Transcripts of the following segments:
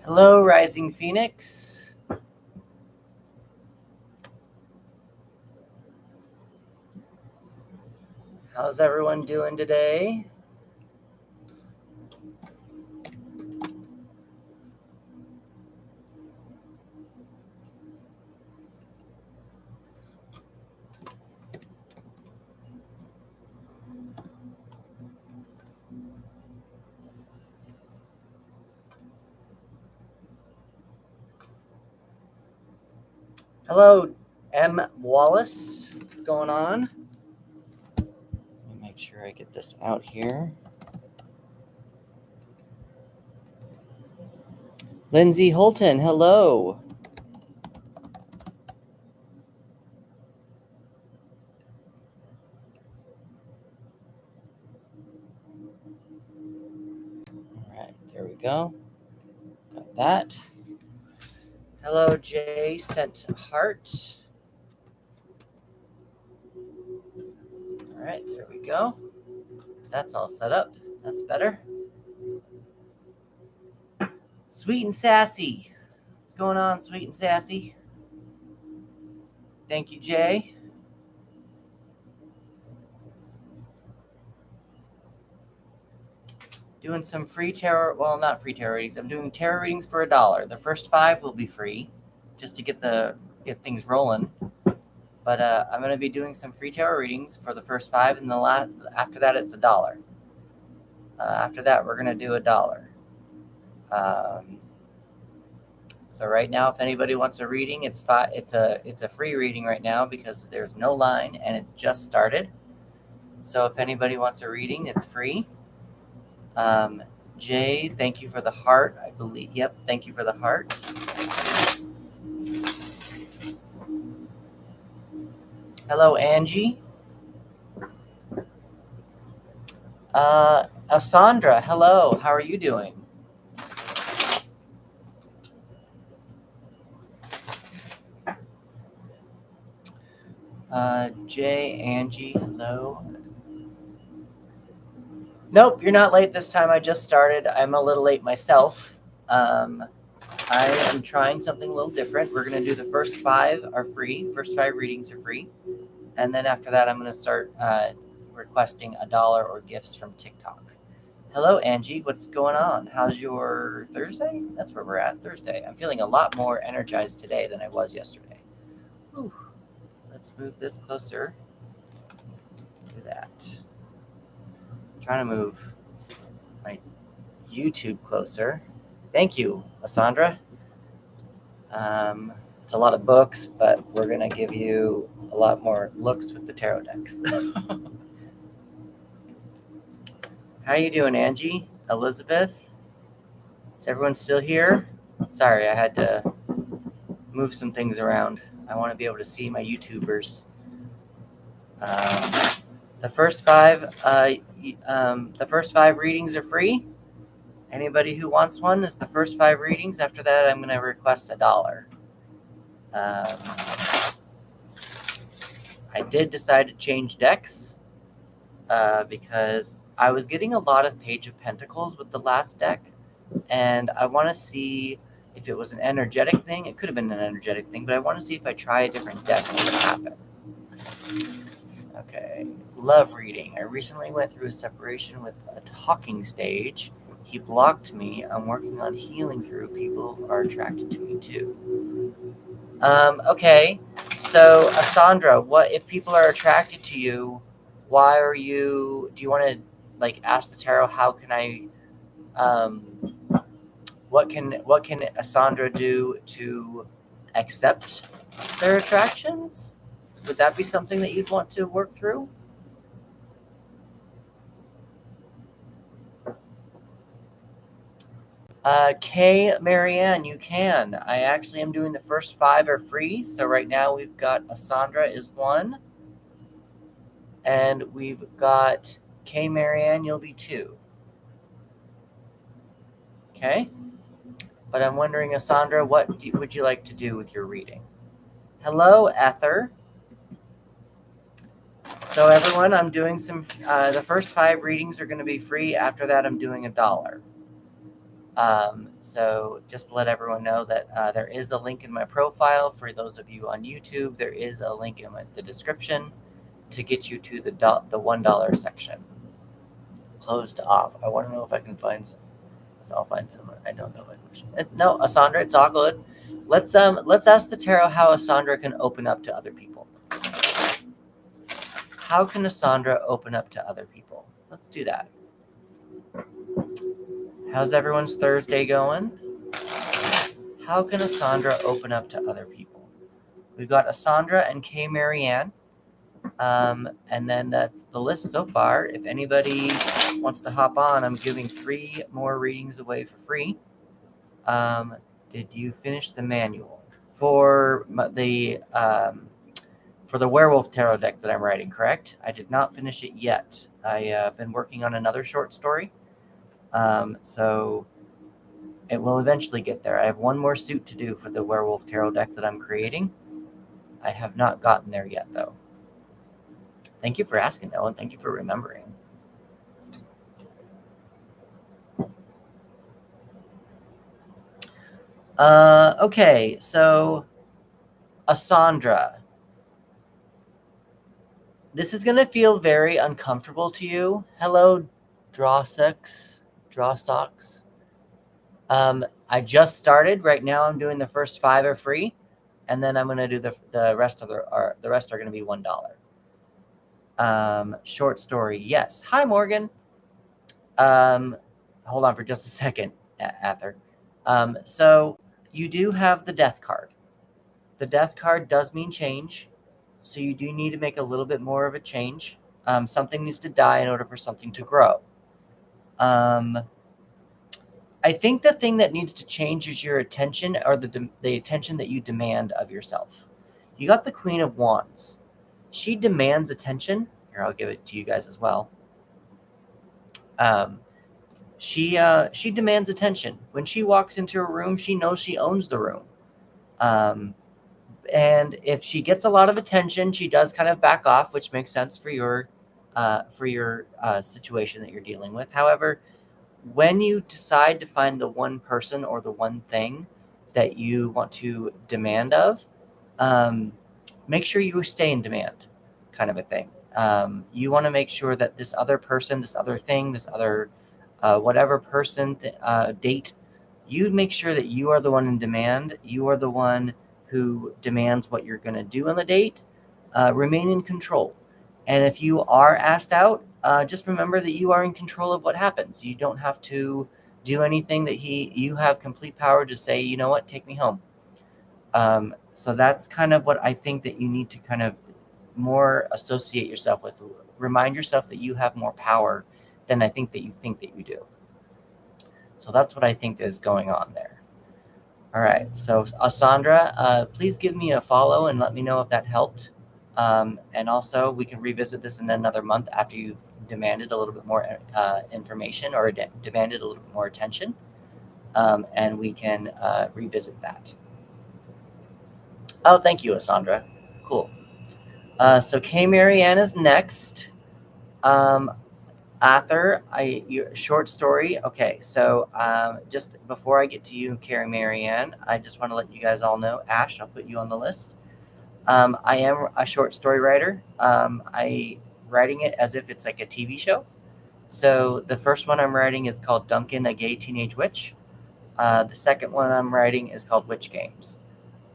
Hello, Rising Phoenix. How's everyone doing today? Hello, M. Wallace. What's going on? Let me make sure I get this out here. Lindsay Holton, hello. All right, there we go. Got that. Hello, Jay Sent Heart. All right, there we go. That's all set up. That's better. Sweet and Sassy. What's going on, Sweet and Sassy? Thank you, Jay. Doing some free tarot, well, not free tarot readings. I'm doing tarot readings for $1. The first 5 will be free, just to get things rolling. But I'm going to be doing some free tarot readings for the first 5, and after that it's $1. After that, we're going to do $1. So right now, if anybody wants a reading, it's a free reading right now because there's no line and it just started. So if anybody wants a reading, it's free. Jay, thank you for the heart. I believe, yep, thank you for the heart. Hello, Angie. Asandra, hello. How are you doing? Jay, Angie, hello. Nope, you're not late this time. I just started. I'm a little late myself. I am trying something a little different. We're going to do the first 5 are free. First 5 readings are free. And then after that, I'm going to start requesting $1 or gifts from TikTok. Hello, Angie. What's going on? How's your Thursday? That's where we're at, Thursday. I'm feeling a lot more energized today than I was yesterday. Whew. Let's move this closer to that. I'm trying to move my YouTube closer. Thank you, Asandra. It's a lot of books, but we're going to give you a lot more looks with the tarot decks. How you doing, Angie? Elizabeth? Is everyone still here? Sorry, I had to move some things around. I want to be able to see my YouTubers. The first 5 readings are free. Anybody who wants one is the first 5 readings. After that, I'm going to request $1. I did decide to change decks because I was getting a lot of Page of Pentacles with the last deck, and I want to see if it was an energetic thing. It could have been an energetic thing, but I want to see if I try a different deck, what would happen. Okay, love reading. I recently went through a separation with a talking stage. He blocked me. I'm working on healing through. People are attracted to me too. Okay, so Asandra, what if people are attracted to you? Why are you? Do you want to ask the tarot? How can I? What can Asandra do to accept their attractions? Would that be something that you'd want to work through? Kay Marianne, you can. I actually am doing the first 5 are free. So right now we've got Asandra is 1. And we've got Kay Marianne, you'll be 2. Okay? But I'm wondering, Asandra, what would you like to do with your reading? Hello, Ether. So everyone, I'm doing some, the first 5 readings are going to be free. After that, I'm doing $1. So just to let everyone know that there is a link in my profile. For those of you on YouTube, there is a link in the description to get you to the $1 section. Closed off. I want to know if I can find some. I'll find someone. I don't know my question. No, Asandra, it's all good. Let's ask the tarot how Asandra can open up to other people. How can Asandra open up to other people? Let's do that. How's everyone's Thursday going? How can Asandra open up to other people? We've got Asandra and Kay Marianne. And then that's the list so far. If anybody wants to hop on, I'm giving 3 more readings away for free. Did you finish the manual for the werewolf tarot deck that I'm writing? Correct. I did not finish it yet. I've been working on another short story, so it will eventually get there. I have 1 more suit to do for the werewolf tarot deck that I'm creating. I have not gotten there yet, though. Thank you for asking, Ellen. Thank you for remembering. Okay, so Asandra, this is going to feel very uncomfortable to you. Hello, Drawsox. I just started. Right now I'm doing the first 5 are free, and then I'm going to do the rest of the rest are going to be $1. Short story, yes. Hi, Morgan. Hold on for just a second, Ather. So you do have the death card. The death card does mean change, so you do need to make a little bit more of a change. Something needs to die in order for something to grow. I think the thing that needs to change is your attention, or the attention that you demand of yourself. You got the Queen of Wands. She demands attention. Here, I'll give it to you guys as well. She demands attention. When she walks into a room, she knows she owns the room. And if she gets a lot of attention, she does kind of back off, which makes sense for your situation that you're dealing with. However, when you decide to find the one person or the one thing that you want to demand of, make sure you stay in demand, kind of a thing. You want to make sure that this other person, this other thing, this other whatever person, date, you make sure that you are the one in demand. You are the one who demands what you're going to do on the date. Remain in control. And if you are asked out, just remember that you are in control of what happens. You don't have to do anything that you have complete power to say, you know what, take me home. So that's kind of what I think that you need to kind of more associate yourself with. Remind yourself that you have more power than I think that you do. So that's what I think is going on there. All right. So Asandra, please give me a follow and let me know if that helped. And also we can revisit this in another month after you demanded a little bit more information or demanded a little bit more attention. And we can revisit that. Oh, thank you, Asandra. Cool. So Kay Marianne is next. Arthur, your short story. Okay, so just before I get to you, Kay Marianne, I just want to let you guys all know, Ash, I'll put you on the list. I am a short story writer. I writing it as if it's like a TV show. So the first one I'm writing is called Duncan, a Gay Teenage Witch. The second one I'm writing is called Witch Games.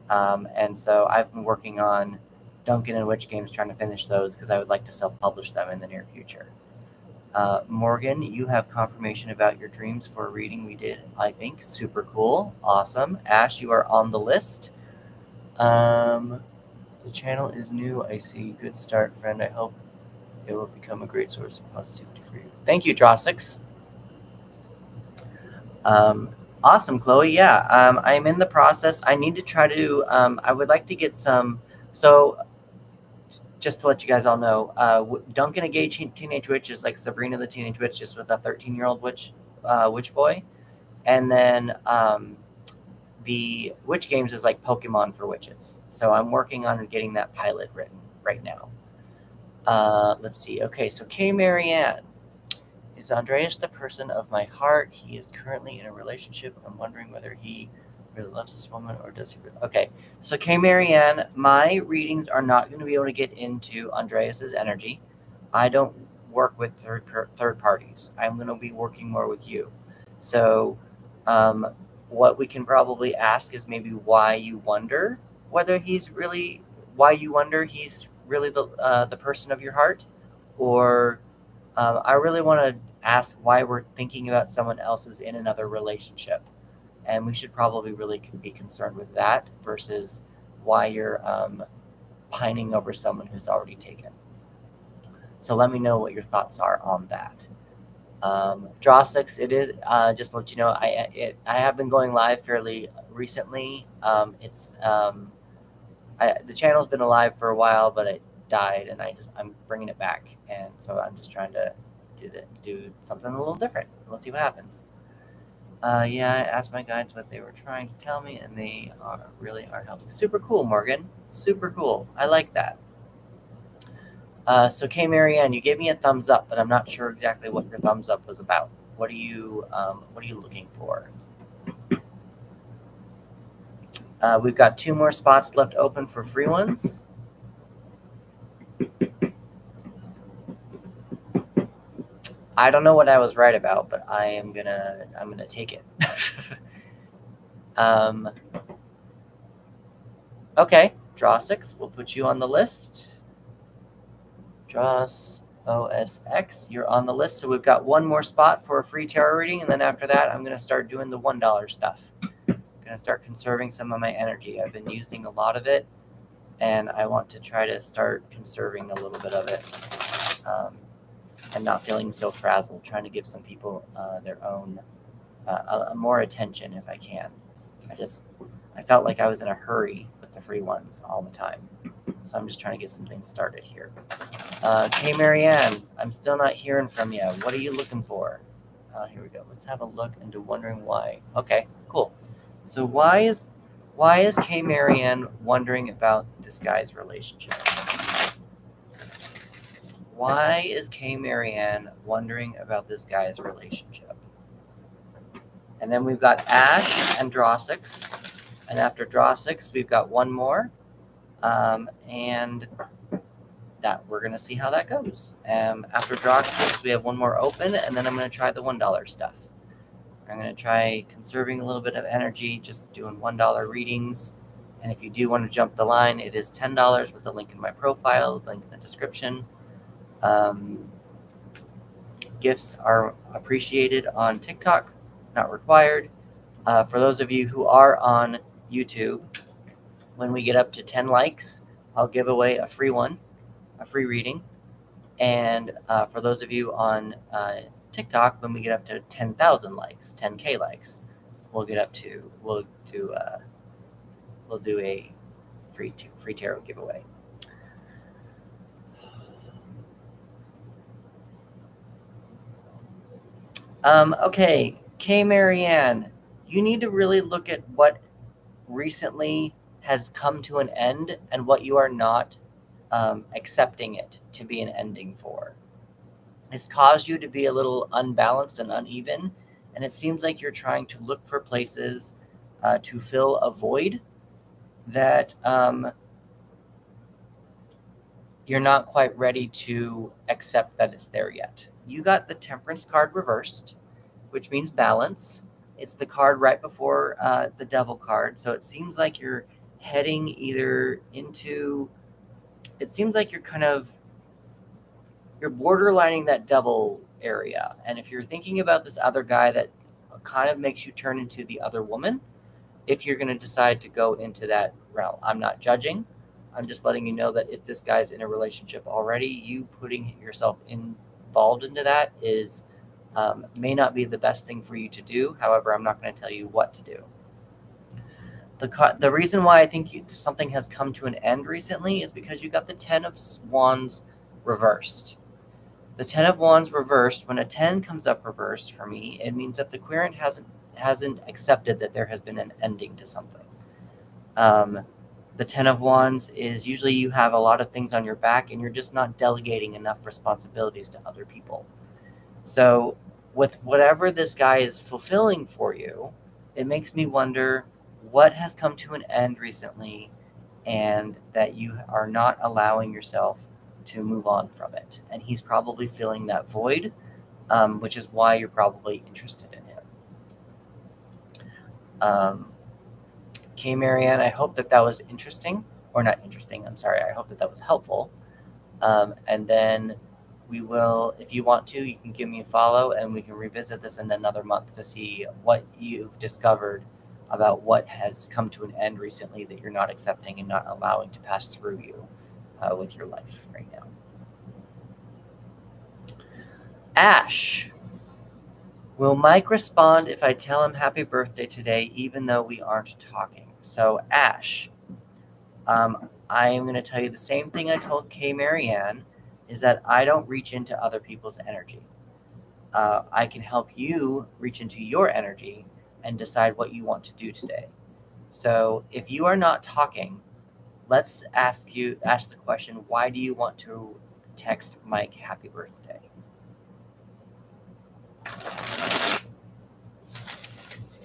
And so I've been working on Duncan and Witch Games, trying to finish those because I would like to self-publish them in the near future. Morgan, you have confirmation about your dreams for a reading we did, I think. Super cool. Awesome. Ash, you are on the list. The channel is new. I see. Good start, friend. I hope it will become a great source of positivity for you. Thank you, Drossix. Awesome, Chloe. Yeah, I'm in the process. I need to try to, I would like to get some, so just to let you guys all know, Duncan, a Gay Teenage Witch is like Sabrina the Teenage Witch, just with a 13-year-old witch boy. And then the Witch Games is like Pokemon for witches. So I'm working on getting that pilot written right now. Let's see. Okay, so Kay Marianne Is Andreas the person of my heart? He is currently in a relationship. I'm wondering whether he really loves this woman or does he really... Okay, so K. Marianne, my readings are not going to be able to get into Andreas's energy. I don't work with third parties. I'm going to be working more with you. So what we can probably ask is maybe why you wonder he's really the person of your heart, or I really want to ask why we're thinking about someone else's in another relationship. And we should probably really be concerned with that versus why you're pining over someone who's already taken. So let me know what your thoughts are on that. Draw6, it is, just to let you know, I have been going live fairly recently. The channel's been alive for a while, but it died, and I'm bringing it back. And so I'm just trying to do something a little different. We'll see what happens. Yeah, I asked my guides what they were trying to tell me, and they really are helping. Super cool, Morgan. Super cool. I like that. So, K. Marianne, you gave me a thumbs up, but I'm not sure exactly what your thumbs up was about. What are you looking for? We've got 2 more spots left open for free ones. I don't know what I was right about, but I'm gonna take it. Okay, Draw6, we'll put you on the list. Draw6, you're on the list. So we've got 1 more spot for a free tarot reading, and then after that, I'm gonna start doing the $1 stuff. I'm gonna start conserving some of my energy. I've been using a lot of it, and I want to try to start conserving a little bit of it. And not feeling so frazzled, trying to give some people their own more attention if I can. I felt like I was in a hurry with the free ones all the time. So I'm just trying to get some things started here. K. Marianne, I'm still not hearing from you. What are you looking for? Here we go. Let's have a look into wondering why. Okay, cool. So why is K. Marianne wondering about this guy's relationship? Why is K. Marianne wondering about this guy's relationship? And then we've got Ash and Draw6. And after Draw6, we've got 1 more. And that we're going to see how that goes. After Draw6, we have 1 more open, and then I'm going to try the $1 stuff. I'm going to try conserving a little bit of energy, just doing $1 readings. And if you do want to jump the line, it is $10 with the link in my profile, link in the description. Gifts are appreciated on TikTok, not required. For those of you who are on YouTube, when we get up to 10 likes, I'll give away a free one, a free reading. And for those of you on TikTok, when we get up to 10,000 likes, 10K likes, we'll do a free tarot giveaway. Okay, K. Marianne, you need to really look at what recently has come to an end and what you are not accepting it to be an ending for. It's caused you to be a little unbalanced and uneven, and it seems like you're trying to look for places to fill a void that you're not quite ready to accept that it's there yet. You got the Temperance card reversed, which means balance. It's the card right before the Devil card. So it seems like you're heading either into... It seems like you're borderlining that Devil area. And if you're thinking about this other guy, that kind of makes you turn into the other woman, if you're going to decide to go into that realm. I'm not judging. I'm just letting you know that if this guy's in a relationship already, you putting yourself involved into that is may not be the best thing for you to do. However, I'm not going to tell you what to do. The reason why I think something has come to an end recently is because you got the 10 of Wands reversed. The 10 of Wands reversed, when a 10 comes up reversed for me, it means that the querent hasn't accepted that there has been an ending to something. The 10 of Wands is usually you have a lot of things on your back and you're just not delegating enough responsibilities to other people. So with whatever this guy is fulfilling for you, it makes me wonder what has come to an end recently and that you are not allowing yourself to move on from it. And he's probably filling that void, which is why you're probably interested in him. Okay, Marianne, I hope that was interesting, or not interesting, I'm sorry. I hope that was helpful. And then we will, if you want to, you can give me a follow and we can revisit this in another month to see what you've discovered about what has come to an end recently that you're not accepting and not allowing to pass through you with your life right now. Ash. Will Mike respond if I tell him happy birthday today, even though we aren't talking? So, Ash, I am going to tell you the same thing I told Kay Marianne, is that I don't reach into other people's energy. I can help you reach into your energy and decide what you want to do today. So if you are not talking, let's ask the question, why do you want to text Mike happy birthday?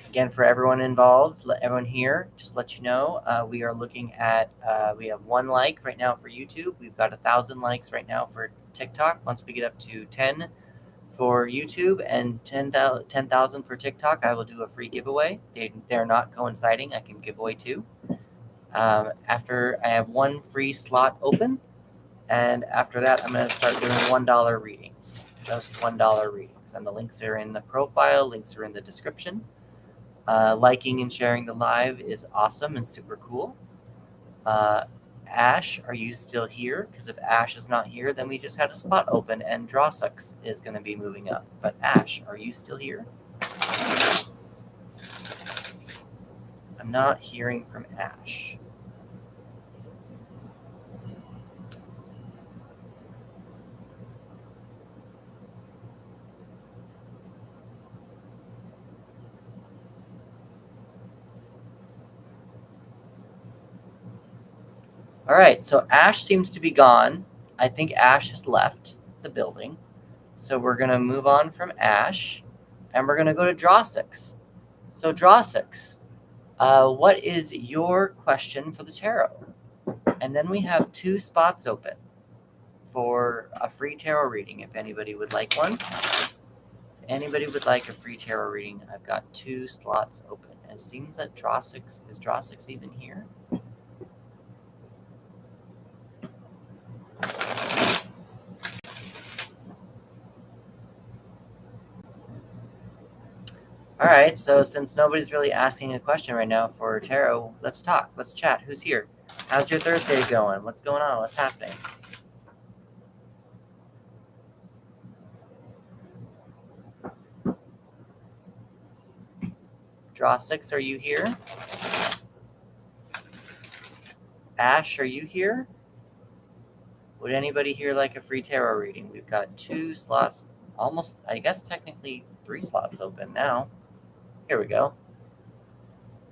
Again, for everyone involved, everyone here, just let you know, we are looking at, we have 1 like right now for YouTube. We've got 1,000 likes right now for TikTok. Once we get up to 10 for YouTube and 10,000 for TikTok, I will do a free giveaway. They're not coinciding. I can give away 2. After I have 1 free slot open, and after that, I'm going to start doing $1 readings, just $1 readings. And the links are in the profile, links are in the description. Liking and sharing the live is awesome and super cool. Ash, are you still here? Because if Ash is not here, then we just had a spot open and Drawsux is going to be moving up. But Ash, are you still here? I'm not hearing from Ash. All right, so Ash seems to be gone. I think Ash has left the building. So we're going to move on from Ash, and we're going to go to Drawsix. So Drawsix, what is your question for the tarot? And then we have 2 spots open for a free tarot reading if anybody would like one. If anybody would like a free tarot reading, I've got 2 slots open. And it seems that Drawsix, is Drawsix even here? All right, so since nobody's really asking a question right now for tarot, let's talk. Let's chat. Who's here? How's your Thursday going? What's going on? What's happening? Drawsix, are you here? Ash, are you here? Would anybody here like a free tarot reading? We've got 2 slots, almost, I guess technically 3 slots open now. Here we go.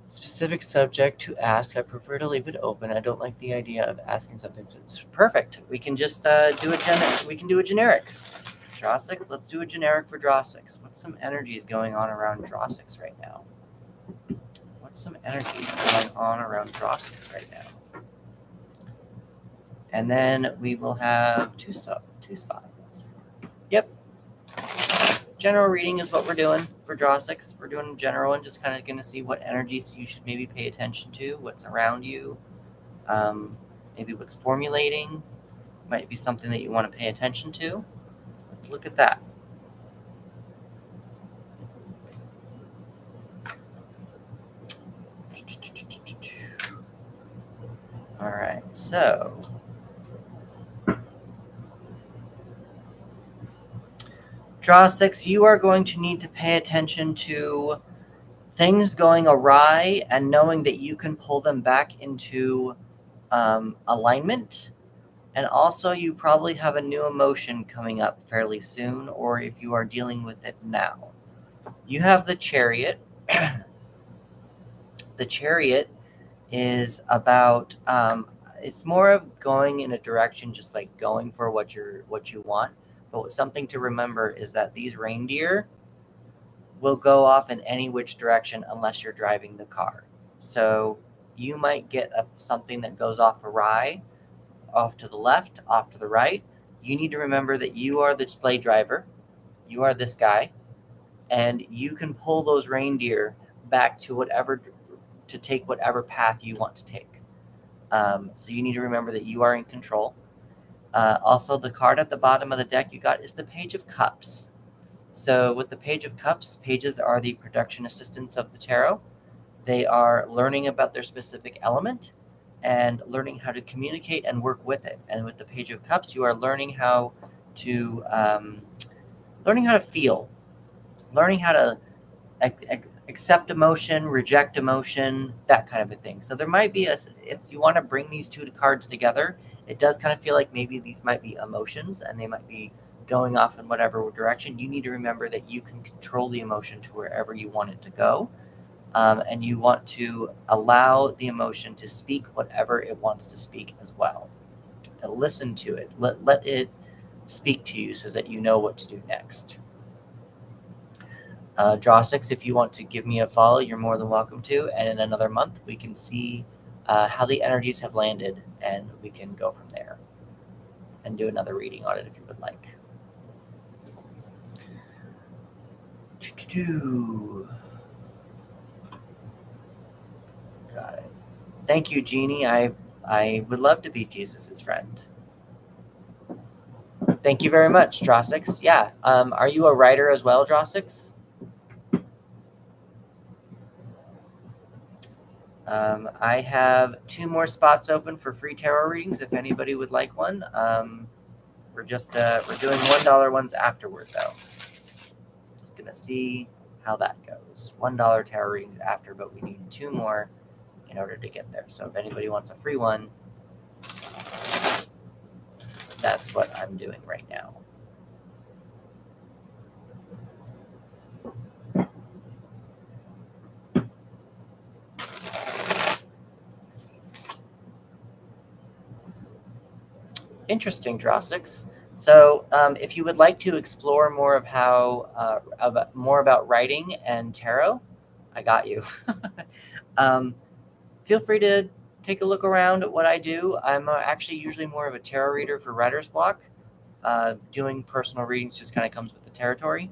Specific subject to ask. I prefer to leave it open. I don't like the idea of asking something. Perfect. We can just do a generic. Drawsix, let's do a generic for Drawsix. What's some energies going on around Drawsix right now? What's some energies going on around Drawsix right now? And then we will have 2 spots. Yep. General reading is what we're doing for Drawsix. We're doing general and just kind of going to see what energies you should maybe pay attention to, what's around you, maybe what's formulating, might be something that you want to pay attention to. Let's look at that. All right, so Drawsix, you are going to need to pay attention to things going awry and knowing that you can pull them back into alignment. And also, you probably have a new emotion coming up fairly soon, or if you are dealing with it now. You have the Chariot. The Chariot is about, it's more of going in a direction, just like going for what you want, But something to remember is that these reindeer will go off in any which direction unless you're driving the car. So you might get something that goes off awry, off to the left, off to the right. You need to remember that you are the sleigh driver. You are this guy, and you can pull those reindeer back to take whatever path you want to take. So you need to remember that you are in control. Also, the card at the bottom of the deck you got is the Page of Cups. So with the Page of Cups, pages are the production assistants of the tarot. They are learning about their specific element and learning how to communicate and work with it. And with the Page of Cups, you are learning how to feel, learning how to accept emotion, reject emotion, that kind of a thing. So there might be if you want to bring these two cards together, it does kind of feel like maybe these might be emotions and they might be going off in whatever direction. You need to remember that you can control the emotion to wherever you want it to go. And you want to allow the emotion to speak whatever it wants to speak as well. And listen to it. Let it speak to you so that you know what to do next. Draw 6, if you want to give me a follow, you're more than welcome to. And in another month, we can see how the energies have landed, and we can go from there and do another reading on it if you would like. Got it. Thank you, Jeannie. I would love to be Jesus's friend. Thank you very much, Draw6. Yeah. Are you a writer as well, Draw6? I have 2 more spots open for free tarot readings if anybody would like one. We're doing $1 ones afterward though. Just gonna see how that goes. $1 tarot readings after, but we need 2 more in order to get there. So if anybody wants a free one, that's what I'm doing right now. Interesting, Draw6. So if you would like to explore more of more about writing and tarot, I got you. Feel free to take a look around at what I do. I'm actually usually more of a tarot reader for writer's block. Doing personal readings just kind of comes with the territory.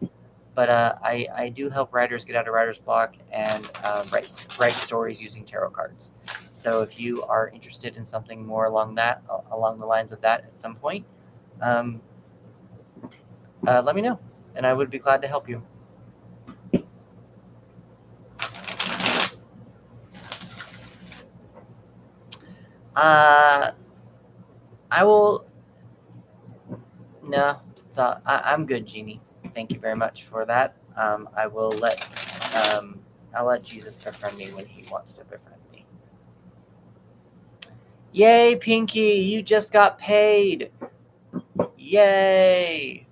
But I do help writers get out of writer's block and write stories using tarot cards. So if you are interested in something more along the lines of that at some point, let me know, and I would be glad to help you. I will. No, I'm good, Jeannie. Thank you very much for that. I will I'll let Jesus befriend me when he wants to befriend me. Yay, Pinky! You just got paid. Yay!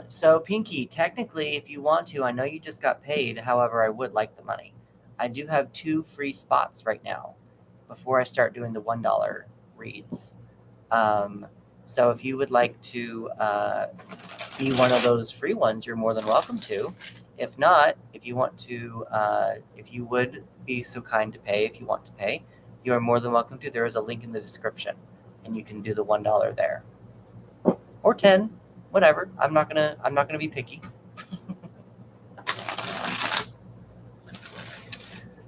So Pinky, technically, if you want to, I know you just got paid. However, I would like the money. I do have 2 free spots right now before I start doing the $1 reads. So if you would like to be one of those free ones, you're more than welcome to. If not, if you want to, if you would be so kind to pay, if you want to pay, you are more than welcome to. There is a link in the description, and you can do the $1 there, or 10, whatever. I'm not gonna be picky.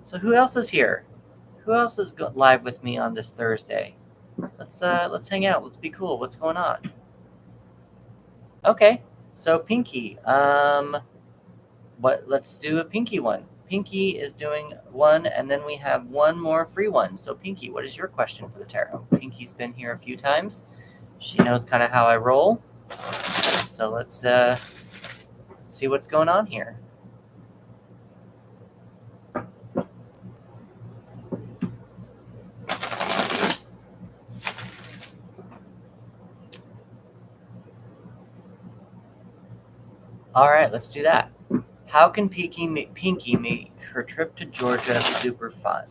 So who else is here? Who else is live with me on this Thursday? Let's hang out. Let's be cool. What's going on? Okay, so Pinky. Let's do a Pinky one. Pinky is doing one, and then we have 1 more free one. So Pinky, what is your question for the tarot? Pinky's been here a few times. She knows kind of how I roll. So let's see what's going on here. All right, let's do that. How can Pinky make her trip to Georgia super fun?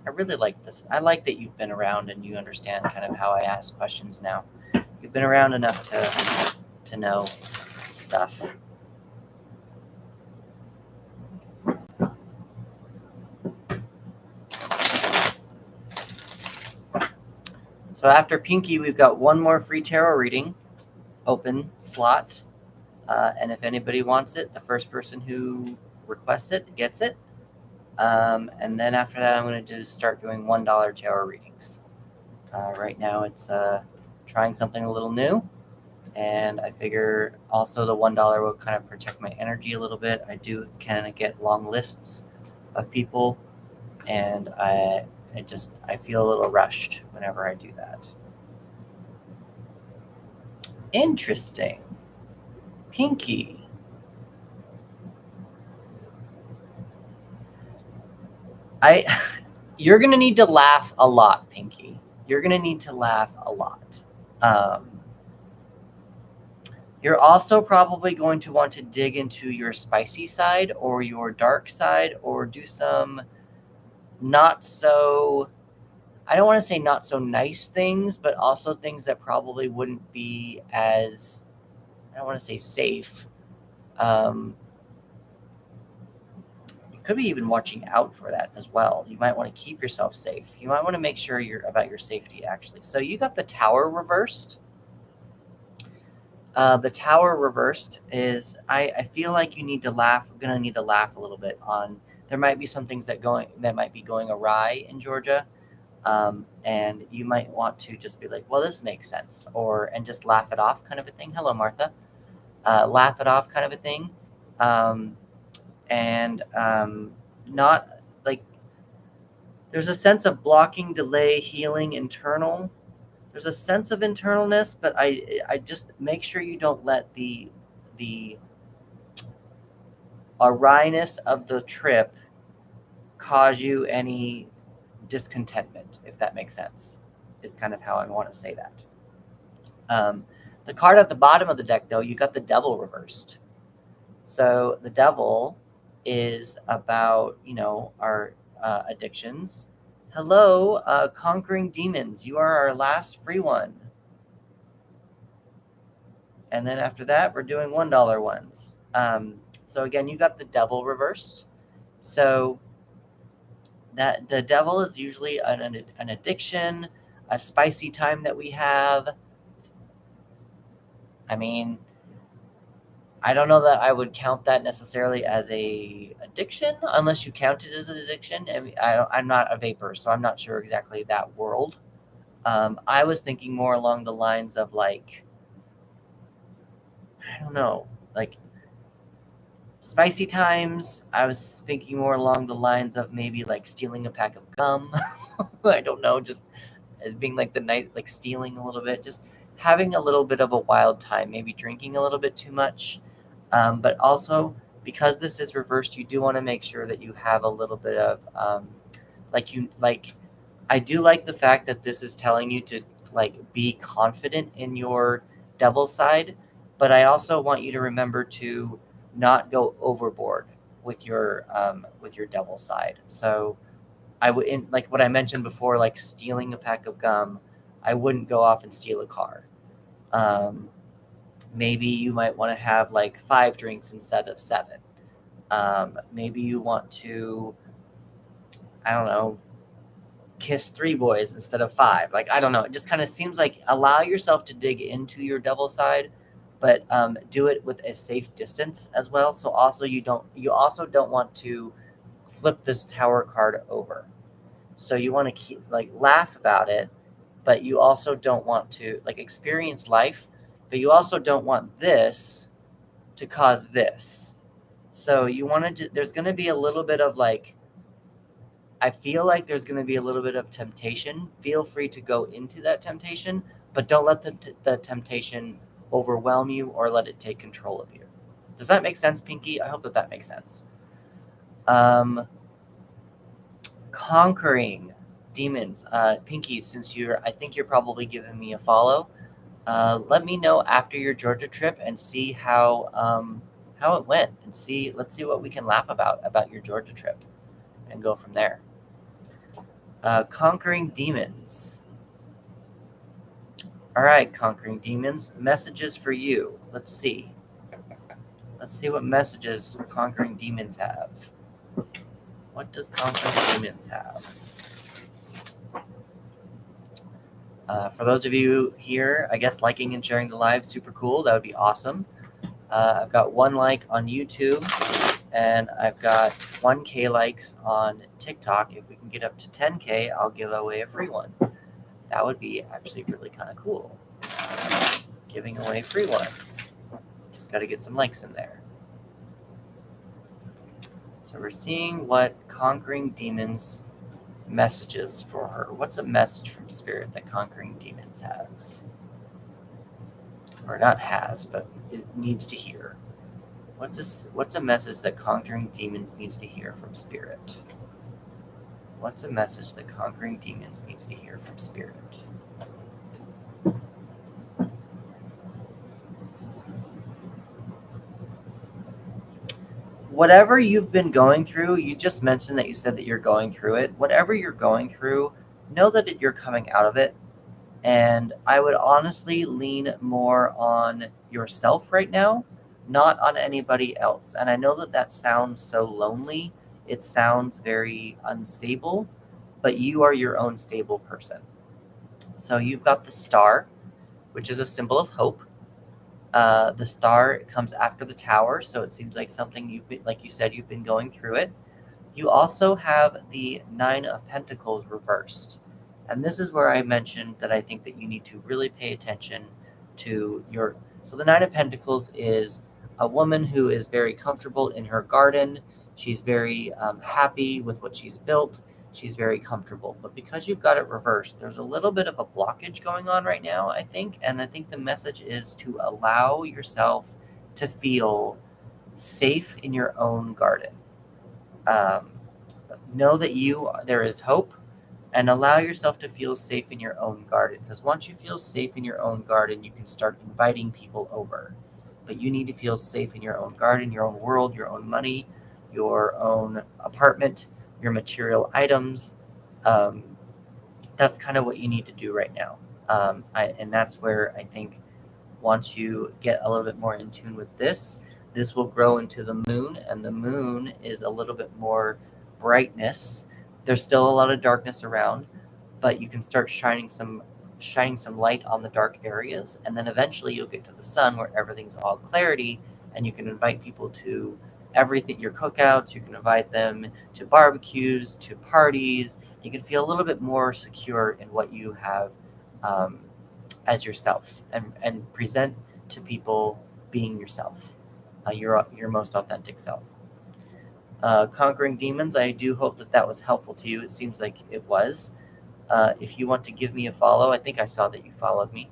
I really like this. I like that you've been around and you understand kind of how I ask questions now. You've been around enough to know stuff. So after Pinky, we've got one more free tarot reading, open slot. And if anybody wants it, the first person who requests it gets it. And then after that, I'm going to start doing $1 tarot readings. Right now, it's trying something a little new. And I figure also the $1 will kind of protect my energy a little bit. I do kind of get long lists of people, and I feel a little rushed whenever I do that. Interesting. Pinky. You're going to need to laugh a lot, Pinky. You're going to need to laugh a lot. You're also probably going to want to dig into your spicy side or your dark side, or do some not so, I don't want to say not so nice things, but also things that probably wouldn't be as, I don't want to say safe. You could be even watching out for that as well. You might want to keep yourself safe. You might want to make sure you're about your safety, actually. So you got the Tower reversed. The Tower reversed is, I feel like you need to laugh. I'm going to need to laugh a little bit on, there might be some things that might be going awry in Georgia. And you might want to just be like, well, this makes sense, and just laugh it off kind of a thing. Hello, Martha. Laugh it off kind of a thing. Not like, there's a sense of blocking, delay, healing, internal. There's a sense of internalness, but I just make sure you don't let the awryness of the trip cause you any discontentment, if that makes sense, is kind of how I want to say that. The card at the bottom of the deck, though, you got the Devil reversed. So the Devil is about, our addictions. Hello, Conquering Demons. You are our last free one. And then after that, we're doing $1 ones. So again, you got the Devil reversed. So that the Devil is usually an addiction, a spicy time that we have. I mean, I don't know that I would count that necessarily as a addiction, unless you count it as an addiction. I mean, I'm not a vapor, so I'm not sure exactly that world. I was thinking more along the lines of like, I don't know, like spicy times. I was thinking more along the lines of maybe like stealing a pack of gum. I don't know, just as being like the night, like stealing a little bit, just having a little bit of a wild time, maybe drinking a little bit too much. But also, because this is reversed, you do want to make sure that you have a little bit of, I do like the fact that this is telling you to be confident in your Devil side, but I also want you to remember to not go overboard with your Devil side. So I would, like what I mentioned before, like stealing a pack of gum, I wouldn't go off and steal a car. Maybe you might want to have like 5 drinks instead of 7. Maybe you want to, I don't know, kiss 3 boys instead of 5. Like, I don't know. It just kind of seems like allow yourself to dig into your Devil side, but do it with a safe distance as well. So also you also don't want to flip this Tower card over. So you want to keep laugh about it, but you also don't want to experience life, but you also don't want this to cause this. So you want to, there's going to be a little bit of I feel like there's going to be a little bit of temptation. Feel free to go into that temptation, but don't let the temptation overwhelm you or let it take control of you. Does that make sense, Pinky? I hope that makes sense. Conquering Demons. Pinky, since I think you're probably giving me a follow. Let me know after your Georgia trip and see how it went, and let's see what we can laugh about your Georgia trip, and go from there. Conquering demons. All right, conquering demons. Messages for you. Let's see. Let's see what messages conquering demons have. What does conquering demons have? For those of you here, I guess liking and sharing the live, super cool. That would be awesome. I've got 1 like on YouTube, and I've got 1K likes on TikTok. If we can get up to 10K, I'll give away a free one. That would be actually really kind of cool. Giving away a free one. Just got to get some likes in there. So we're seeing what conquering demons messages for her. What's a message from Spirit that conquering demons has? Or not has, but it needs to hear. What's a message that conquering demons needs to hear from Spirit? What's a message that conquering demons needs to hear from Spirit? Whatever you've been going through, you just mentioned that you said that you're going through it. Whatever you're going through, know that you're coming out of it. And I would honestly lean more on yourself right now, not on anybody else. And I know that that sounds so lonely. It sounds very unstable, but you are your own stable person. So you've got the star, which is a symbol of hope. The star comes after the tower, so it seems like something you've been, like you said, you've been going through it. You also have the 9 of Pentacles reversed. And this is where I mentioned that I think that you need to really pay attention to your... So the 9 of Pentacles is a woman who is very comfortable in her garden. She's very happy with what she's built. She's very comfortable. But because you've got it reversed, there's a little bit of a blockage going on right now, I think. And I think the message is to allow yourself to feel safe in your own garden. Know that there is hope, and allow yourself to feel safe in your own garden, because once you feel safe in your own garden, you can start inviting people over. But you need to feel safe in your own garden, your own world, your own money, your own apartment, your material items. That's kind of what you need to do right now. And that's where I think once you get a little bit more in tune with this will grow into the moon, and the moon is a little bit more brightness. There's still a lot of darkness around, but you can start shining some light on the dark areas, and then eventually you'll get to the sun where everything's all clarity, and you can invite people to everything, your cookouts. You can invite them to barbecues, to parties. You can feel a little bit more secure in what you have as yourself, and present to people being yourself, your most authentic self. Conquering demons, I do hope that was helpful to you. It seems like it was. If you want to give me a follow, I think I saw that you followed me.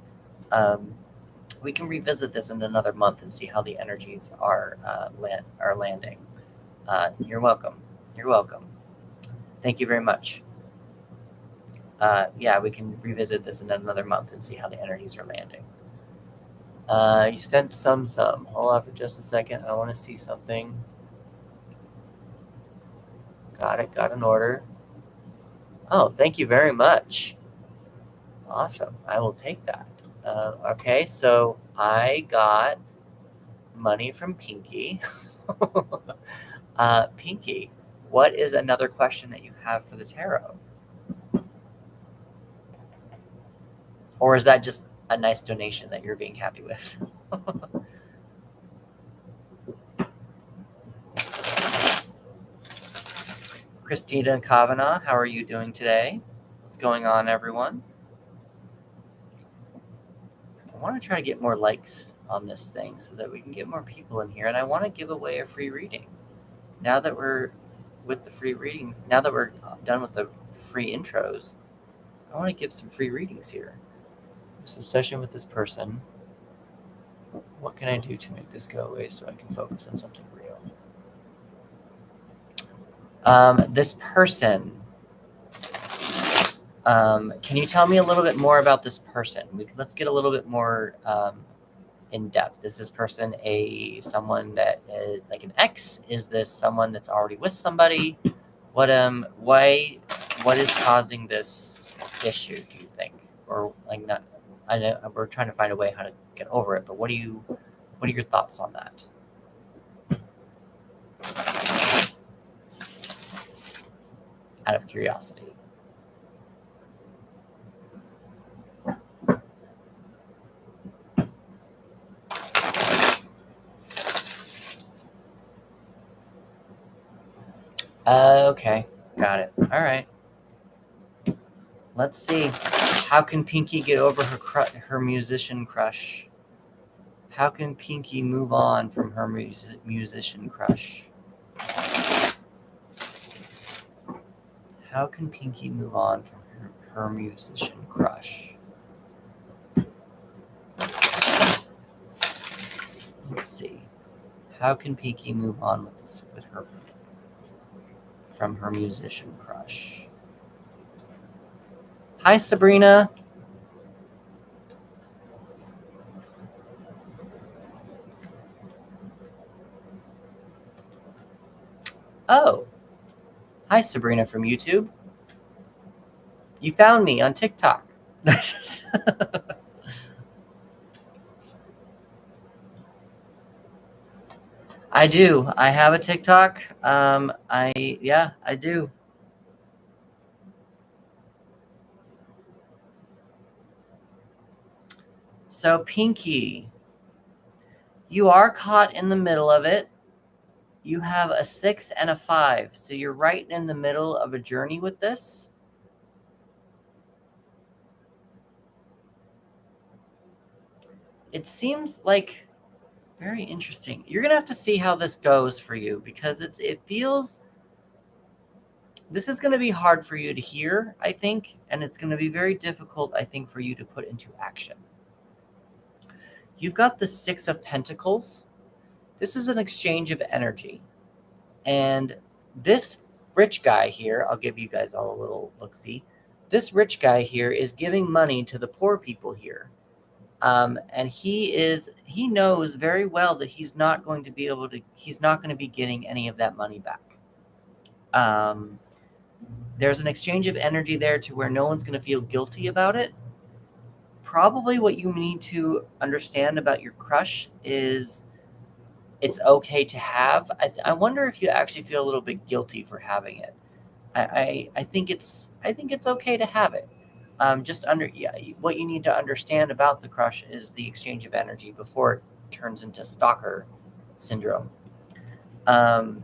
We can revisit this in another month and see how the energies are landing. You're welcome. You're welcome. Thank you very much. Yeah, we can revisit this in another month and see how the energies are landing. You sent some. Hold on for just a second. I want to see something. Got it. Got an order. Oh, thank you very much. Awesome. I will take that. Okay, so I got money from Pinky. Pinky, what is another question that you have for the tarot? Or is that just a nice donation that you're being happy with? Christina Kavanaugh, how are you doing today? What's going on, everyone? I want to try to get more likes on this thing so that we can get more people in here. And I want to give away a free reading. Now that we're with the free readings, now that we're done with the free intros, I want to give some free readings here. This obsession with this person. What can I do to make this go away so I can focus on something real? This person. Can you tell me a little bit more about this person? Let's get a little bit more in depth. Is this person someone that is like an ex? Is this someone that's already with somebody? What what is causing this issue, do you think? Or like not, I know we're trying to find a way how to get over it, but what are your thoughts on that? Out of curiosity. Okay, got it. All right. Let's see. How can Pinky get over her musician crush? How can Pinky move on from her musician crush? How can Pinky move on from her musician crush? Let's see. How can Pinky move on from her musician crush? Hi, Sabrina. Oh. Hi, Sabrina from YouTube. You found me on TikTok. I do. I have a TikTok. I do. So Pinky, you are caught in the middle of it. You have a 6 and a 5, so you're right in the middle of a journey with this. It seems like very interesting. You're gonna have to see how this goes for you because it feels this is gonna be hard for you to hear, I think, and it's gonna be very difficult, I think, for you to put into action. You've got the 6 of Pentacles. This is an exchange of energy. And this rich guy here, I'll give you guys all a little look-see. This rich guy here is giving money to the poor people here. And he knows very well that he's not going to be getting any of that money back. There's an exchange of energy there to where no one's going to feel guilty about it. Probably what you need to understand about your crush is it's okay to have. I wonder if you actually feel a little bit guilty for having it. I think it's okay to have it. What you need to understand about the crush is the exchange of energy before it turns into stalker syndrome. Because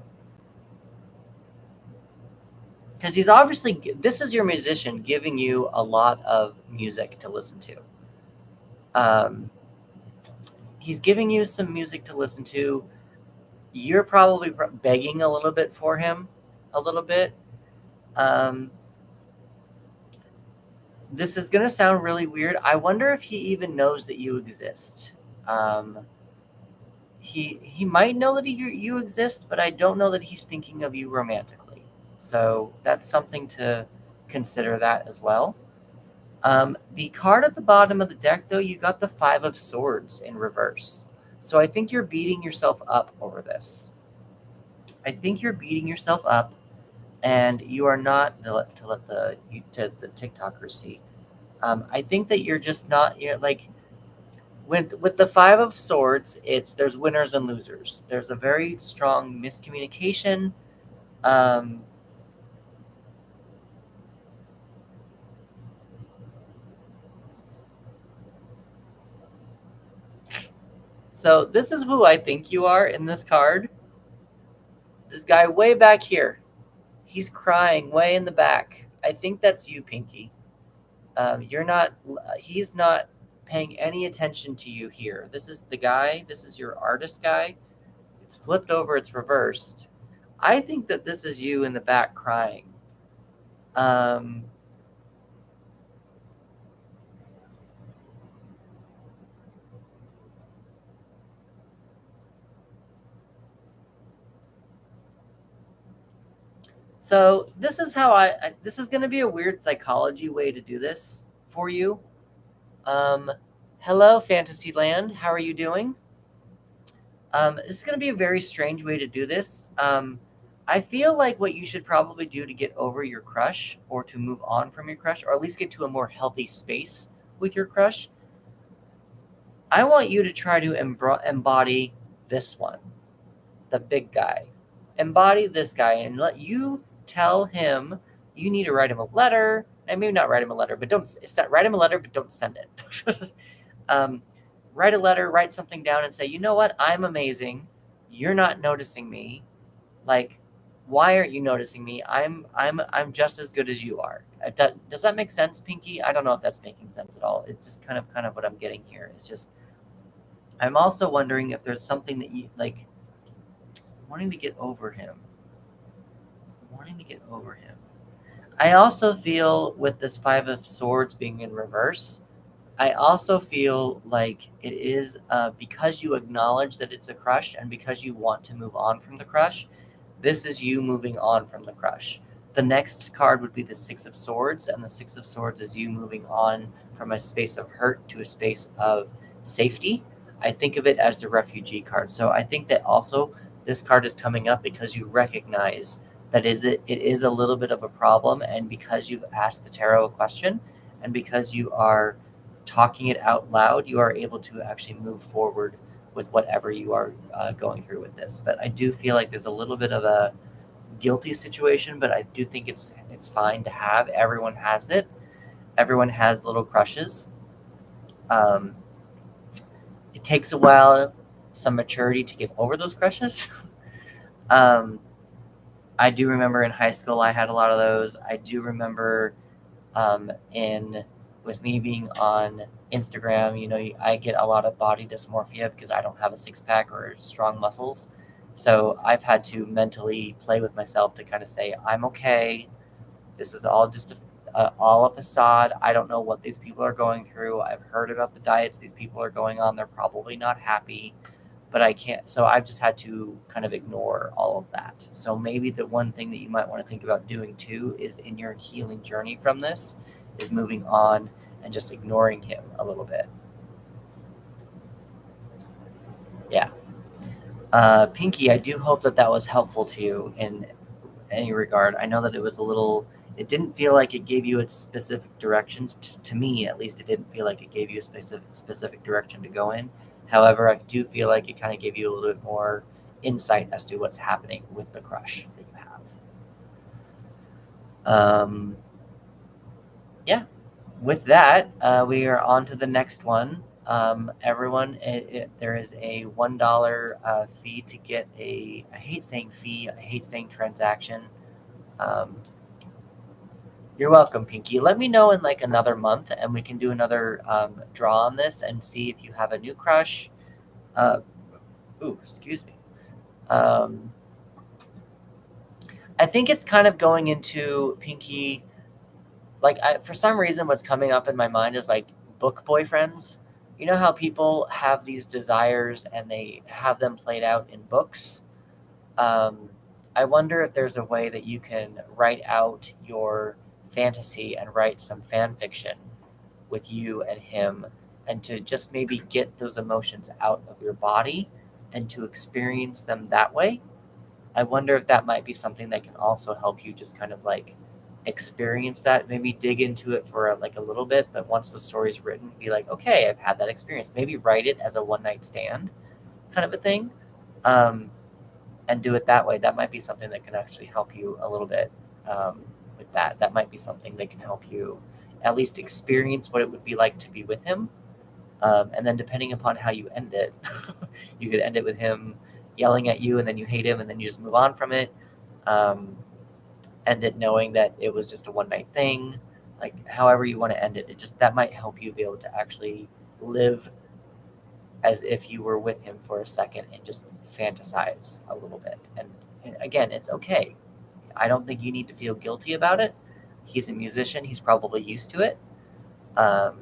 he's obviously, this is your musician giving you a lot of music to listen to. He's giving you some music to listen to. You're probably begging a little bit for him, a little bit. This is going to sound really weird. I wonder if he even knows that you exist. He might know that you exist, but I don't know that he's thinking of you romantically. So that's something to consider that as well. The card at the bottom of the deck, though, you got the 5 of Swords in reverse. So I think you're beating yourself up over this. I think you're beating yourself up, and you are not to let the TikTokers see. I think that you're just not. You're like with the 5 of Swords. There's winners and losers. There's a very strong miscommunication. So this is who I think you are in this card. This guy way back here. He's crying way in the back. I think that's you, Pinky. He's not paying any attention to you here. This is the guy. This is your artist guy. It's flipped over. It's reversed. I think that this is you in the back crying. So this is how this is going to be a weird psychology way to do this for you. Hello, Fantasyland. How are you doing? This is going to be a very strange way to do this. I feel like what you should probably do to get over your crush or to move on from your crush, or at least get to a more healthy space with your crush, I want you to try to embody this one, the big guy. Embody this guy and let you tell him you need to write him a letter. And maybe not write him a letter, but write him a letter, but don't send it. Write a letter, write something down, and say, you know what? I'm amazing. You're not noticing me. Like, why aren't you noticing me? I'm just as good as you are. Does that make sense, Pinky? I don't know if that's making sense at all. It's just kind of what I'm getting here. It's just I'm also wondering if there's something that you like wanting to get over him. Wanting to get over him. I also feel with this Five of Swords being in reverse, I also feel like it is because you acknowledge that it's a crush and because you want to move on from the crush, this is you moving on from the crush. The next card would be the Six of Swords, and the Six of Swords is you moving on from a space of hurt to a space of safety. I think of it as the refugee card. So I think that also this card is coming up because you recognize that it is a little bit of a problem, and because you've asked the tarot a question, and because you are talking it out loud, you are able to actually move forward with whatever you are going through with this. But I do feel like there's a little bit of a guilty situation, but I do think it's fine to have. Everyone has it. Everyone has little crushes. It takes a while, some maturity to get over those crushes. I do remember in high school I had a lot of those. I do remember with me being on Instagram, I get a lot of body dysmorphia because I don't have a six-pack or strong muscles. So I've had to mentally play with myself to kind of say, I'm okay. This is all just all a facade. I don't know what these people are going through. I've heard about the diets these people are going on. They're probably not happy, but I can't. So I've just had to kind of ignore all of that. So maybe the one thing that you might want to think about doing too is in your healing journey from this is moving on and just ignoring him a little bit. Yeah. Pinky, I do hope that was helpful to you in any regard. I know that it didn't feel like it gave you its specific directions. To me, at least, it didn't feel like it gave you a specific direction to go in. However, I do feel like it kind of gave you a little bit more insight as to what's happening with the crush that you have. Yeah. With that, we are on to the next one. Everyone, there is a $1 fee to get I hate saying fee, I hate saying transaction. You're welcome, Pinky. Let me know in like another month and we can do another draw on this and see if you have a new crush. Excuse me. I think it's kind of going into Pinky. Like for some reason, what's coming up in my mind is like book boyfriends. You know how people have these desires and they have them played out in books? I wonder if there's a way that you can write out your fantasy and write some fan fiction with you and him, and to just maybe get those emotions out of your body and to experience them that way. I wonder if that might be something that can also help you just kind of like experience that, maybe dig into it for like a little bit, but once the story's written, be like, okay, I've had that experience. Maybe write it as a one-night stand kind of a thing, and do it that way. That might be something that can actually help you a little bit with that. That might be something that can help you at least experience what it would be like to be with him. And then depending upon how you end it, you could end it with him yelling at you and then you hate him and then you just move on from it. End it knowing that it was just a one-night thing. Like however you want to end it, that might help you be able to actually live as if you were with him for a second and just fantasize a little bit. And again, it's okay. I don't think you need to feel guilty about it. He's a musician. He's probably used to it. But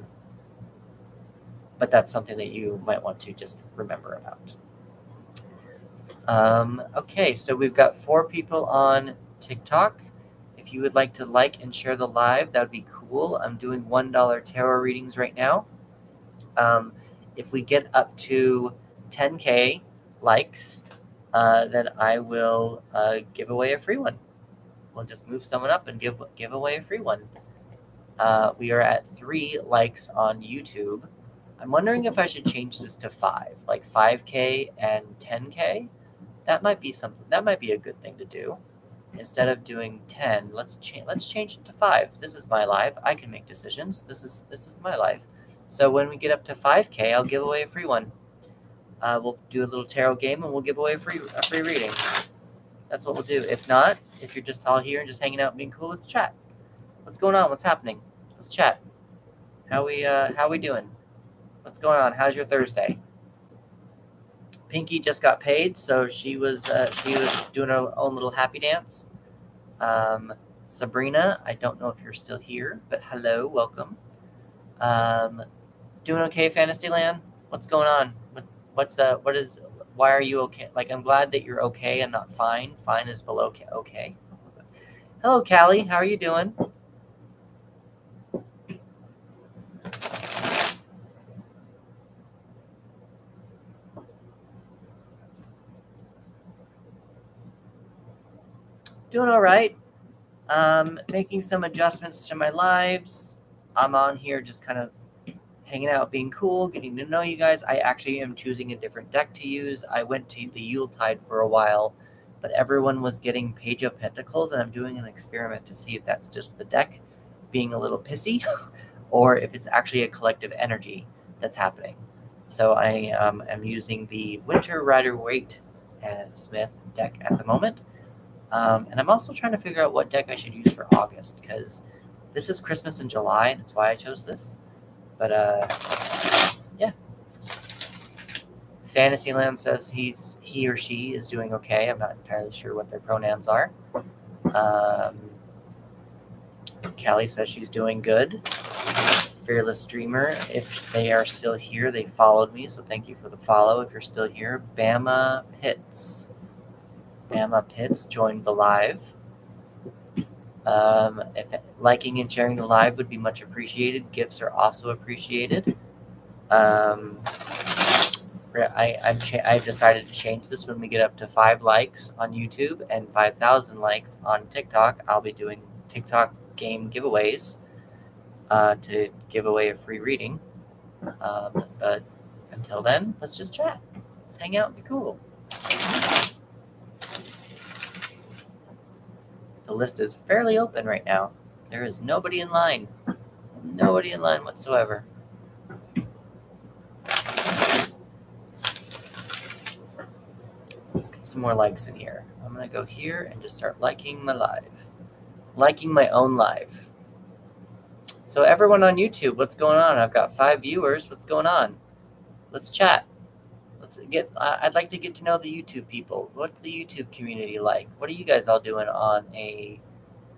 that's something that you might want to just remember about. Okay, so we've got 4 people on TikTok. If you would like to like and share the live, that would be cool. I'm doing $1 tarot readings right now. If we get up to 10K likes, then I will give away a free one. We'll just move someone up and give away a free one. We are at 3 likes on YouTube. I'm wondering if I should change this to 5, like 5K and 10K. That might be something. That might be a good thing to do. Instead of doing 10, let's change it to 5. This is my life. I can make decisions. This is my life. So when we get up to 5K, I'll give away a free one. We'll do a little tarot game and we'll give away a free reading. That's what we'll do. If not, if you're just all here and just hanging out and being cool, let's chat. What's going on? What's happening? Let's chat. How we doing? What's going on? How's your Thursday? Pinky just got paid, so she was doing her own little happy dance. Sabrina, I don't know if you're still here, but hello, welcome. Doing okay, Fantasyland? What's going on? Why are you okay? Like, I'm glad that you're okay and not fine. Fine is below okay. Hello, Callie. How are you doing? Doing all right. Making some adjustments to my lives. I'm on here just kind of hanging out, being cool, getting to know you guys. I actually am choosing a different deck to use. I went to the Yuletide for a while, but everyone was getting Page of Pentacles, and I'm doing an experiment to see if that's just the deck being a little pissy or if it's actually a collective energy that's happening. So I am using the Winter Rider-Waite Smith deck at the moment. And I'm also trying to figure out what deck I should use for August, because this is Christmas in July. That's why I chose this. But yeah. Fantasyland says he or she is doing okay. I'm not entirely sure what their pronouns are. Callie says she's doing good. Fearless Dreamer, if they are still here, they followed me, so thank you for the follow if you're still here. Bama Pitts joined the live. If liking and sharing the live would be much appreciated. Gifts are also appreciated. I've decided to change this when we get up to 5 likes on YouTube and 5,000 likes on TikTok. I'll be doing TikTok game giveaways to give away a free reading. But until then, let's just chat. Let's hang out and be cool. The list is fairly open right now. There is nobody in line. Nobody in line whatsoever. Let's get some more likes in here. I'm going to go here and just start liking my live. Liking my own live. So everyone on YouTube, what's going on? I've got 5 viewers. What's going on? Let's chat. I'd like to get to know the YouTube people. What's the YouTube community like? What are you guys all doing on a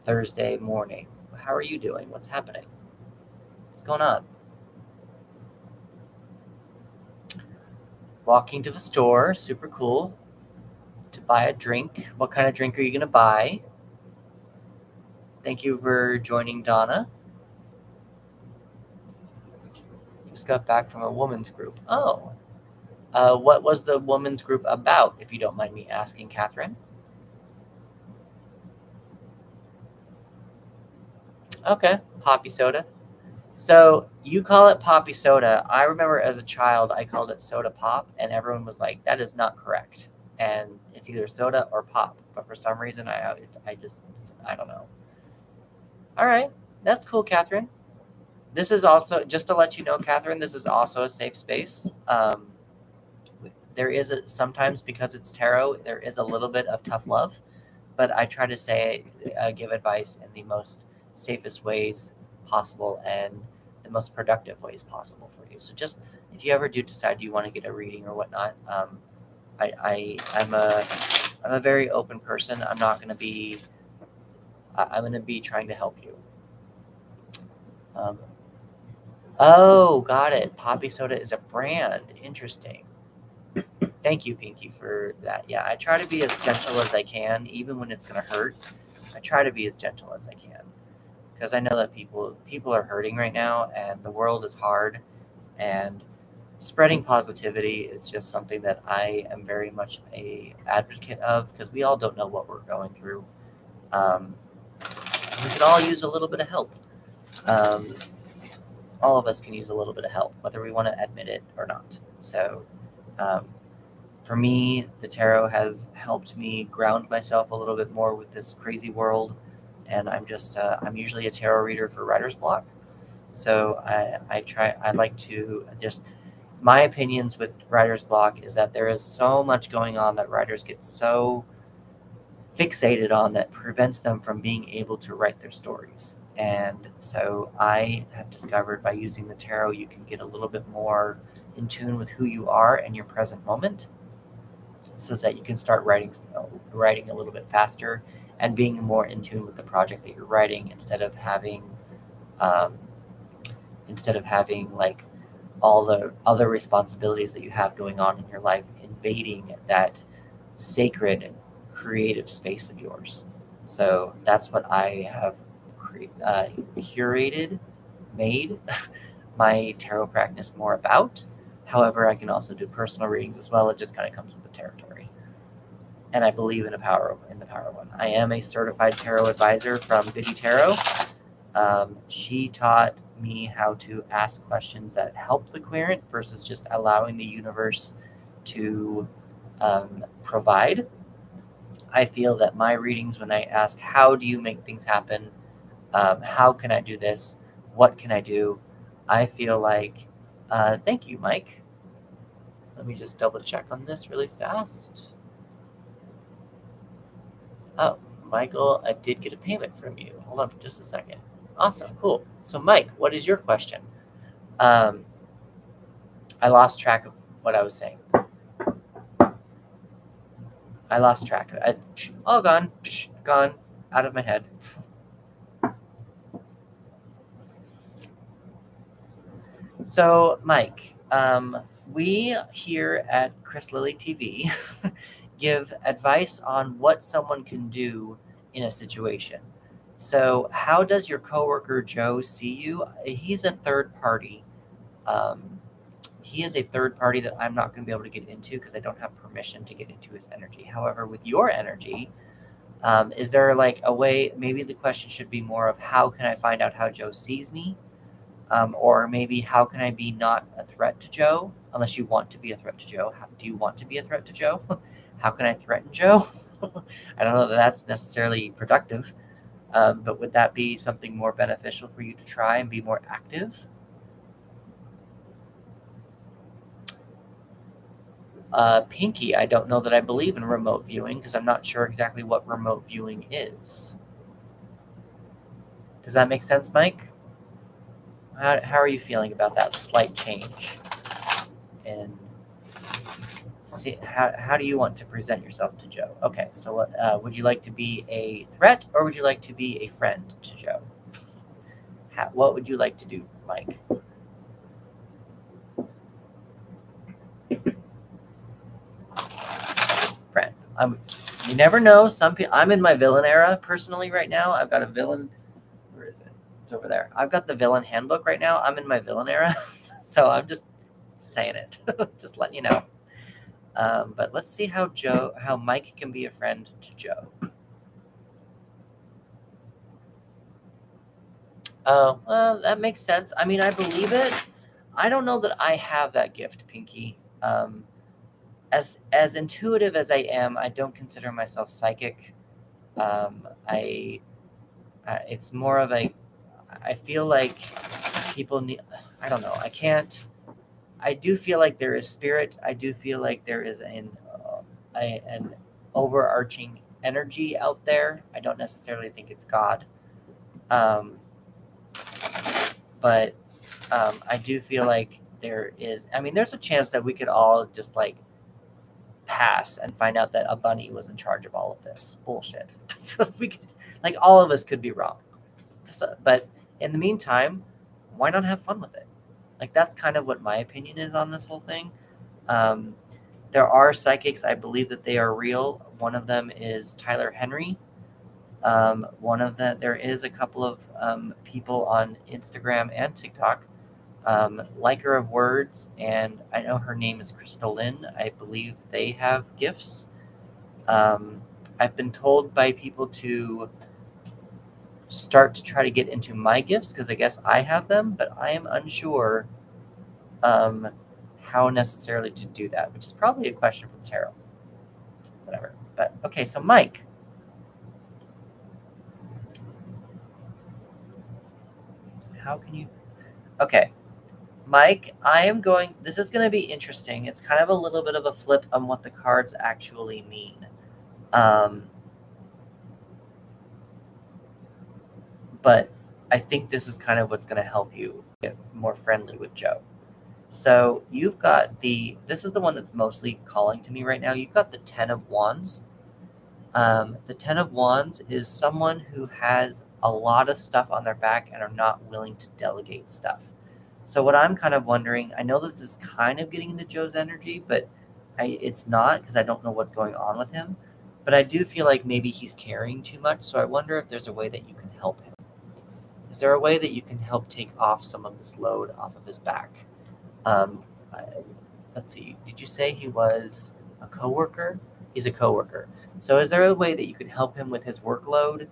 Thursday morning? How are you doing? What's happening? What's going on? Walking to the store, super cool. To buy a drink. What kind of drink are you going to buy? Thank you for joining, Donna. Just got back from a women's group. Oh. What was the women's group about, if you don't mind me asking, Catherine? Okay, poppy soda. So you call it poppy soda. I remember as a child, I called it soda pop, and everyone was like, that is not correct. And it's either soda or pop. But for some reason, I don't know. All right, that's cool, Catherine. This is also, just to let you know, Catherine, this is also a safe space. There is sometimes, because it's tarot, there is a little bit of tough love, but I try to give advice in the most safest ways possible and the most productive ways possible for you. So just, if you ever do decide you want to get a reading or whatnot, I'm a very open person. I'm going to be trying to help you. Oh, got it. Poppy soda is a brand. Interesting. Thank you, Pinky, for that. Yeah, I try to be as gentle as I can, even when it's going to hurt. I try to be as gentle as I can, because I know that people are hurting right now, and the world is hard, and spreading positivity is just something that I am very much a advocate of, because we all don't know what we're going through. We can all use a little bit of help. All of us can use a little bit of help, whether we want to admit it or not. So for me, the tarot has helped me ground myself a little bit more with this crazy world. And I'm usually a tarot reader for writer's block. So I like to just, my opinions with writer's block is that there is so much going on that writers get so fixated on that prevents them from being able to write their stories. And so I have discovered by using the tarot, you can get a little bit more in tune with who you are and your present moment, so that you can start writing a little bit faster and being more in tune with the project that you're writing, instead of having like all the other responsibilities that you have going on in your life invading that sacred creative space of yours. So that's what I have made my tarot practice more about. However, I can also do personal readings as well. It just kind of comes with the territory. And I believe in the power one. I am a certified tarot advisor from Biddy Tarot. She taught me how to ask questions that help the querent versus just allowing the universe to provide. I feel that my readings, when I ask, how do you make things happen? How can I do this? What can I do? I feel like, thank you, Mike. Let me just double check on this really fast. Oh, Michael, I did get a payment from you. Hold on for just a second. Awesome, cool. So, Mike, what is your question? I lost track of what I was saying. I lost track of it. All gone, out of my head. So, Mike, we here at Chris Lilly TV give advice on what someone can do in a situation. So, how does your coworker Joe see you? He's a third party. He is a third party that I'm not going to be able to get into because I don't have permission to get into his energy. However, with your energy, is there like a way? Maybe the question should be more of, how can I find out how Joe sees me? Or maybe, how can I be not a threat to Joe? Unless you want to be a threat to Joe. Do you want to be a threat to Joe? How can I threaten Joe? I don't know that that's necessarily productive, but would that be something more beneficial for you to try and be more active? Pinky, I don't know that I believe in remote viewing because I'm not sure exactly what remote viewing is. Does that make sense, Mike? How are you feeling about that slight change? And see, how do you want to present yourself to Joe? Okay, so what, would you like to be a threat, or would you like to be a friend to Joe? What would you like to do, Mike? Friend. You never know. I'm in my villain era personally right now. I've got a villain. Where is it? It's over there. I've got the villain handbook right now. I'm in my villain era, so I'm just saying it, just letting you know. But let's see how Mike can be a friend to Joe. Oh, well, that makes sense. I mean, I believe it. I don't know that I have that gift, Pinky. As intuitive as I am, I don't consider myself psychic. It's more of a, I feel like people need, I don't know, I do feel like there is spirit. I do feel like there is an overarching energy out there. I don't necessarily think it's God. But I do feel like there's a chance that we could all just like pass and find out that a bunny was in charge of all of this bullshit. So we could, like, all of us could be wrong. But in the meantime, why not have fun with it? Like, that's kind of what my opinion is on this whole thing. There are psychics. I believe that they are real. One of them is Tyler Henry. There is a couple of people on Instagram and TikTok Liker of Words, and I know her name is Crystal Lynn. I believe they have gifts. I've been told by people to start to try to get into my gifts because I guess I have them, but I am unsure how necessarily to do that, which is probably a question for the tarot. Whatever. But okay, so Mike. How can you? Okay. Mike, this is going to be interesting. It's kind of a little bit of a flip on what the cards actually mean. But I think this is kind of what's going to help you get more friendly with Joe. So you've got this is the one that's mostly calling to me right now. You've got the 10 of Wands. The 10 of Wands is someone who has a lot of stuff on their back and are not willing to delegate stuff. So what I'm kind of wondering, I know this is kind of getting into Joe's energy, but it's not because I don't know what's going on with him. But I do feel like maybe he's carrying too much. So I wonder if there's a way that you can help him. Is there a way that you can help take off some of this load off of his back? Let's see. Did you say he was a coworker? He's a coworker. So is there a way that you can help him with his workload?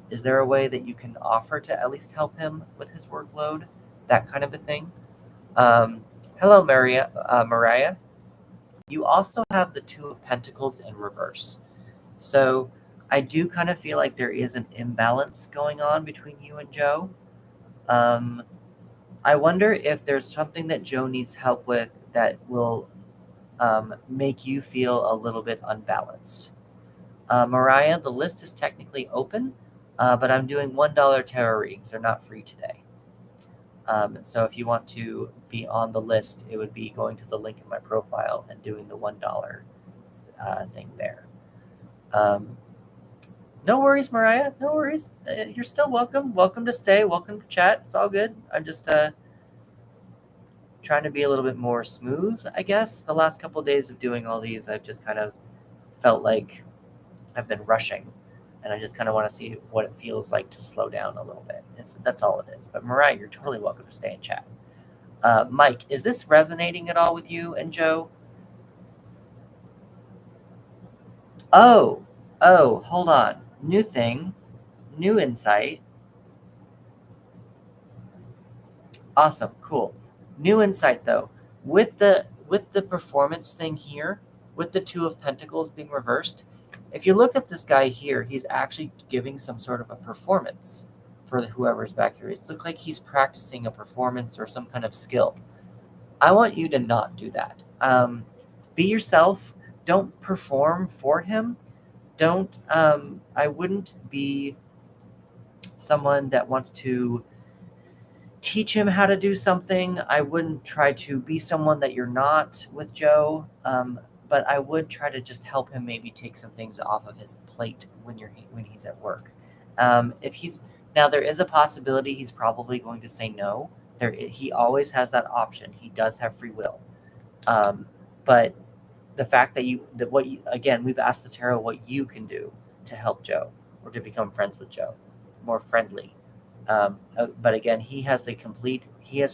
Is there a way that you can offer to at least help him with his workload? That kind of a thing. Hello, Mariah. You also have the 2 of Pentacles in reverse. So I do kind of feel like there is an imbalance going on between you and Joe. I wonder if there's something that Joe needs help with that will make you feel a little bit unbalanced. Mariah, the list is technically open, but I'm doing $1 tarot readings. They're not free today. So if you want to be on the list, it would be going to the link in my profile and doing the $1 thing there. No worries, Mariah. No worries. You're still welcome. Welcome to stay. Welcome to chat. It's all good. I'm just trying to be a little bit more smooth, I guess. The last couple of days of doing all these, I've just kind of felt like I've been rushing, and I just kind of want to see what it feels like to slow down a little bit. That's all it is. But Mariah, you're totally welcome to stay and chat. Mike, is this resonating at all with you and Joe? Oh, hold on. New thing, new insight. Awesome, cool. New insight though. With the performance thing here, with the 2 of Pentacles being reversed, if you look at this guy here, he's actually giving some sort of a performance for whoever's back here. It looks like he's practicing a performance or some kind of skill. I want you to not do that. Be yourself. Don't perform for him. Don't. I wouldn't be someone that wants to teach him how to do something. I wouldn't try to be someone that you're not with Joe. But I would try to just help him maybe take some things off of his plate when he's at work. There is a possibility he's probably going to say no. He always has that option. He does have free will. But the fact that we've asked the tarot what you can do to help Joe or to become friends with Joe, more friendly. But again, he has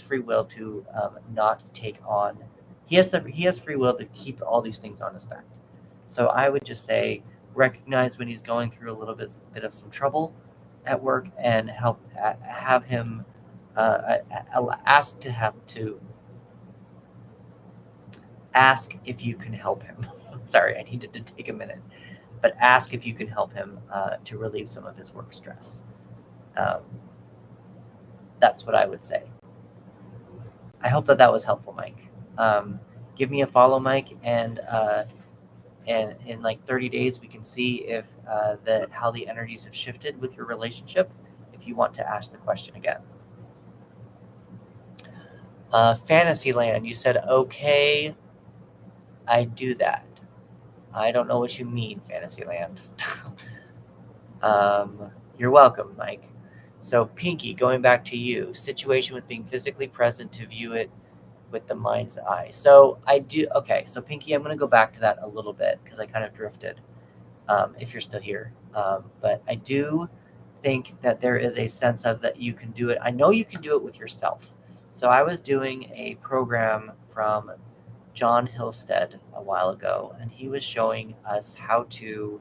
free will to not take on. He has free will to keep all these things on his back. So I would just say recognize when he's going through a little bit of some trouble at work and have him ask if you can help him. Sorry, I needed to take a minute, but ask if you can help him to relieve some of his work stress. That's what I would say. I hope that was helpful, Mike. Give me a follow, Mike, and in like 30 days we can see if how the energies have shifted with your relationship. If you want to ask the question again. Fantasyland, you said okay. I do that. I don't know what you mean, Fantasyland. You're welcome, Mike. So Pinky, going back to you, situation with being physically present to view it with the mind's eye. So I do. Okay, so Pinky, I'm going to go back to that a little bit because I kind of drifted. If you're still here, but I do think that there is a sense of that you can do it. I know you can do it with yourself. So I was doing a program from John Hillstead a while ago, and he was showing us how to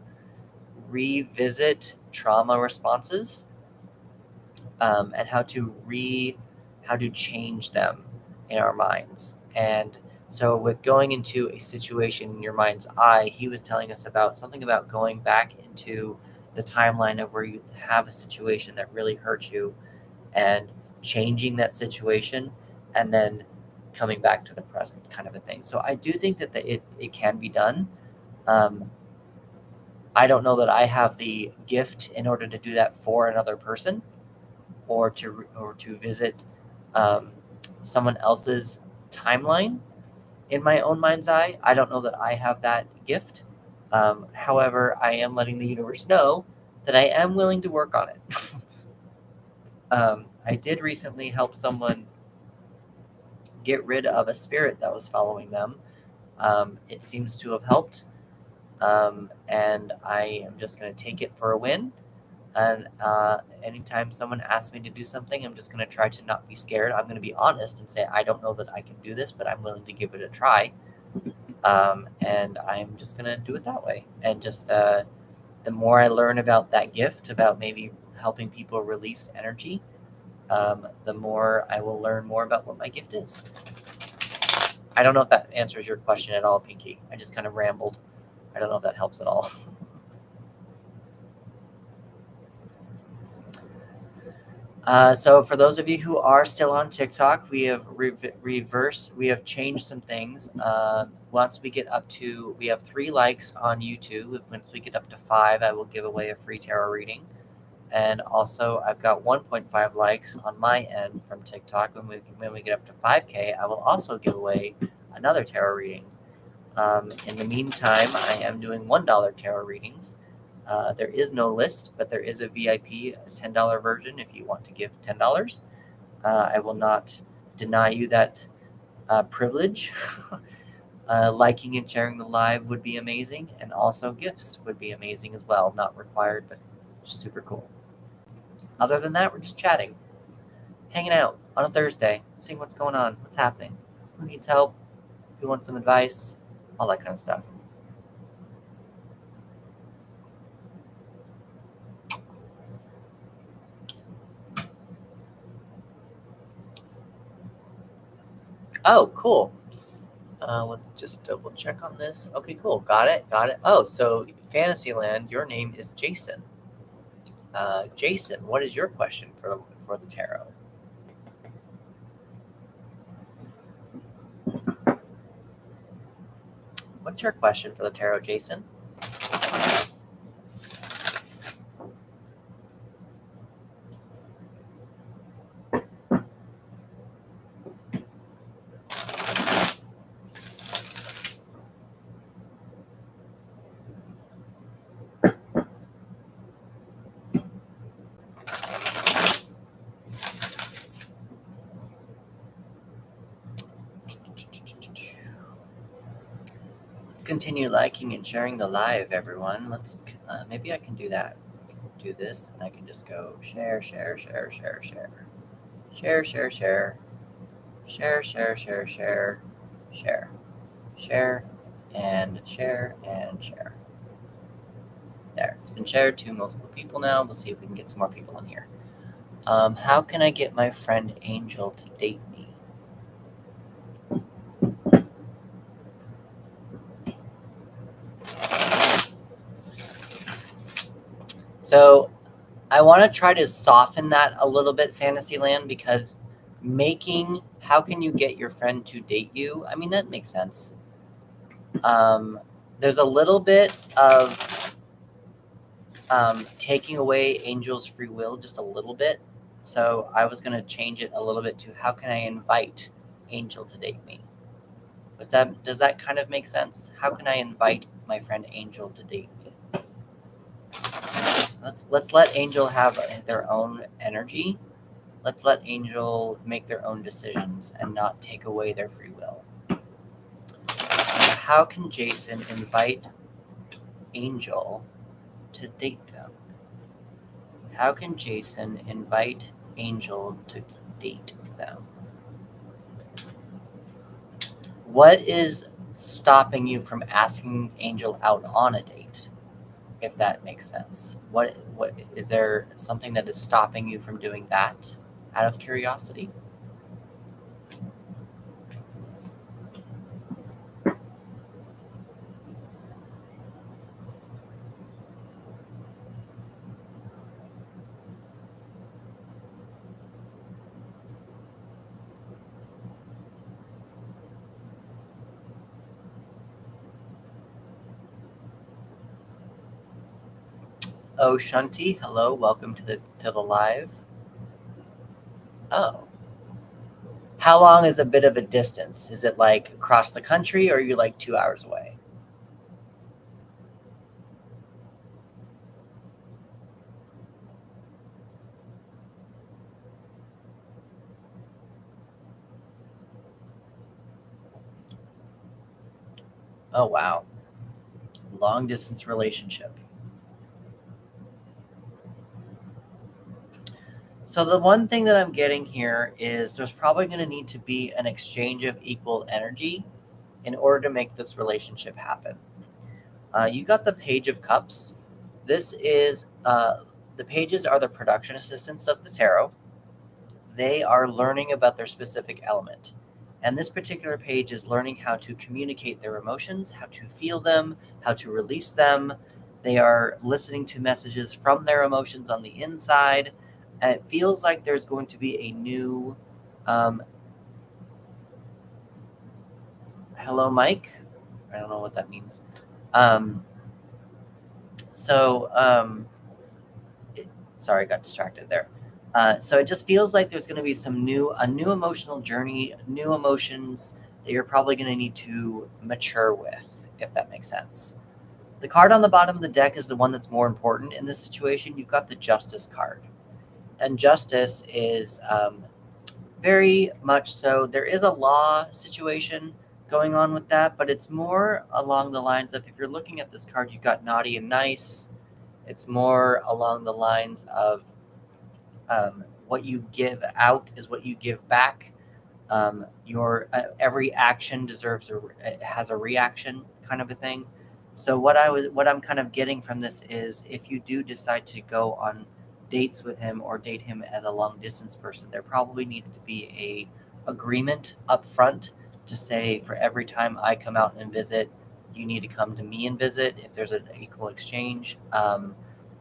revisit trauma responses, and how to change them in our minds. And so with going into a situation in your mind's eye, he was telling us about something about going back into the timeline of where you have a situation that really hurts you and changing that situation and then coming back to the present, kind of a thing. So I do think that it can be done. I don't know that I have the gift in order to do that for another person, or to visit someone else's timeline in my own mind's eye. I don't know that I have that gift. However, I am letting the universe know that I am willing to work on it. I did recently help someone get rid of a spirit that was following them. It seems to have helped, and I am just going to take it for a win. And anytime someone asks me to do something, I'm just going to try to not be scared. I'm going to be honest and say, I don't know that I can do this, but I'm willing to give it a try. And I'm just going to do it that way. And just the more I learn about that gift, about maybe helping people release energy, the more I will learn more about what my gift is. I don't know if that answers your question at all, Pinky. I just kind of rambled. I don't know if that helps at all. So for those of you who are still on TikTok, we have we have changed some things. Once we get up to, we have 3 likes on YouTube. Once we get up to 5, I will give away a free tarot reading. And also, I've got 1.5 likes on my end from TikTok. When we get up to 5K, I will also give away another tarot reading. In the meantime, I am doing $1 tarot readings. There is no list, but there is a VIP, a $10 version if you want to give $10. I will not deny you that privilege. Liking and sharing the live would be amazing, and also gifts would be amazing as well. Not required, but super cool. Other than that, we're just chatting, hanging out on a Thursday, seeing what's going on, what's happening, who needs help, who wants some advice, all that kind of stuff. Oh, cool. Let's just double check on this. Okay, cool. Got it. Oh, so Fantasyland, your name is Jason. Jason, what is your question for the tarot? What's your question for the tarot, Jason? Let's continue liking and sharing the live, everyone. Let's maybe I can do that. I can do this, and I can just go share, share, share, share, share, share, share, share, share, share, share, share, share, share, and share and share. There, it's been shared to multiple people now. We'll see if we can get some more people in here. How can I get my friend Angel to date me? So I want to try to soften that a little bit, Fantasyland, because how can you get your friend to date you? I mean, that makes sense. There's a little bit of taking away Angel's free will, just a little bit. So I was going to change it a little bit to how can I invite Angel to date me? Does that kind of make sense? How can I invite my friend Angel to date me? Let's let Angel have their own energy. Let's let Angel make their own decisions and not take away their free will. How can Jason invite Angel to date them? How can Jason invite Angel to date them? What is stopping you from asking Angel out on a date? If that makes sense. What is there something that is stopping you from doing that out of curiosity? Oh, Shanti, hello, welcome to the live. Oh, how long is a bit of a distance? Is it like across the country, or are you like 2 hours away? Oh wow, long distance relationship. So the one thing that I'm getting here is there's probably going to need to be an exchange of equal energy in order to make this relationship happen. You got the Page of Cups. This is the pages are the production assistants of the tarot. They are learning about their specific element. And this particular page is learning how to communicate their emotions, how to feel them, how to release them. They are listening to messages from their emotions on the inside. And it feels like there's going to be a new um, hello, Mike. I don't know what that means. Um, so, sorry, I got distracted there. So it just feels like there's going to be a new emotional journey, new emotions that you're probably going to need to mature with, if that makes sense. The card on the bottom of the deck is the one that's more important in this situation. You've got the Justice card, and Justice is very much so. There is a law situation going on with that, but it's more along the lines of if you're looking at this card, you've got naughty and nice. It's more along the lines of what you give out is what you give back. Your every action deserves has a reaction, kind of a thing. So what I'm kind of getting from this is if you do decide to go on dates with him or date him as a long distance person, there probably needs to be a agreement up front to say for every time I come out and visit, you need to come to me and visit. If there's an equal exchange.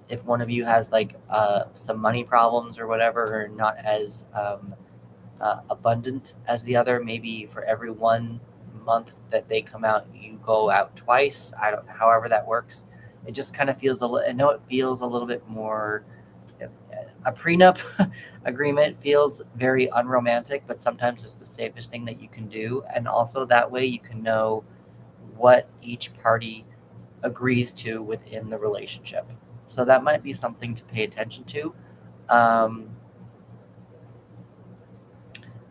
If one of you has like some money problems or whatever, or not as abundant as the other, maybe for every 1 month that they come out, you go out twice. I don't, however that works. It just kind of feels a little. I know it feels a little bit more. A prenup agreement feels very unromantic, but sometimes it's the safest thing that you can do, and also that way you can know what each party agrees to within the relationship. So that might be something to pay attention to. Um,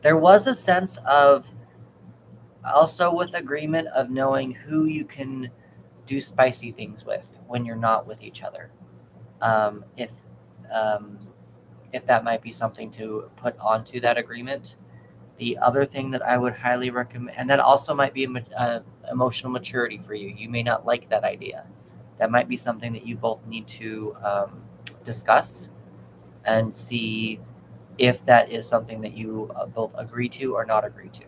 there was a sense of also with agreement of knowing who you can do spicy things with when you're not with each other. Um, if um, if that might be something to put onto that agreement. The other thing that I would highly recommend, and that also might be emotional maturity for you. You may not like that idea. That might be something that you both need to discuss and see if that is something that you both agree to or not agree to.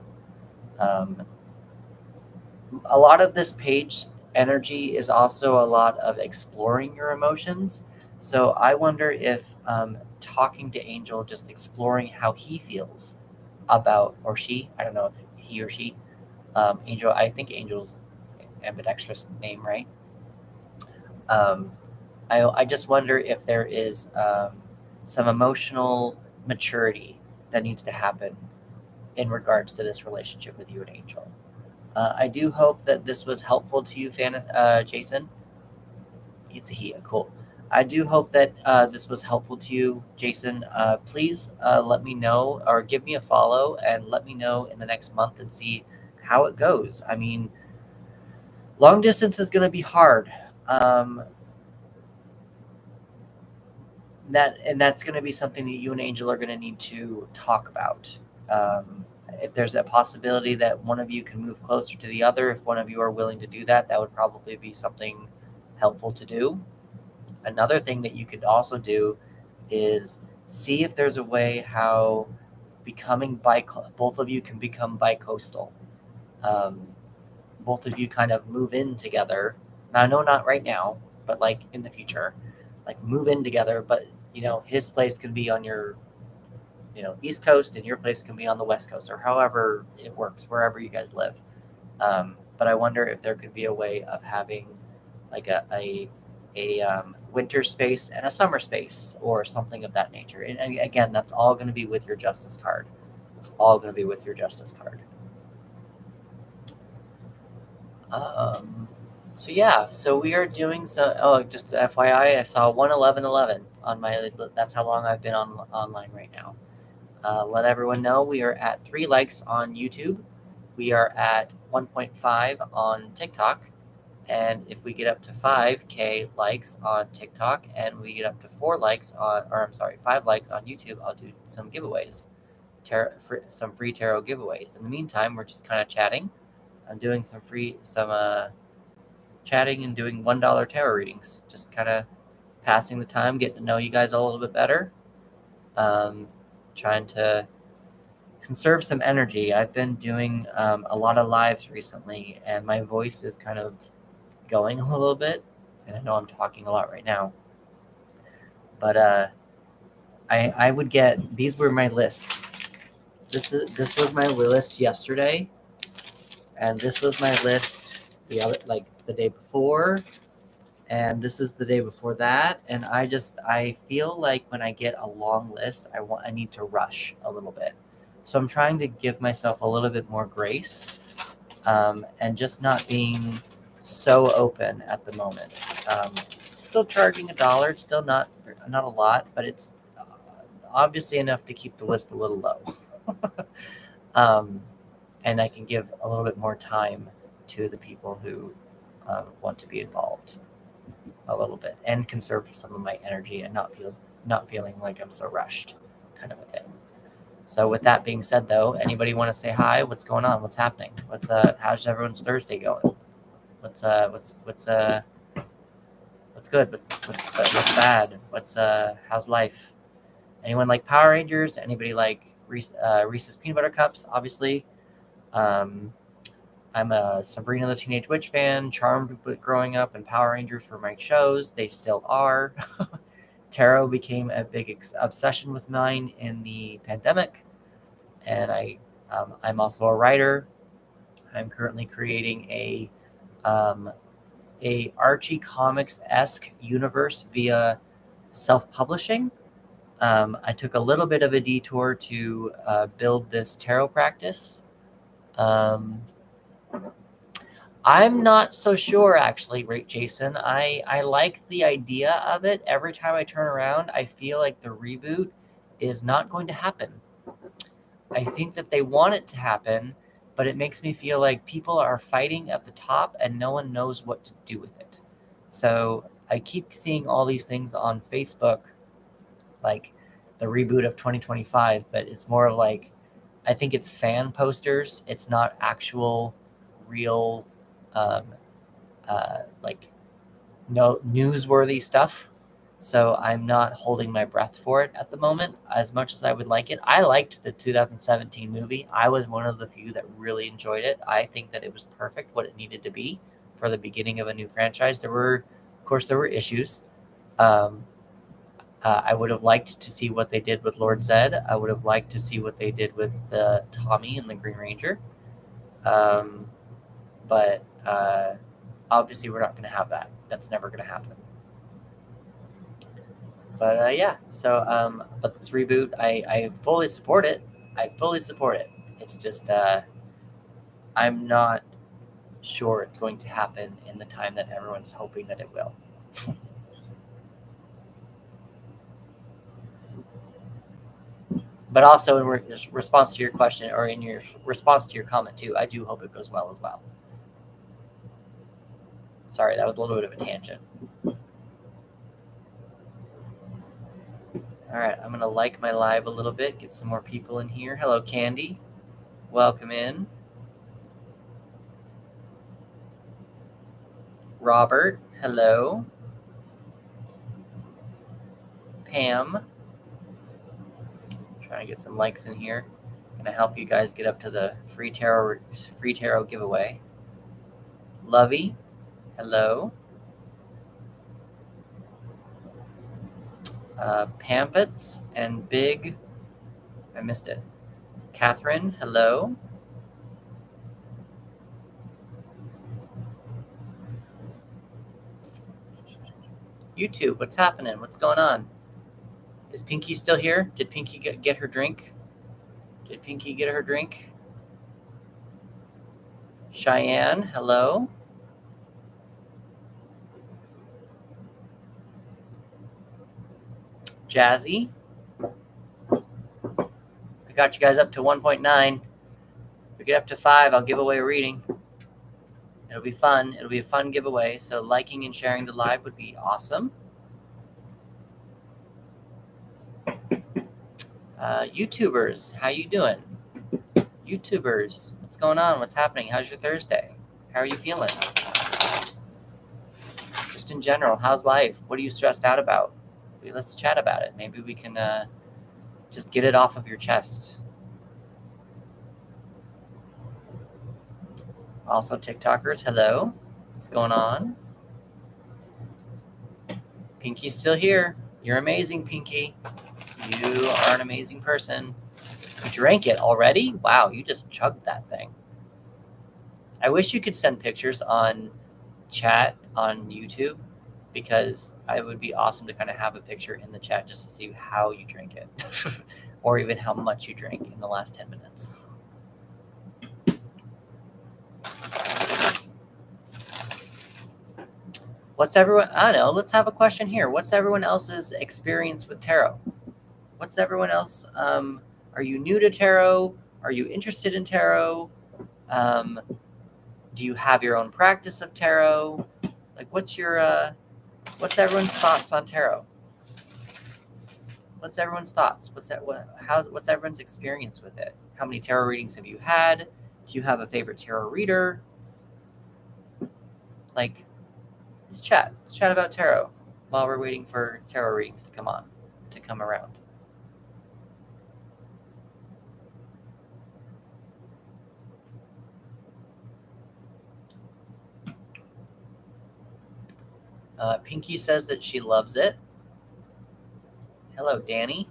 Um, a lot of this page energy is also a lot of exploring your emotions. So I wonder if talking to Angel, just exploring how he feels about, or she, I don't know if he or she, Angel, I think Angel's ambidextrous name, right? Um, I just wonder if there is some emotional maturity that needs to happen in regards to this relationship with you and Angel. I do hope that this was helpful to you, Jason. It's a he, cool. I do hope that this was helpful to you, Jason. Please let me know or give me a follow and let me know in the next month and see how it goes. I mean, long distance is going to be hard. That's going to be something that you and Angel are going to need to talk about. Um, if there's a possibility that one of you can move closer to the other, if one of you are willing to do that, that would probably be something helpful to do. Another thing that you could also do is see if there's a way how both of you can become bi-coastal. Both of you kind of move in together. Now, I know not right now, but like in the future, like move in together. But his place can be on your East Coast, and your place can be on the West Coast, or however it works, wherever you guys live. But I wonder if there could be a way of having like a winter space and a summer space, or something of that nature. And again, that's all going to be with your justice card. It's all going to be with your justice card. So yeah, so we are doing some. Oh, just FYI, I saw 11111 on my. That's how long I've been online right now. Let everyone know we are at 3 likes on YouTube. We are at 1.5 on TikTok. And if we get up to 5K likes on TikTok, and we get up to 5 likes on YouTube, I'll do some giveaways, some free tarot giveaways. In the meantime, we're just kind of chatting. I'm doing some chatting and doing $1 tarot readings, just kind of passing the time, getting to know you guys a little bit better. Trying to conserve some energy. I've been doing a lot of lives recently, and my voice is kind of going a little bit, and I know I'm talking a lot right now, but I would get, these were my lists. This was my list yesterday, and this was my list the day before, and this is the day before that. And I feel like when I get a long list, I need to rush a little bit. So I'm trying to give myself a little bit more grace, and just not being so open at the moment. Still charging $1. It's still not a lot, but it's obviously enough to keep the list a little low. And I can give a little bit more time to the people who want to be involved a little bit, and conserve some of my energy, and not feeling like I'm so rushed, kind of a thing. So with that being said, though, anybody want to say hi? What's going on? What's happening? How's everyone's Thursday going? What's good? What's bad? How's life? Anyone like Power Rangers? Anybody like Reese's Peanut Butter Cups? Obviously. I'm a Sabrina the Teenage Witch fan. Charmed growing up, and Power Rangers were my shows. They still are. Tarot became a big obsession with mine in the pandemic, and I'm also a writer. I'm currently creating a Archie Comics-esque universe via self-publishing. I took a little bit of a detour to build this tarot practice. I'm not so sure, actually, Jason. I like the idea of it. Every time I turn around, I feel like the reboot is not going to happen. I think that they want it to happen, but it makes me feel like people are fighting at the top and no one knows what to do with it. So I keep seeing all these things on Facebook, like the reboot of 2025, but it's more of like, I think it's fan posters. It's not actual, real, newsworthy stuff. So I'm not holding my breath for it at the moment as much as I would like it. I liked the 2017 movie. I was one of the few that really enjoyed it. I think that it was perfect, what it needed to be for the beginning of a new franchise. There were issues. I would have liked to see what they did with Lord Zed. I would have liked to see what they did with Tommy and the Green Ranger. But obviously we're not going to have that. That's never going to happen. But yeah, so but this reboot, I fully support it. It's just I'm not sure it's going to happen in the time that everyone's hoping that it will. But also in response to your question, or in your response to your comment too, I do hope it goes well as well. Sorry, that was a little bit of a tangent. All right, I'm going to like my live a little bit, get some more people in here. Hello, Candy. Welcome in. Robert, hello. Pam, trying to get some likes in here. Gonna help you guys get up to the free tarot giveaway. Lovey, hello. Pampets and Big, I missed it. Catherine, hello. YouTube, what's happening? What's going on? Is Pinky still here? Did Pinky get her drink? Did Pinky get her drink? Cheyenne, hello. Jazzy. I got you guys up to 1.9. If we get up to 5, I'll give away a reading. It'll be fun. It'll be a fun giveaway. So liking and sharing the live would be awesome. YouTubers, how you doing? YouTubers, what's going on? What's happening? How's your Thursday? How are you feeling? Just in general, how's life? What are you stressed out about? Let's chat about it. Maybe we can just get it off of your chest. Also, TikTokers, hello. What's going on? Pinky's still here. You're amazing, Pinky. You are an amazing person. You drank it already? Wow, you just chugged that thing. I wish you could send pictures on chat on YouTube, because it would be awesome to kind of have a picture in the chat just to see how you drink it or even how much you drank in the last 10 minutes. What's everyone, I don't know, let's have a question here. What's everyone else's experience with tarot? What's everyone else? Are you new to tarot? Are you interested in tarot? Do you have your own practice of tarot? Like, what's everyone's thoughts on tarot? What's everyone's thoughts? What's everyone's experience with it? How many tarot readings have you had? Do you have a favorite tarot reader? Like, let's chat. Let's chat about tarot while we're waiting for tarot readings to come around. Pinky says that she loves it. Hello, Danny.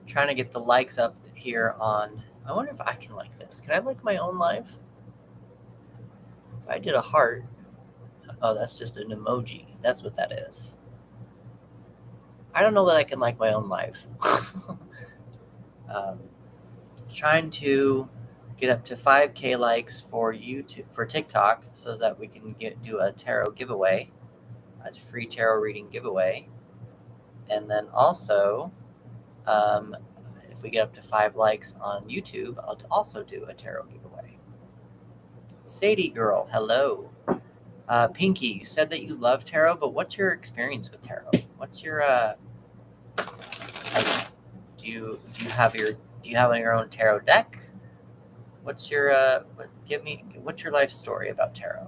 Trying to get the likes up here on. I wonder if I can like this. Can I like my own live? If I did a heart. Oh, that's just an emoji. That's what that is. I don't know that I can like my own live. Trying to get up to 5K likes for YouTube, for TikTok, so that we can do a tarot giveaway, a free tarot reading giveaway, and then also, if we get up to 5 likes on YouTube, I'll also do a tarot giveaway. Sadie girl, hello. Pinky, you said that you love tarot, but what's your experience with tarot? What's your do you have your own tarot deck? What's your what's your life story about tarot?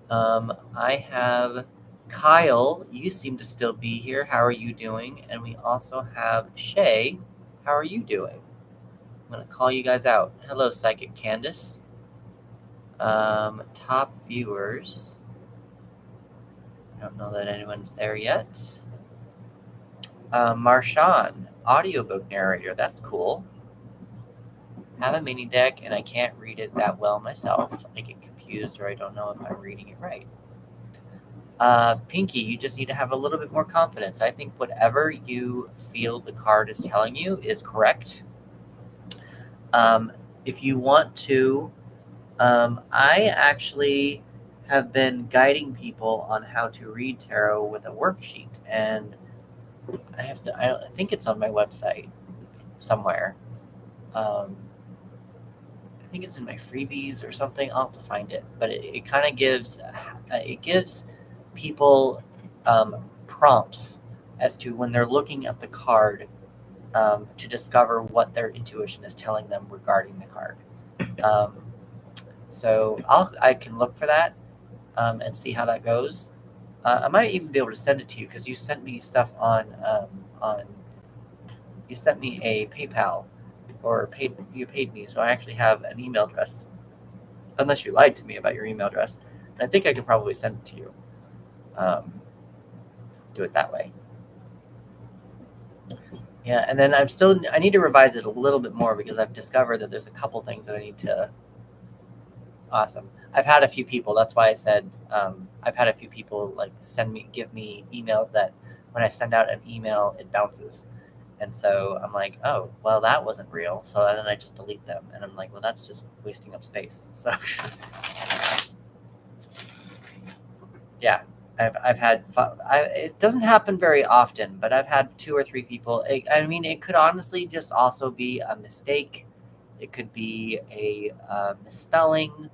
I have Kyle, you seem to still be here. How are you doing? And we also have Shay. How are you doing? I'm going to call you guys out. Hello, Psychic Candace. Top viewers. I don't know that anyone's there yet. Marshawn, audiobook narrator. That's cool. Have a mini deck, and I can't read it that well myself. I get confused, or I don't know if I'm reading it right. Pinky, you just need to have a little bit more confidence. I think whatever you feel the card is telling you is correct. If you want to, I actually have been guiding people on how to read tarot with a worksheet, and I think it's on my website somewhere. I think it's in my freebies or something. I'll have to find it, but it kind of gives people prompts as to when they're looking at the card to discover what their intuition is telling them regarding the card. So I can look for that and see how that goes. I might even be able to send it to you because you sent me stuff on you sent me a PayPal or you paid me, so I actually have an email address. Unless you lied to me about your email address, and I think I could probably send it to you. Do it that way. Yeah, and then I need to revise it a little bit more because I've discovered that there's a couple things that I need to. Awesome. I've had a few people. That's why I said I've had a few people like give me emails that when I send out an email, it bounces. And so I'm like, oh, well, that wasn't real. So then I just delete them. And I'm like, well, that's just wasting up space. So yeah, I've had it doesn't happen very often, but I've had 2 or 3 people. I mean, it could honestly just also be a mistake. It could be a misspelling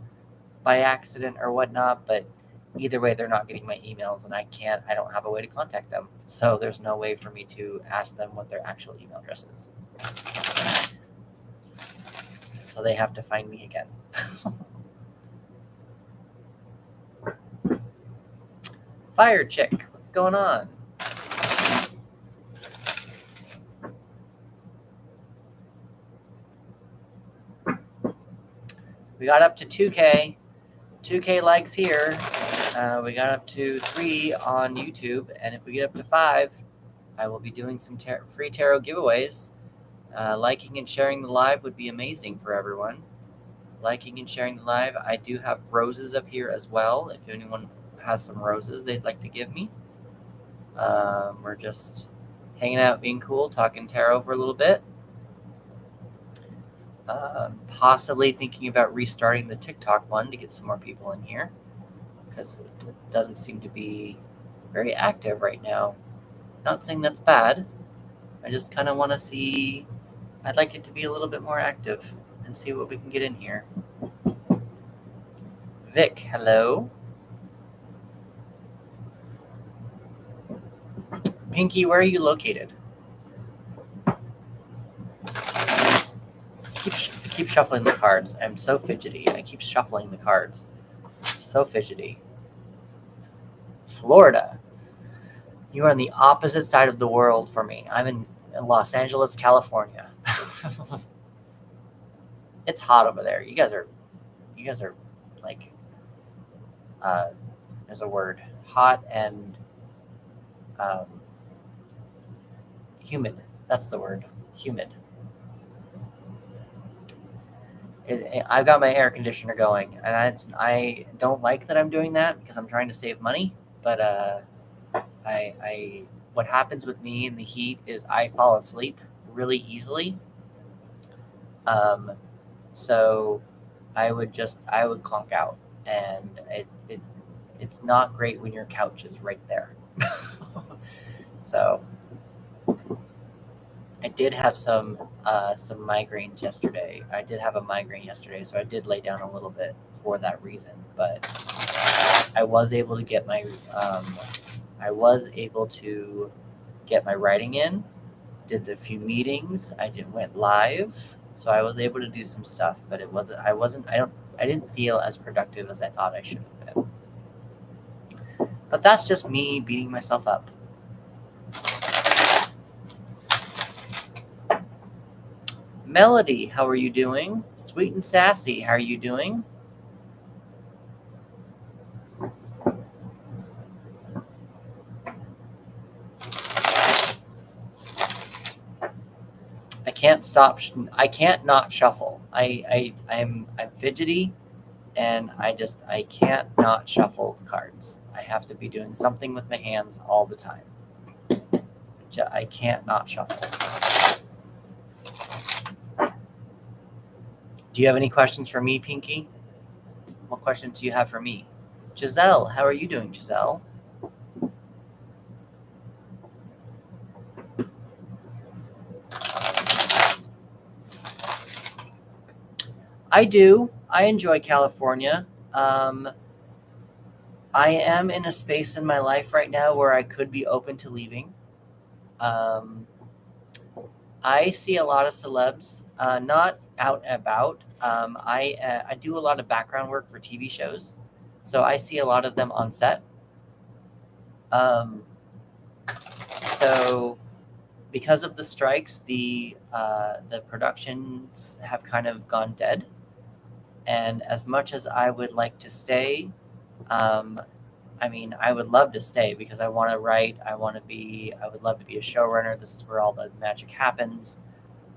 by accident or whatnot, but either way, they're not getting my emails, and I don't have a way to contact them. So there's no way for me to ask them what their actual email address is. So they have to find me again. Fire Chick, what's going on? We got up to 2K. 2K likes here. We got up to 3 on YouTube, and if we get up to 5, I will be doing some free tarot giveaways. Liking and sharing the live would be amazing for everyone. Liking and sharing the live. I do have roses up here as well. If anyone has some roses they'd like to give me. We're just hanging out, being cool, talking tarot for a little bit. Possibly thinking about restarting the TikTok one to get some more people in here because it doesn't seem to be very active right now. Not saying that's bad. I just kind of want to see. I'd like it to be a little bit more active and see what we can get in here. Vic, hello. Pinky, where are you located? Keep shuffling the cards. I'm so fidgety. I keep shuffling the cards. So fidgety. Florida. You are on the opposite side of the world for me. I'm in Los Angeles, California. It's hot over there. You guys are like there's a word. Hot and humid. That's the word. Humid. I've got my air conditioner going, and I don't like that I'm doing that because I'm trying to save money. But what happens with me in the heat is I fall asleep really easily. So I would clunk out, and it's not great when your couch is right there. So I did have some migraines yesterday. I did have a migraine yesterday, so I did lay down a little bit for that reason. But I was able to get my writing in. Did a few meetings. Went live, so I was able to do some stuff. But I didn't feel as productive as I thought I should have been. But that's just me beating myself up. Melody, how are you doing? Sweet and Sassy, how are you doing? I can't not shuffle. I'm fidgety, and I can't not shuffle the cards. I have to be doing something with my hands all the time. I can't not shuffle. Do you have any questions for me, Pinky? What questions do you have for me? Giselle, how are you doing, Giselle? I do. I enjoy California. I am in a space in my life right now where I could be open to leaving. I see a lot of celebs, not out and about. I do a lot of background work for TV shows, so I see a lot of them on set. Um, so because of the strikes, the productions have kind of gone dead. And as much as I would like to stay, um, I mean, I would love to stay because I want to write. I would love to be a showrunner. This is where all the magic happens.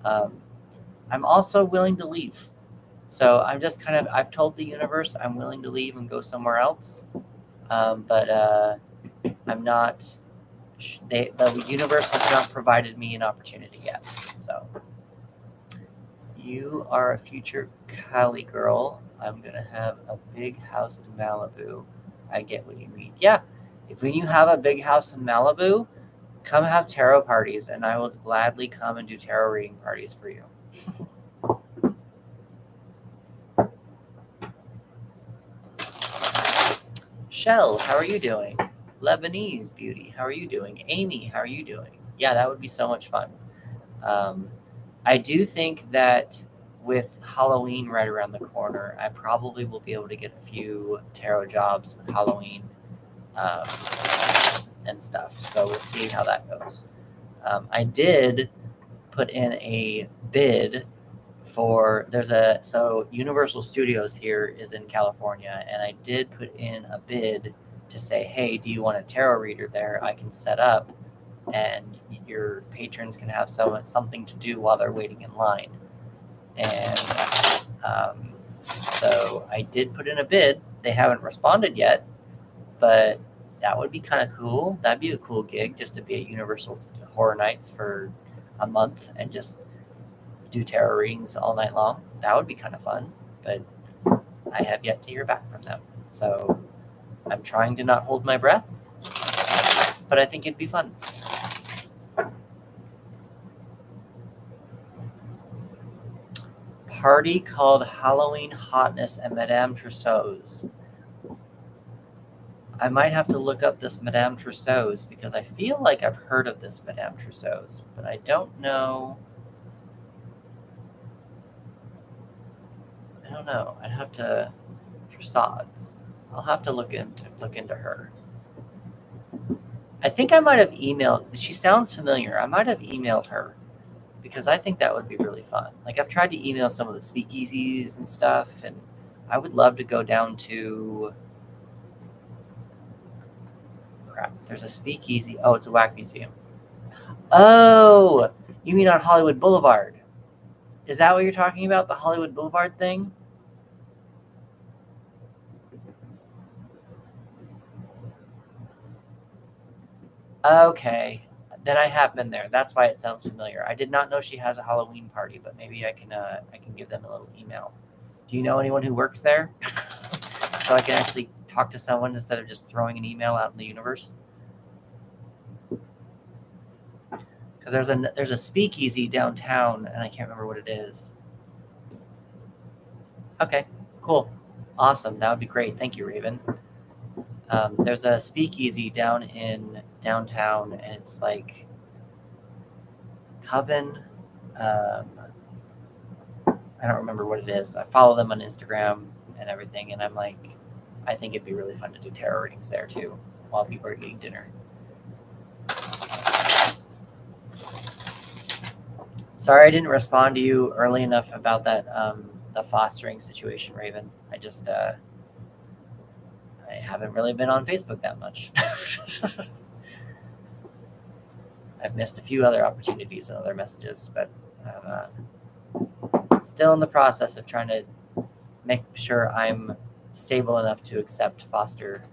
Um, I'm also willing to leave. So I've told the universe I'm willing to leave and go somewhere else. But I'm not, the universe has not provided me an opportunity yet. So you are a future Cali girl. I'm going to have a big house in Malibu. I get what you mean. Yeah. When you have a big house in Malibu, come have tarot parties, and I will gladly come and do tarot reading parties for you. Shell, how are you doing? Lebanese beauty, how are you doing? Amy, how are you doing? Yeah, that would be so much fun. I do think that with Halloween right around the corner, I probably will be able to get a few tarot jobs with Halloween and stuff. So we'll see how that goes. I did put in a bid for Universal Studios here is in California, and I did put in a bid to say, hey, do you want a tarot reader there? I can set up, and your patrons can have something to do while they're waiting in line. And so I did put in a bid. They haven't responded yet, but that would be kind of cool. That'd be a cool gig, just to be at Universal Horror Nights for a month and just do tarot readings all night long. That would be kind of fun, but I have yet to hear back from them. So I'm trying to not hold my breath, but I think it'd be fun. Party called Halloween Hotness at Madame Tussauds. I might have to look up this Madame Tussauds because I feel like I've heard of this Madame Tussauds, but I don't know. I don't know. I'd have to Tussauds. I'll have to look into her. I think I might have emailed. She sounds familiar. I might have emailed her because I think that would be really fun. Like I've tried to email some of the speakeasies and stuff, and I would love to go down to. Crap! There's a speakeasy. Oh, it's a whack museum. Oh, you mean on Hollywood Boulevard? Is that what you're talking about? The Hollywood Boulevard thing? Okay, then I have been there. That's why it sounds familiar. I did not know she has a Halloween party, but maybe I can give them a little email. Do you know anyone who works there? So I can actually talk to someone instead of just throwing an email out in the universe. Because there's a speakeasy downtown, and I can't remember what it is. Okay, cool, awesome. That would be great. Thank you, Raven. There's a speakeasy down in downtown, and it's like Coven. I don't remember what it is. I follow them on Instagram and everything, and I'm like, I think it'd be really fun to do tarot readings there too, while people are eating dinner. Sorry I didn't respond to you early enough about that the fostering situation, Raven. I haven't really been on Facebook that much. I've missed a few other opportunities and other messages, but I'm still in the process of trying to make sure I'm stable enough to accept foster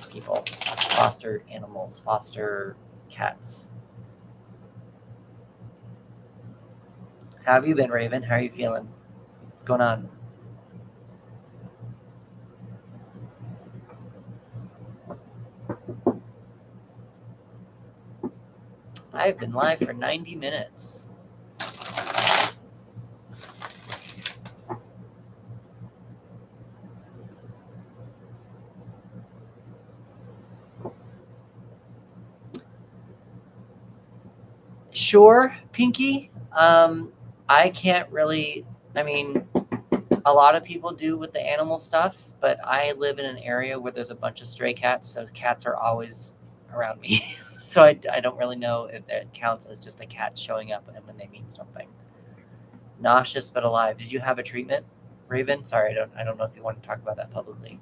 people, foster animals, foster cats. How have you been, Raven? How are you feeling? What's going on? I've been live for 90 minutes. Sure, Pinky. I can't really. I mean, a lot of people do with the animal stuff, but I live in an area where there's a bunch of stray cats, so cats are always around me. So I don't really know if that counts as just a cat showing up and when they mean something. Nauseous but alive. Did you have a treatment, Raven? Sorry, I don't know if you want to talk about that publicly.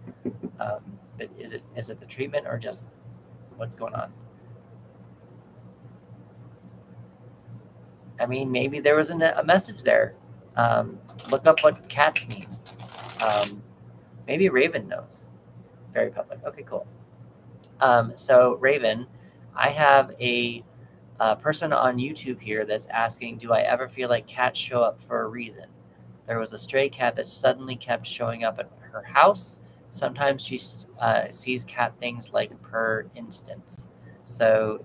But is it the treatment or just what's going on? I mean, maybe there was a message there. Look up what cats mean. Maybe Raven knows. Very public. Okay, cool. So Raven, I have a person on YouTube here that's asking, do I ever feel like cats show up for a reason? There was a stray cat that suddenly kept showing up at her house. Sometimes she sees cat things like per instance. So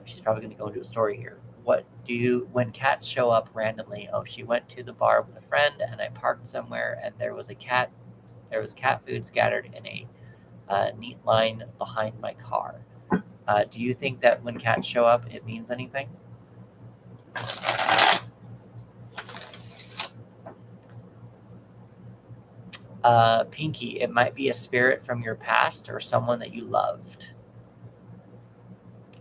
she's probably going to go into a story here. What do you, when cats show up randomly? Oh, she went to the bar with a friend and I parked somewhere and there was cat food scattered in a neat line behind my car. Do you think that when cats show up, it means anything? Pinky, it might be a spirit from your past or someone that you loved.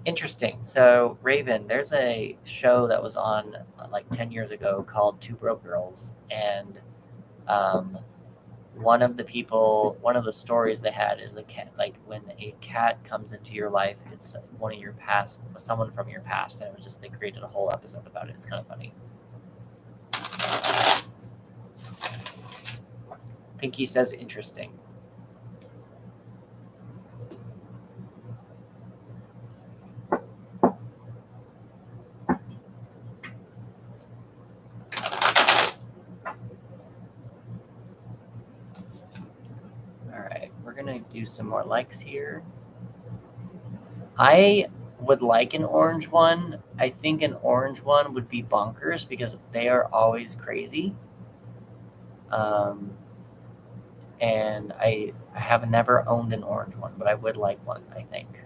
Interesting. So, Raven, there's a show that was on like 10 years ago called Two Broke Girls. And one of the stories they had is a cat, like when a cat comes into your life, it's one of your past, someone from your past. And it was just, they created a whole episode about it. It's kind of funny. Pinky says interesting. Do some more likes here. I would like an orange one. I think an orange one would be bonkers because they are always crazy. And I have never owned an orange one, but I would like one, I think.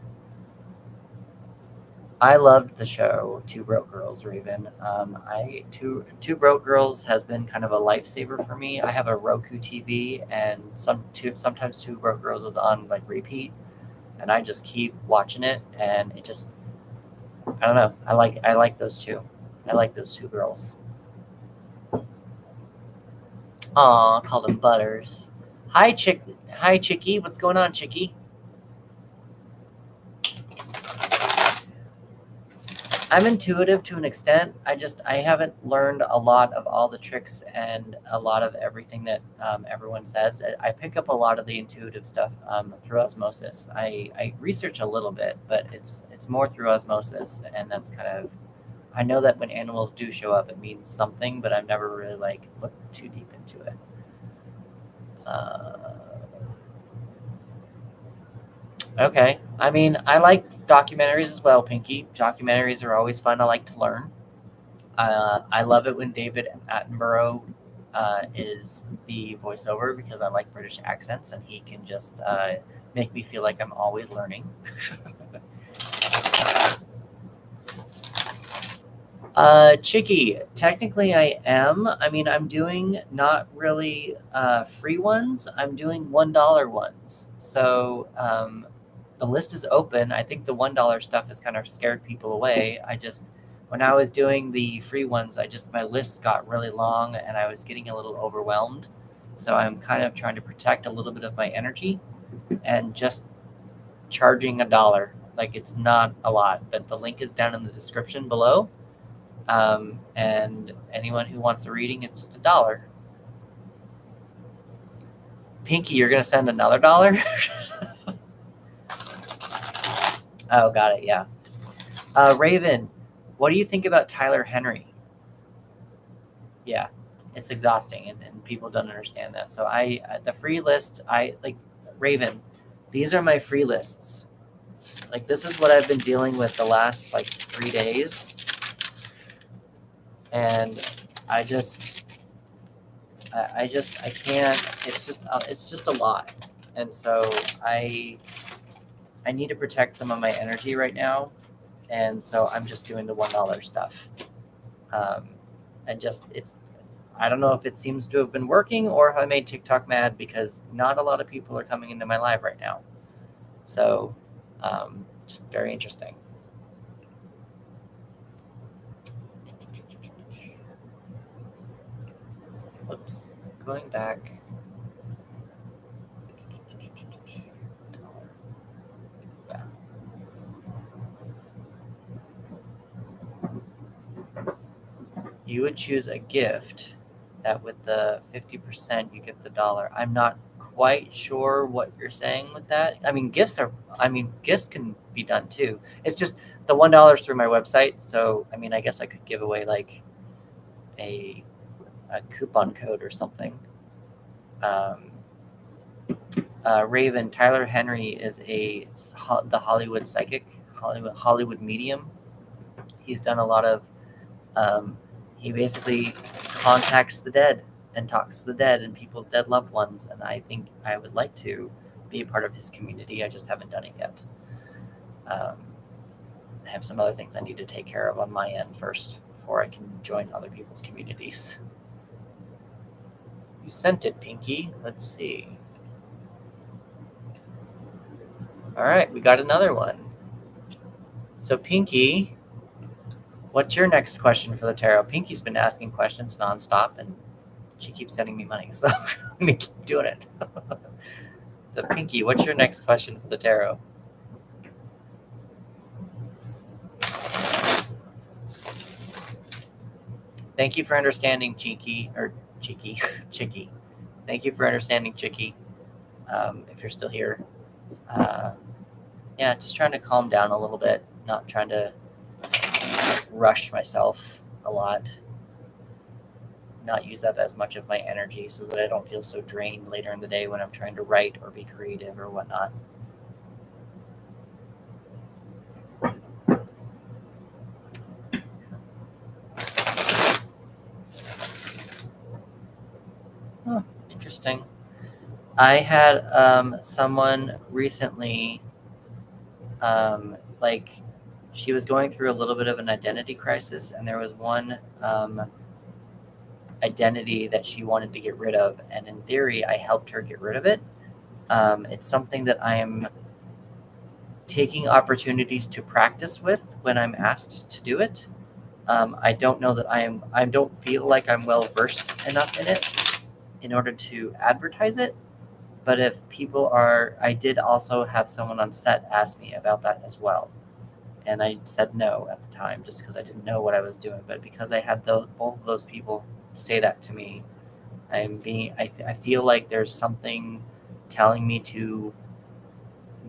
I loved the show Two Broke Girls, Raven. Two Broke Girls has been kind of a lifesaver for me. I have a Roku TV, and sometimes Two Broke Girls is on like repeat, and I just keep watching it, and it just, I don't know. I like those two. I like those two girls. Aw, call them Butters. Hi, Chicky. What's going on, Chicky? I'm intuitive to an extent. I haven't learned a lot of all the tricks and a lot of everything that everyone says. I pick up a lot of the intuitive stuff through osmosis. I research a little bit, but it's more through osmosis, and that's kind of, I know that when animals do show up, it means something, but I've never really like looked too deep into it. Okay. I mean, I like documentaries as well, Pinky. Documentaries are always fun. I like to learn. I love it when David Attenborough is the voiceover because I like British accents and he can just make me feel like I'm always learning. Chicky, technically I am. I mean, I'm doing not really free ones. I'm doing $1 ones. So the list is open. I think the $1 stuff has kind of scared people away. When I was doing the free ones, my list got really long and I was getting a little overwhelmed. So I'm kind of trying to protect a little bit of my energy and just charging $1. Like, it's not a lot, but the link is down in the description below. And anyone who wants a reading, it's just $1. Pinky, you're going to send another $1? Oh, got it. Yeah. Raven, what do you think about Tyler Henry? Yeah, it's exhausting and people don't understand that. So the free list, Raven, these are my free lists. Like, this is what I've been dealing with the last like 3 days. And I can't, it's just a lot. And so I need to protect some of my energy right now. and so I'm just doing the $1 stuff. And just it's I don't know if it seems to have been working or if I made TikTok mad, because not a lot of people are coming into my live right now. So just very interesting. Oops, going back. Yeah. You would choose a gift that with the 50% you get the dollar. I'm not quite sure what you're saying with that. I mean, gifts can be done too. It's just the $1 through my website. So, I mean, I guess I could give away like a coupon code or something. Raven, Tyler Henry is the Hollywood psychic, Hollywood medium. He's done a lot of, he basically contacts the dead and talks to the dead and people's dead loved ones. And I think I would like to be a part of his community. I just haven't done it yet. I have some other things I need to take care of on my end first before I can join other people's communities. You sent it, Pinky. Let's see. All right, we got another one. So Pinky, what's your next question for the tarot? Pinky's been asking questions nonstop, and she keeps sending me money, so I'm gonna keep doing it. So Pinky, what's your next question for the tarot? Thank you for understanding, Chicky. Thank you for understanding, Chicky. If you're still here, yeah, just trying to calm down a little bit, not trying to rush myself a lot, not use up as much of my energy so that I don't feel so drained later in the day when I'm trying to write or be creative or whatnot. Oh, interesting. I had someone recently, like, she was going through a little bit of an identity crisis, and there was one identity that she wanted to get rid of, and in theory, I helped her get rid of it. It's something that I am taking opportunities to practice with when I'm asked to do it. I don't know that I don't feel like I'm well versed enough in it in order to advertise it. But if people are, I did also have someone on set ask me about that as well. And I said no at the time just because I didn't know what I was doing. But because I had both of those people say that to me, I feel like there's something telling me to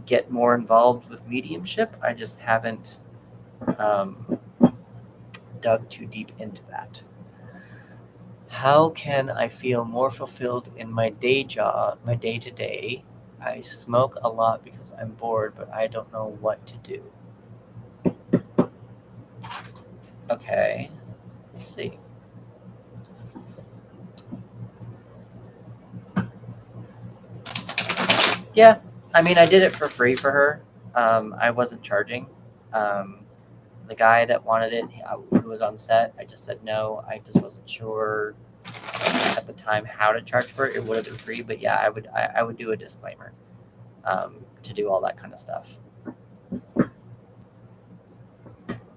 get more involved with mediumship. I just haven't dug too deep into that. How can I feel more fulfilled in my day job, my day-to-day? I smoke a lot because I'm bored, but I don't know what to do. Okay, let's see. Yeah, I mean, I did it for free for her. I wasn't charging. The guy that wanted it, who was on set, I just said no. I just wasn't sure at the time how to charge for it. It would have been free, but yeah, I would do a disclaimer to do all that kind of stuff.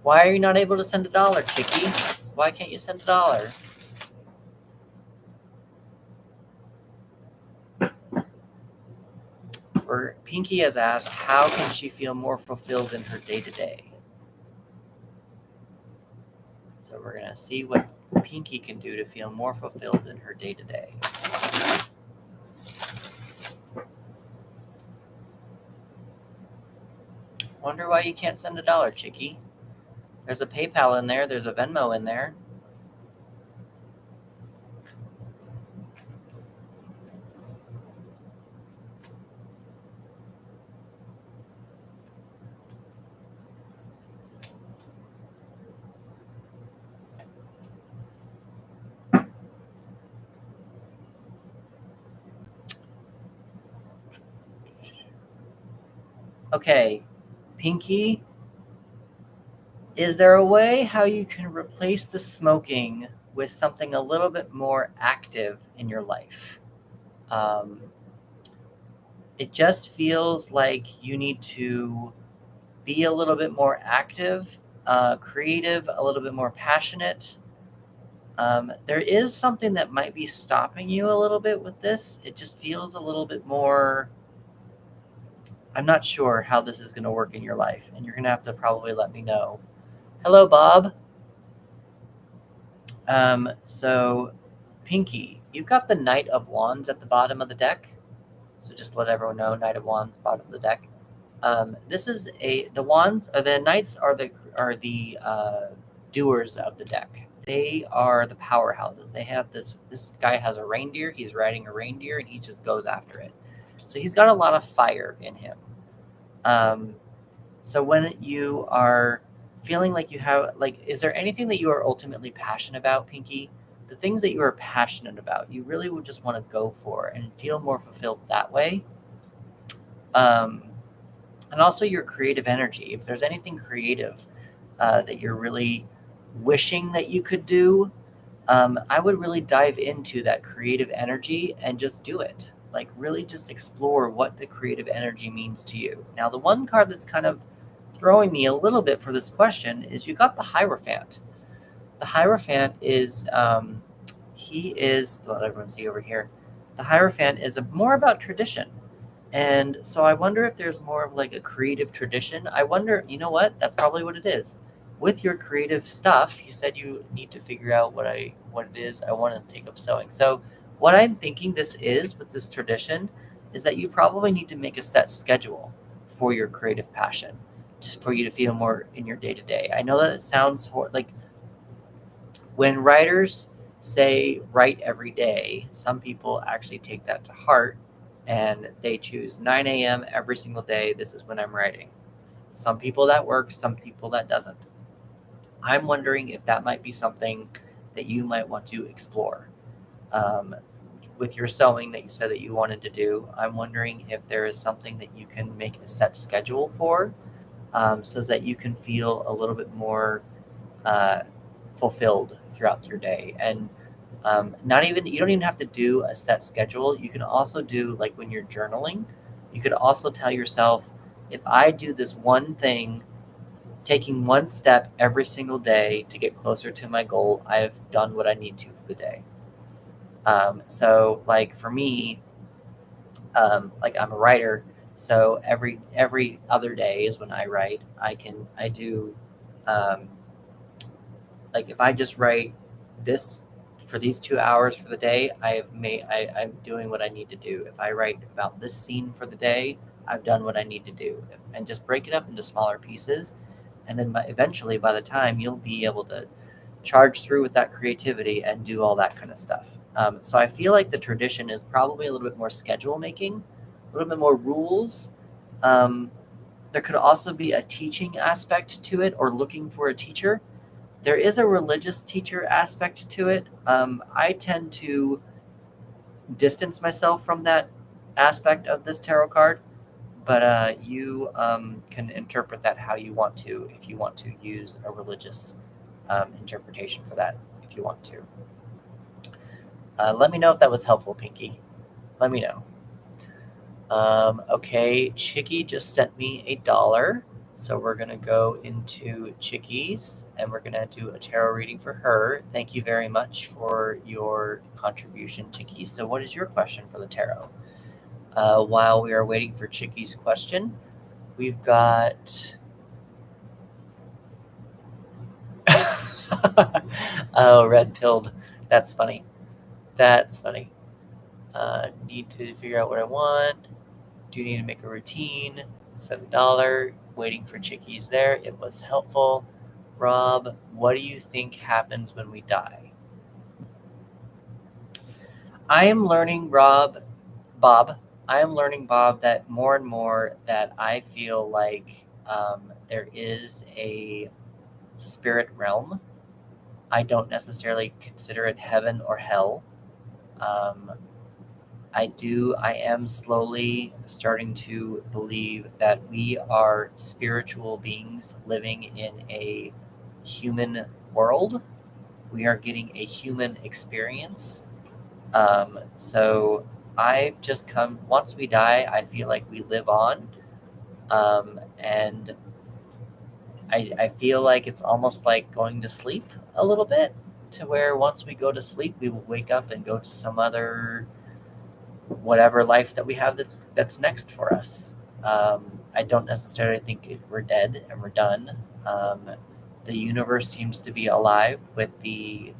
Why are you not able to send $1, Chicky? Why can't you send $1? Or Pinky has asked, how can she feel more fulfilled in her day-to-day? So we're gonna see what Pinky can do to feel more fulfilled in her day-to-day. Wonder why you can't send $1, Chicky. There's a PayPal in there. There's a Venmo in there. Okay, Pinky, Is there a way how you can replace the smoking with something a little bit more active in your life? It just feels like you need to be a little bit more active, creative, a little bit more passionate. There is something that might be stopping you a little bit with this. It just feels a little bit more. I'm not sure how this is going to work in your life, and you're going to have to probably let me know. Hello, Bob. So, Pinky, you've got the Knight of Wands at the bottom of the deck. So just let everyone know, Knight of Wands, bottom of the deck. This is the wands, or the knights are the doers of the deck. They are the powerhouses. They have this guy has a reindeer. He's riding a reindeer, and he just goes after it. So he's got a lot of fire in him. So when you are feeling like you have, is there anything that you are ultimately passionate about, Pinky? The things that you are passionate about, you really would just want to go for and feel more fulfilled that way. And also your creative energy. If there's anything creative that you're really wishing that you could do, I would really dive into that creative energy and just do it. Like really just explore what the creative energy means to you. Now, the one card that's kind of throwing me a little bit for this question is you got the Hierophant. The Hierophant is, let everyone see over here. The Hierophant is more about tradition. And so I wonder if there's more of like a creative tradition. I wonder, you know what? That's probably what it is. With your creative stuff, you said you need to figure out what it is. I want to take up sewing. So what I'm thinking this is with this tradition is that you probably need to make a set schedule for your creative passion, just for you to feel more in your day to day. I know that it sounds like when writers say write every day, some people actually take that to heart and they choose 9 a.m. every single day. This is when I'm writing. Some people that works, some people that doesn't. I'm wondering if that might be something that you might want to explore. With your sewing that you said that you wanted to do, I'm wondering if there is something that you can make a set schedule for, so that you can feel a little bit more fulfilled throughout your day. And you don't even have to do a set schedule. You can also do, like when you're journaling, you could also tell yourself, if I do this one thing, taking one step every single day to get closer to my goal, I've done what I need to for the day. So like for me, like I'm a writer, so every other day is when I write. I do like if I just write this for these 2 hours for the day, I'm doing what I need to do. If I write about this scene for the day, I've done what I need to do, and just break it up into smaller pieces. And then eventually, by the time, you'll be able to charge through with that creativity and do all that kind of stuff. So I feel like the tradition is probably a little bit more schedule making, a little bit more rules. There could also be a teaching aspect to it, or looking for a teacher. There is a religious teacher aspect to it. I tend to distance myself from that aspect of this tarot card, but you can interpret that how you want to, if you want to use a religious interpretation for that, if you want to. Let me know if that was helpful, Pinky. Let me know. Okay, Chicky just sent me $1. So we're going to go into Chicky's and we're going to do a tarot reading for her. Thank you very much for your contribution, Chicky. So what is your question for the tarot? While we are waiting for Chicky's question, we've got... Oh, red pilled. That's funny. That's funny. Need to figure out what I want. Do you need to make a routine? $7. Waiting for Chickies there. It was helpful. Rob, what do you think happens when we die? I am learning, Bob, that more and more that I feel like there is a spirit realm. I don't necessarily consider it heaven or hell. I am slowly starting to believe that we are spiritual beings living in a human world. We are getting a human experience. So I've just come, once we die, I feel like we live on. And I feel like it's almost like going to sleep a little bit, to where once we go to sleep, we will wake up and go to some other whatever life that we have that's next for us. I don't necessarily think we're dead and we're done. The universe seems to be alive with the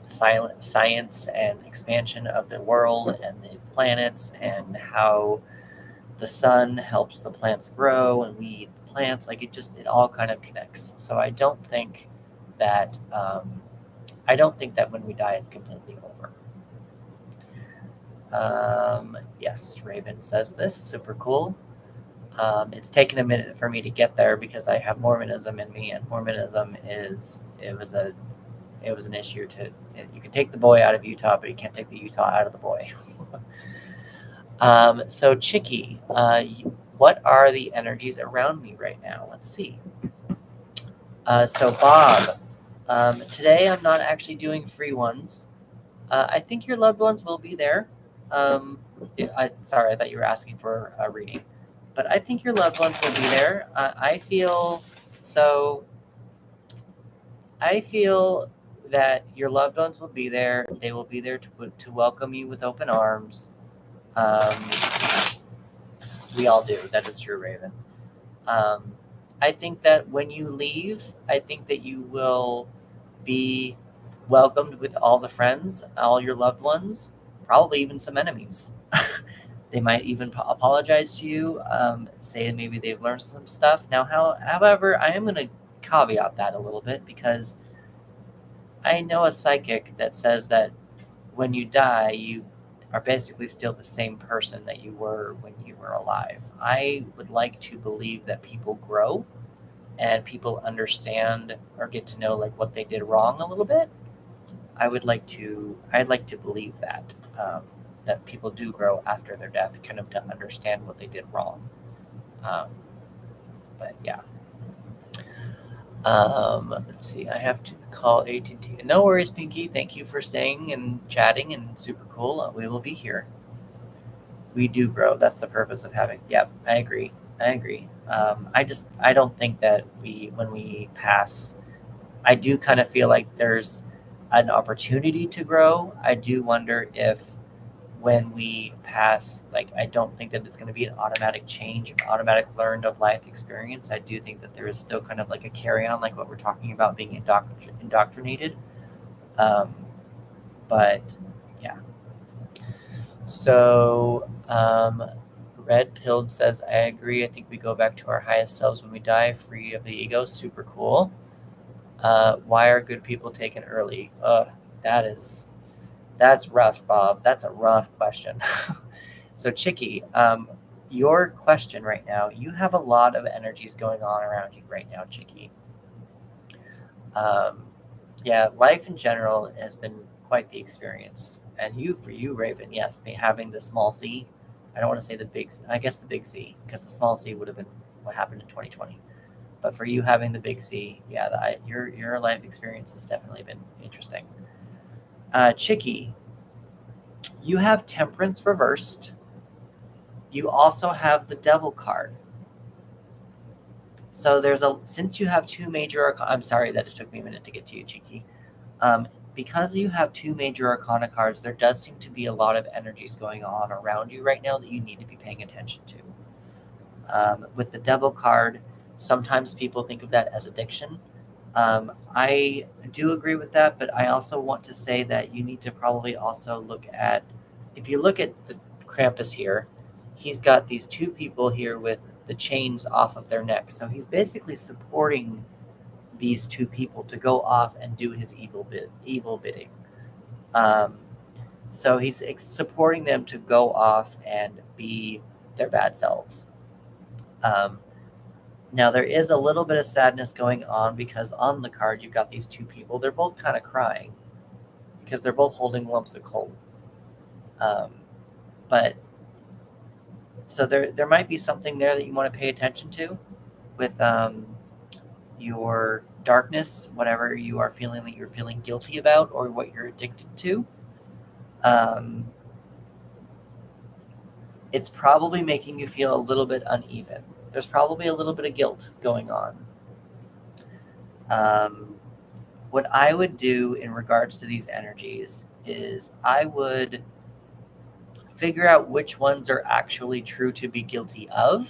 silent science and expansion of the world and the planets, and how the sun helps the plants grow and we eat the plants. Like it all kind of connects. So I don't think that when we die it's completely over. Yes, Raven says this. Super cool. It's taken a minute for me to get there because I have Mormonism in me, and Mormonism was an issue. You can take the boy out of Utah, but you can't take the Utah out of the boy. So Chicky, what are the energies around me right now? Let's see. So Bob, today I'm not actually doing free ones. I think your loved ones will be there. Sorry, I thought you were asking for a reading, but I think your loved ones will be there. I feel that your loved ones will be there. They will be there to welcome you with open arms. We all do. That is true, Raven. I think that when you leave, I think that you will be welcomed with all the friends, all your loved ones, probably even some enemies. They might even apologize to you, say maybe they've learned some stuff. Now, however, I am going to caveat that a little bit, because I know a psychic that says that when you die, you are basically still the same person that you were when you were alive. I would like to believe that people grow and people understand or get to know like what they did wrong a little bit. I'd like to believe that that people do grow after their death, kind of to understand what they did wrong. But yeah. Let's see. I have to call AT&T. No worries, Pinky. Thank you for staying and chatting, and super cool. We will be here. We do grow. That's the purpose of having. Yep, I agree. I don't think that when we pass, I do kind of feel like there's an opportunity to grow. I do wonder if when we pass, like, I don't think that it's going to be an automatic change, automatic learned of life experience. I do think that there is still kind of like a carry on, like what we're talking about, being indoctrinated. But yeah. So Red Pilled says, I agree. I think we go back to our highest selves when we die, free of the ego. Super cool. Why are good people taken early? That's rough, Bob. That's a rough question. So Chicky, your question right now, you have a lot of energies going on around you right now, Chicky. Yeah, life in general has been quite the experience. And for you, Raven, yes, having the small C. I don't want to say the big, I guess the big C, because the small C would have been what happened in 2020. But for you having the big C, yeah, your life experience has definitely been interesting. Chicky, you have Temperance reversed. You also have the Devil card. So since you have two major arcana, I'm sorry that it took me a minute to get to you, Chicky. Because you have two major arcana cards, there does seem to be a lot of energies going on around you right now that you need to be paying attention to. With the Devil card, sometimes people think of that as addiction. I do agree with that, but I also want to say that you need to probably also look at, if you look at the Krampus here, he's got these two people here with the chains off of their necks. So he's basically supporting these two people to go off and do his evil bidding. So he's supporting them to go off and be their bad selves. Now, there is a little bit of sadness going on because on the card, you've got these two people. They're both kind of crying because they're both holding lumps of coal. But so there might be something there that you want to pay attention to with your darkness, whatever you are feeling that you're feeling guilty about or what you're addicted to, it's probably making you feel a little bit uneven. There's probably a little bit of guilt going on. What I would do in regards to these energies is I would figure out which ones are actually true to be guilty of,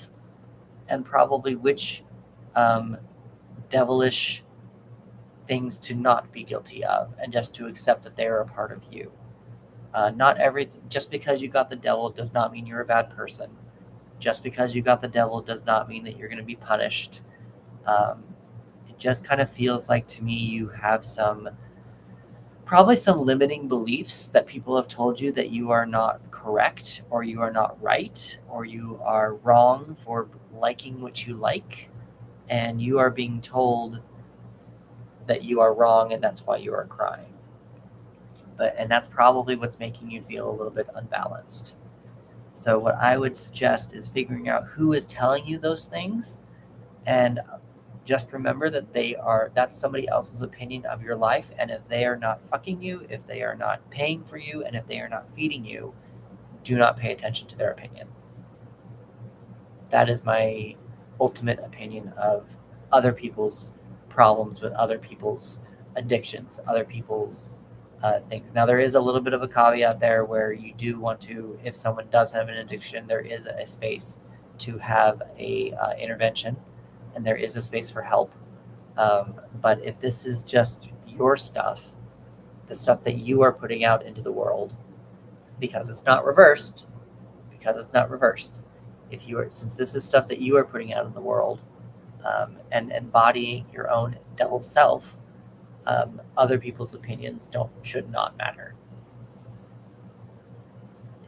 and probably which devilish things to not be guilty of, and just to accept that they are a part of you. Not everything, just because you got the devil does not mean you're a bad person. Just because you got the devil does not mean that you're going to be punished. It just kind of feels like to me you have probably some limiting beliefs that people have told you that you are not correct, or you are not right, or you are wrong for liking what you like, and you are being told that you are wrong and that's why you are crying. And that's probably what's making you feel a little bit unbalanced. So what I would suggest is figuring out who is telling you those things, and just remember that that's somebody else's opinion of your life, and if they are not fucking you, if they are not paying for you, and if they are not feeding you, do not pay attention to their opinion. That is my ultimate opinion of other people's problems with other people's addictions, other people's things. Now, there is a little bit of a caveat there where you do want to, if someone does have an addiction, there is a space to have a intervention, and there is a space for help. But if this is just your stuff, the stuff that you are putting out into the world, because it's not reversed, since this is stuff that you are putting out in the world, and embodying your own devil self, other people's opinions should not matter.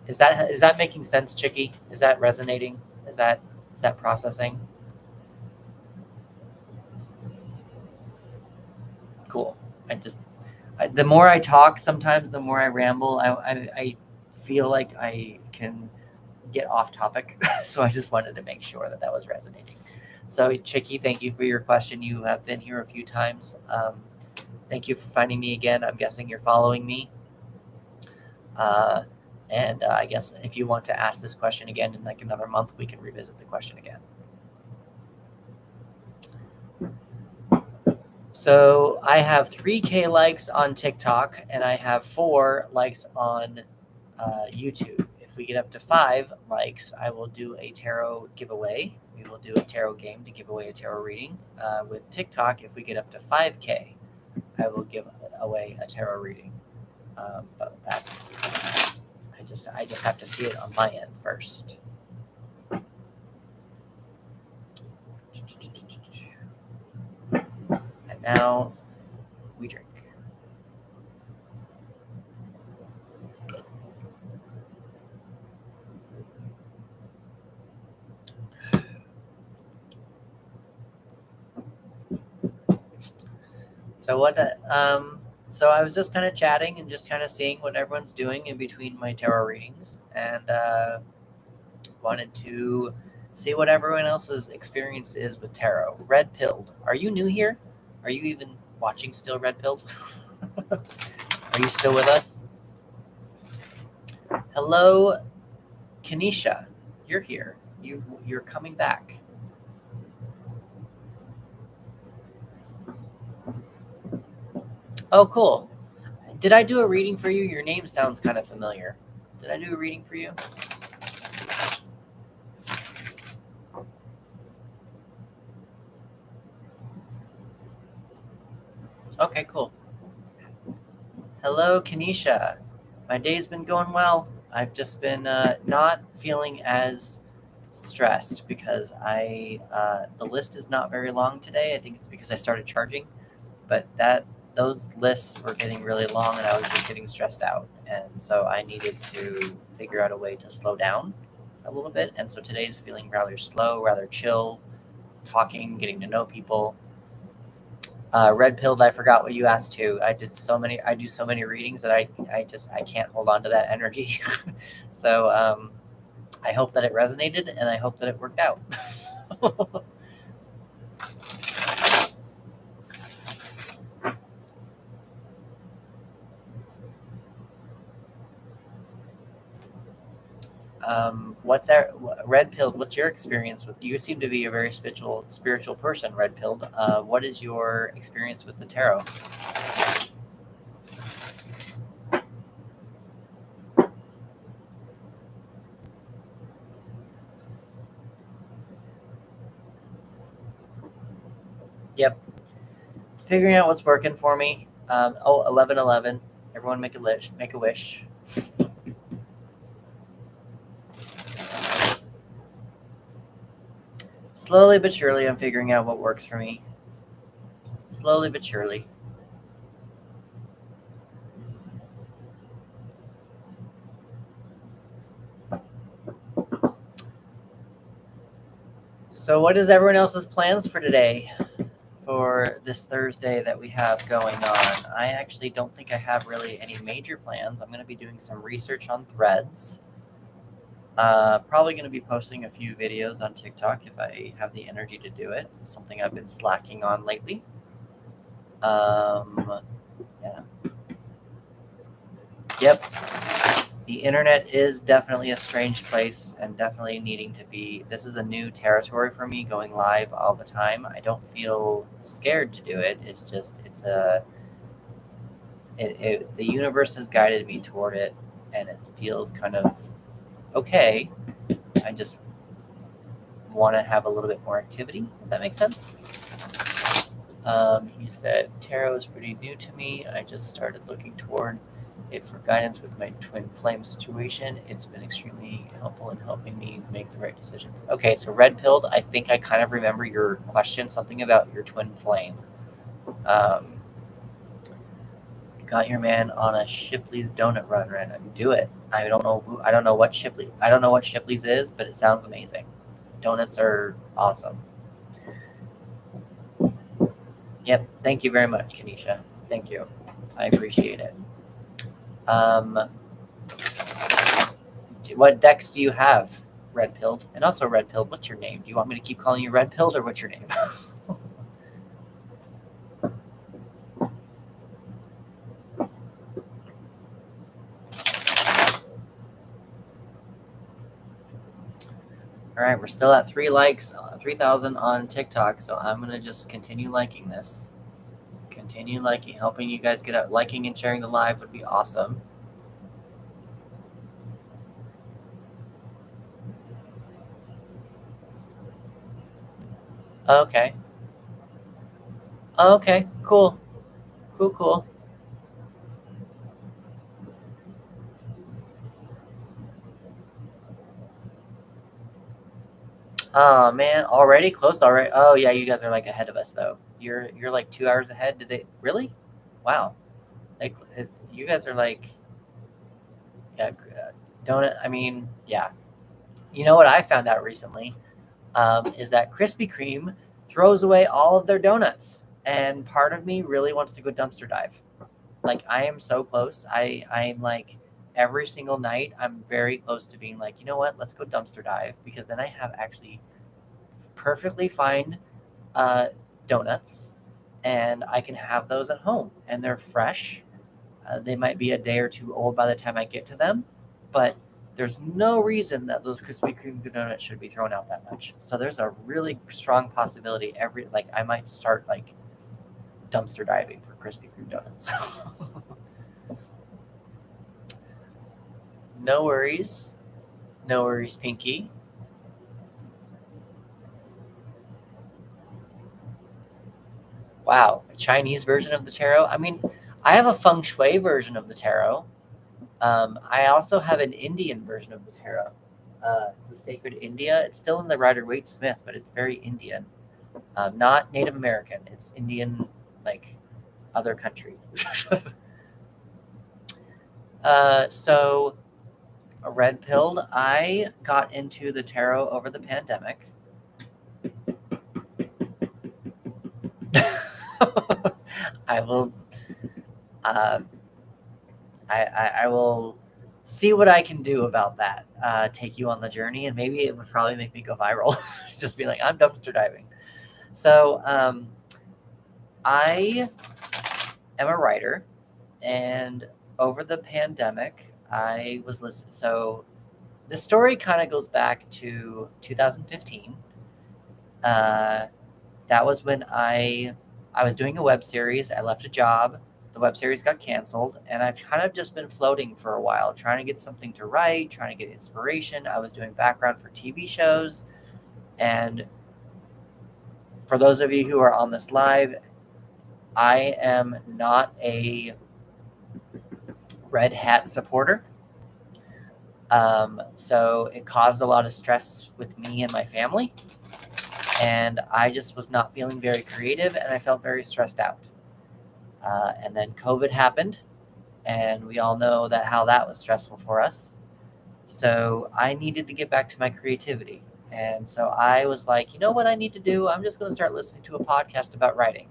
Is that making sense, Chicky? Is that resonating? Is that processing? Cool. The more I talk, sometimes the more I ramble. I feel like I can get off topic, so I just wanted to make sure that was resonating. So, Chicky, thank you for your question. You have been here a few times. Thank you for finding me again. I'm guessing you're following me. And I guess if you want to ask this question again in like another month, we can revisit the question again. So I have 3K likes on TikTok, and I have 4 likes on YouTube. If we get up to 5 likes, I will do a tarot giveaway. We will do a tarot game to give away a tarot reading. With TikTok, if we get up to 5K, I will give away a tarot reading. But I just have to see it on my end first. And now we drink. So I was just kind of chatting and just kind of seeing what everyone's doing in between my tarot readings, and wanted to see what everyone else's experience is with tarot. Red Pilled. Are you new here? Are you even watching still, Red Pilled? Are you still with us? Hello, Kanisha. You're here. You're coming back. Oh, cool. Did I do a reading for you? Your name sounds kind of familiar. Did I do a reading for you? Okay, cool. Hello, Kanisha. My day's been going well. I've just been not feeling as stressed because the list is not very long today. I think it's because I started charging, but those lists were getting really long, and I was just getting stressed out, and so I needed to figure out a way to slow down a little bit. And so today's feeling rather slow, rather chill, talking, getting to know people. Red Pilled, I forgot what you asked too. I do so many readings that I can't hold on to that energy. So I hope that it resonated, and I hope that it worked out. What's our Red Pilled? What's your experience with? You seem to be a very spiritual person, Red Pilled. What is your experience with the tarot? Yep. Figuring out what's working for me. 11/11. Everyone make a wish. Make a wish. Slowly but surely, I'm figuring out what works for me. Slowly but surely. So, what is everyone else's plans for today? For this Thursday that we have going on? I actually don't think I have really any major plans. I'm going to be doing some research on Threads. Probably going to be posting a few videos on TikTok if I have the energy to do it. It's something I've been slacking on lately. Yeah. Yep. The internet is definitely a strange place and definitely needing to be. This is a new territory for me, going live all the time. I don't feel scared to do it. It's just, the universe has guided me toward it, and it feels kind of okay. I just want to have a little bit more activity. Does that make sense? He said, tarot is pretty new to me. I just started looking toward it for guidance with my twin flame situation. It's been extremely helpful in helping me make the right decisions. Okay, so Red Pilled, I think I kind of remember your question, something about your twin flame. Got your man on a Shipley's donut run, Random. Do it. I don't know what Shipley's is, but it sounds amazing. Donuts are awesome. Yep. Thank you very much, Kanisha. Thank you. I appreciate it. What decks do you have, Red Pilled? And also, Red Pilled, what's your name? Do you want me to keep calling you Red Pilled, or what's your name? All right, we're still at 3,000 on TikTok, so I'm gonna just continue liking this. Continue liking, helping you guys get out. Liking and sharing the live would be awesome. Okay. Okay, cool. Cool. Oh man, already closed already. Oh yeah, you guys are like ahead of us though. You're like 2 hours ahead. Did they really? Wow. Like you guys are like, yeah. Donut. I mean, yeah. You know what I found out recently is that Krispy Kreme throws away all of their donuts, and part of me really wants to go dumpster dive. Like I am so close. I'm like every single night I'm very close to being like, you know what? Let's go dumpster dive, because then I have actually perfectly fine donuts, and I can have those at home, and they're fresh. They might be a day or two old by the time I get to them, but there's no reason that those Krispy Kreme donuts should be thrown out that much. So there's a really strong possibility I might start like dumpster diving for Krispy Kreme donuts. No worries. No worries, Pinky. Wow, a Chinese version of the tarot? I mean, I have a feng shui version of the tarot. I also have an Indian version of the tarot. It's a Sacred India. It's still in the Rider Waite Smith, but it's very Indian. Not Native American. It's Indian, like other country. So, a Red Pilled, I got into the tarot over the pandemic. I will. I will see what I can do about that. Take you on the journey, and maybe it would probably make me go viral. Just be like, I'm dumpster diving. So I am a writer, and over the pandemic, I was listening. So the story kind of goes back to 2015. That was when I was doing a web series. I left a job. The web series got canceled, and I've kind of just been floating for a while, trying to get something to write, trying to get inspiration. I was doing background for TV shows, and for those of you who are on this live, I am not a Red Hat supporter. So it caused a lot of stress with me and my family. And I just was not feeling very creative, and I felt very stressed out. And then COVID happened, and we all know that how that was stressful for us. So I needed to get back to my creativity. And so I was like, you know what I need to do? I'm just going to start listening to a podcast about writing.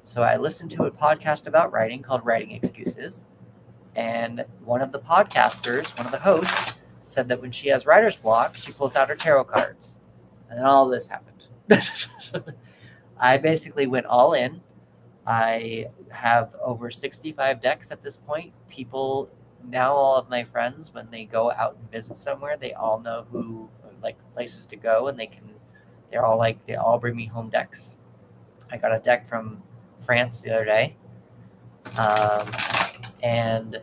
So I listened to a podcast about writing called Writing Excuses. And one of the podcasters, one of the hosts, said that when she has writer's block, she pulls out her tarot cards. And then all this happened. I basically went all in. I have over 65 decks at this point. People, now all of my friends, when they go out and visit somewhere, they all know who, like, places to go, and they all bring me home decks. I got a deck from France the other day. And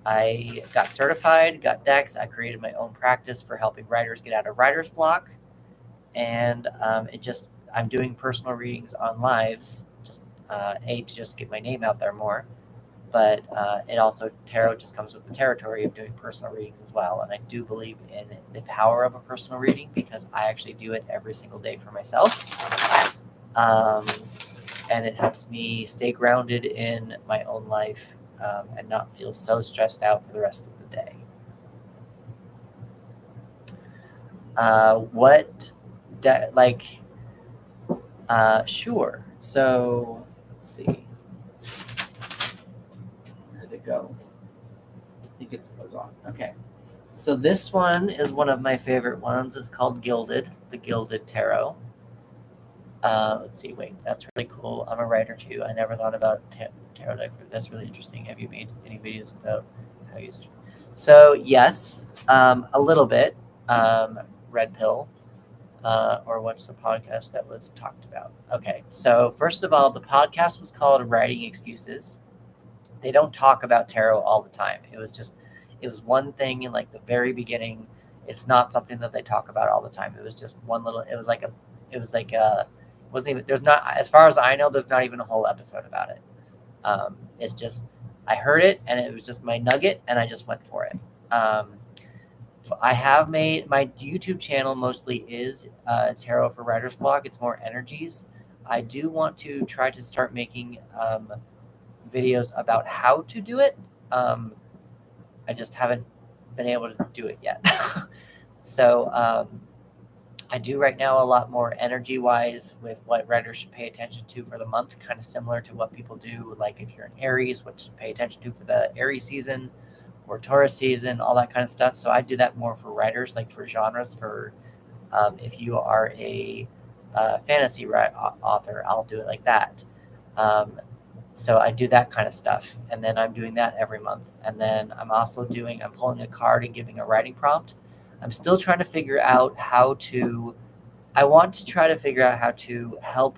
I got certified, got decks. I created my own practice for helping writers get out of writer's block. And I'm doing personal readings on lives, just to just get my name out there more. But it also, tarot just comes with the territory of doing personal readings as well. And I do believe in the power of a personal reading because I actually do it every single day for myself. And it helps me stay grounded in my own life and not feel so stressed out for the rest of the day. Sure. So let's see. Where did it go? I think it's gone. Okay. So this one is one of my favorite ones. It's called Gilded, the Gilded Tarot. Let's see. Wait, that's really cool. I'm a writer too. I never thought about tarot deck. That's really interesting. Have you made any videos about how you use it? So yes, a little bit. Red Pill. Or what's the podcast that was talked about? Okay, so first of all, the podcast was called Writing Excuses. They don't talk about tarot all the time. It was one thing in like the very beginning. It's not something that they talk about all the time. It was just one little. It wasn't even. There's not, as far as I know, there's not even a whole episode about it. It's just I heard it and it was just my nugget, and I just went for it. I have made my YouTube channel mostly is tarot for writer's block. It's more energies. I do want to try to start making videos about how to do it. I just haven't been able to do it yet. So I do right now a lot more energy wise with what writers should pay attention to for the month, kind of similar to what people do, like if you're in Aries, what to pay attention to for the Aries season or Taurus season, all that kind of stuff. So I do that more for writers, like for genres. For if you are a fantasy author, I'll do it like that. So I do that kind of stuff, and then I'm doing that every month. And then I'm pulling a card and giving a writing prompt. I'm still trying to figure out I want to try to figure out how to help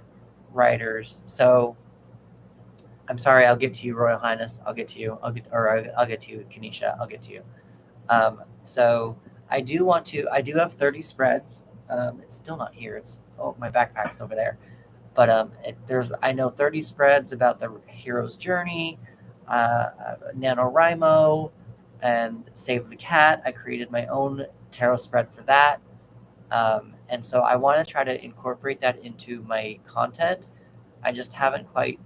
writers. So I'm sorry, I'll get to you, Royal Highness. I'll get to you, Kenesha. I'll get to you. So I do have 30 spreads. It's still not here. My backpack's over there. But I know 30 spreads about the hero's journey, NaNoWriMo, and Save the Cat. I created my own tarot spread for that. And so I want to try to incorporate that into my content. I just haven't quite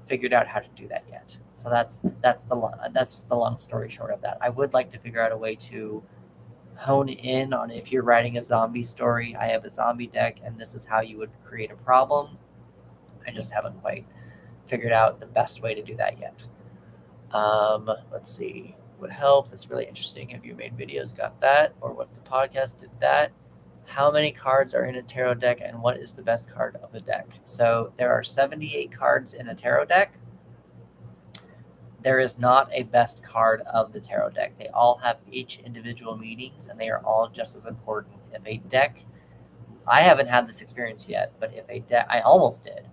figured out how to do that yet. So that's the long story short of that. I would like to figure out a way to hone in on if you're writing a zombie story. I have a zombie deck, and this is how you would create a problem. I just haven't quite figured out the best way to do that yet. Let's see. What helped? That's really interesting. Have you made videos? Got that? Or what's the podcast? Did that? How many cards are in a tarot deck, and what is the best card of the deck? So there are 78 cards in a tarot deck. there is not a best card of the tarot deck. They all have each individual meanings, and they are all just as important. If a deck, I haven't had this experience yet, but if a deck, I almost did.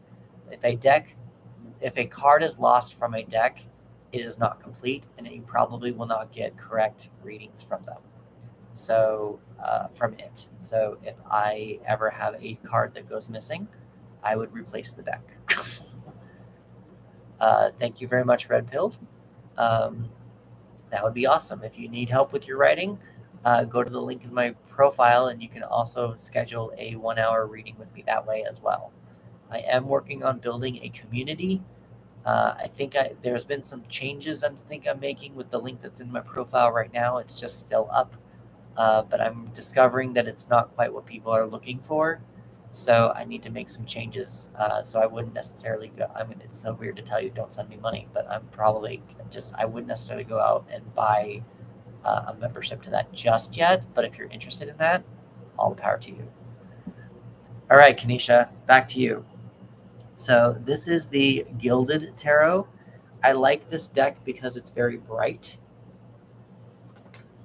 If a card is lost from a deck, it is not complete, and you probably will not get correct readings from them. So from it. So if I ever have a card that goes missing, I would replace the deck. Thank you very much, Red Pilled. That would be awesome. If you need help with your writing, go to the link in my profile, and you can also schedule a 1-hour reading with me that way as well. I am working on building a community. I think there's been some changes I'm making with the link that's in my profile right now. It's just still up, but I'm discovering that it's not quite what people are looking for. So I need to make some changes. So I wouldn't necessarily go. It's so weird to tell you don't send me money, but I wouldn't necessarily go out and buy a membership to that just yet. But if you're interested in that, all the power to you. All right, Kanisha, back to you. So this is the Gilded Tarot. I like this deck because it's very bright,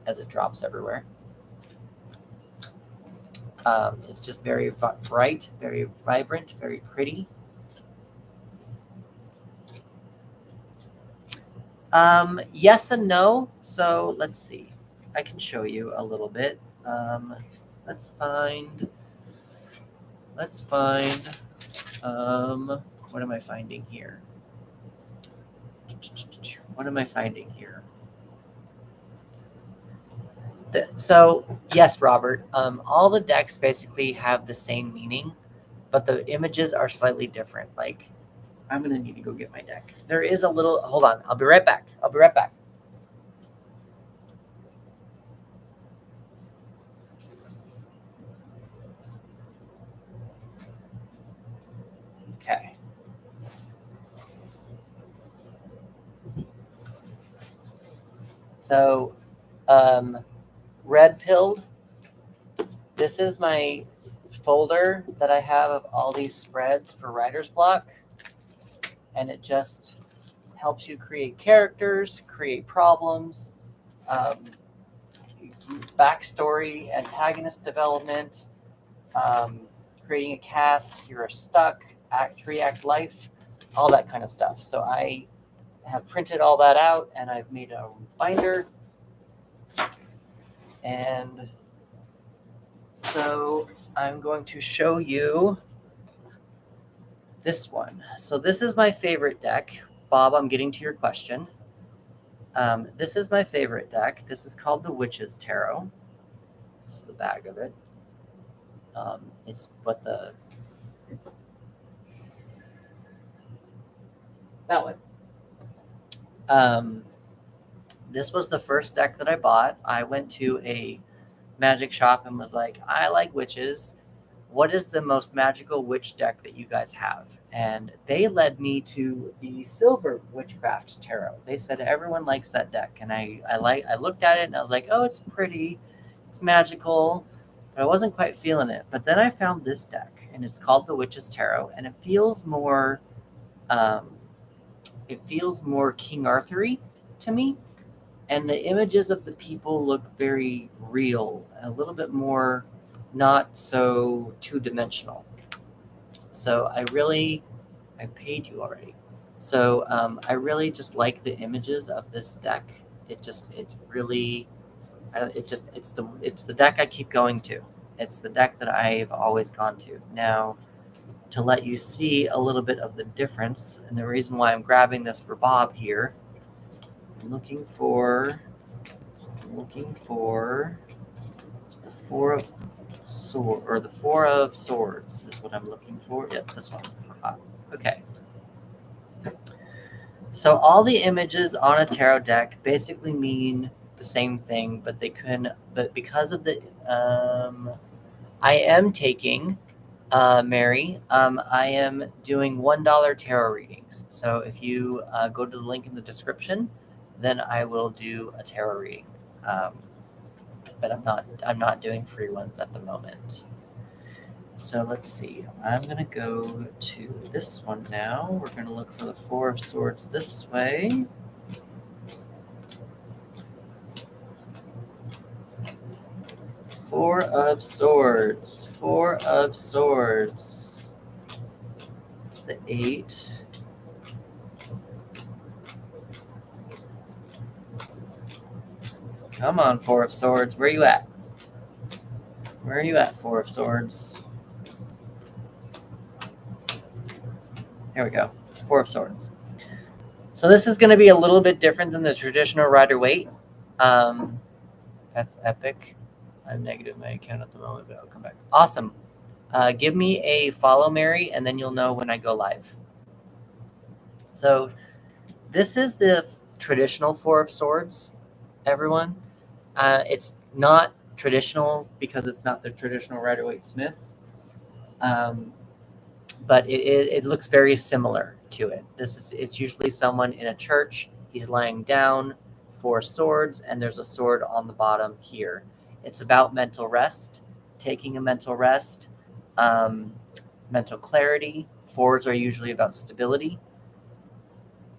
as it drops everywhere. It's just very bright, very vibrant, very pretty. Yes and no. So let's see. I can show you a little bit. Let's find. What am I finding here? So yes, Robert. All the decks basically have the same meaning, but the images are slightly different. Like, I'm gonna need to go get my deck. There is a little. Hold on. I'll be right back. Okay. So, Red Pilled. This is my folder that I have of all these spreads for writer's block, and it just helps you create characters, create problems, backstory, antagonist development, creating a cast, you're stuck, act 3, act life, all that kind of stuff. So I have printed all that out, and I've made a binder. And so I'm going to show you this one. So this is my favorite deck. Bob, I'm getting to your question. This is my favorite deck. This is called the Witch's Tarot. This is the bag of it. It's that one. This was the first deck that I bought. I went to a magic shop and was like, I like witches. What is the most magical witch deck that you guys have? And they led me to the Silver Witchcraft Tarot. They said everyone likes that deck, and I looked at it and I was like, oh, it's pretty, it's magical, but I wasn't quite feeling it. But then I found this deck, and it's called the Witch's Tarot, and it feels more King Arthur-y to me. And the images of the people look very real, a little bit more not so two-dimensional. So I paid you already. So I really just like the images of this deck. It's the deck I keep going to. It's the deck that I've always gone to. Now, to let you see a little bit of the difference, and the reason why I'm grabbing this for Bob here, I'm looking for the Four of Swords is what I'm looking for. Yep, this one. Okay. So all the images on a tarot deck basically mean the same thing, but because of the I am taking Mary, I am doing $1 tarot readings. So if you go to the link in the description, then I will do a tarot reading. But I'm not doing free ones at the moment. So let's see. I'm gonna go to this one now. We're gonna look for the Four of Swords this way. Four of Swords. Four of Swords. It's the 8. Come on, Four of Swords. Where are you at? Where are you at, Four of Swords? Here we go. Four of Swords. So this is going to be a little bit different than the traditional Rider-Waite. That's epic. I'm negative my account at the moment, but I'll come back. Awesome. Give me a follow, Mary, and then you'll know when I go live. So this is the traditional Four of Swords, everyone. It's not traditional because it's not the traditional Rider-Waite Smith. But it looks very similar to it. It's usually someone in a church. He's lying down, 4 swords, and there's a sword on the bottom here. It's about mental rest, taking a mental rest, mental clarity. 4s are usually about stability.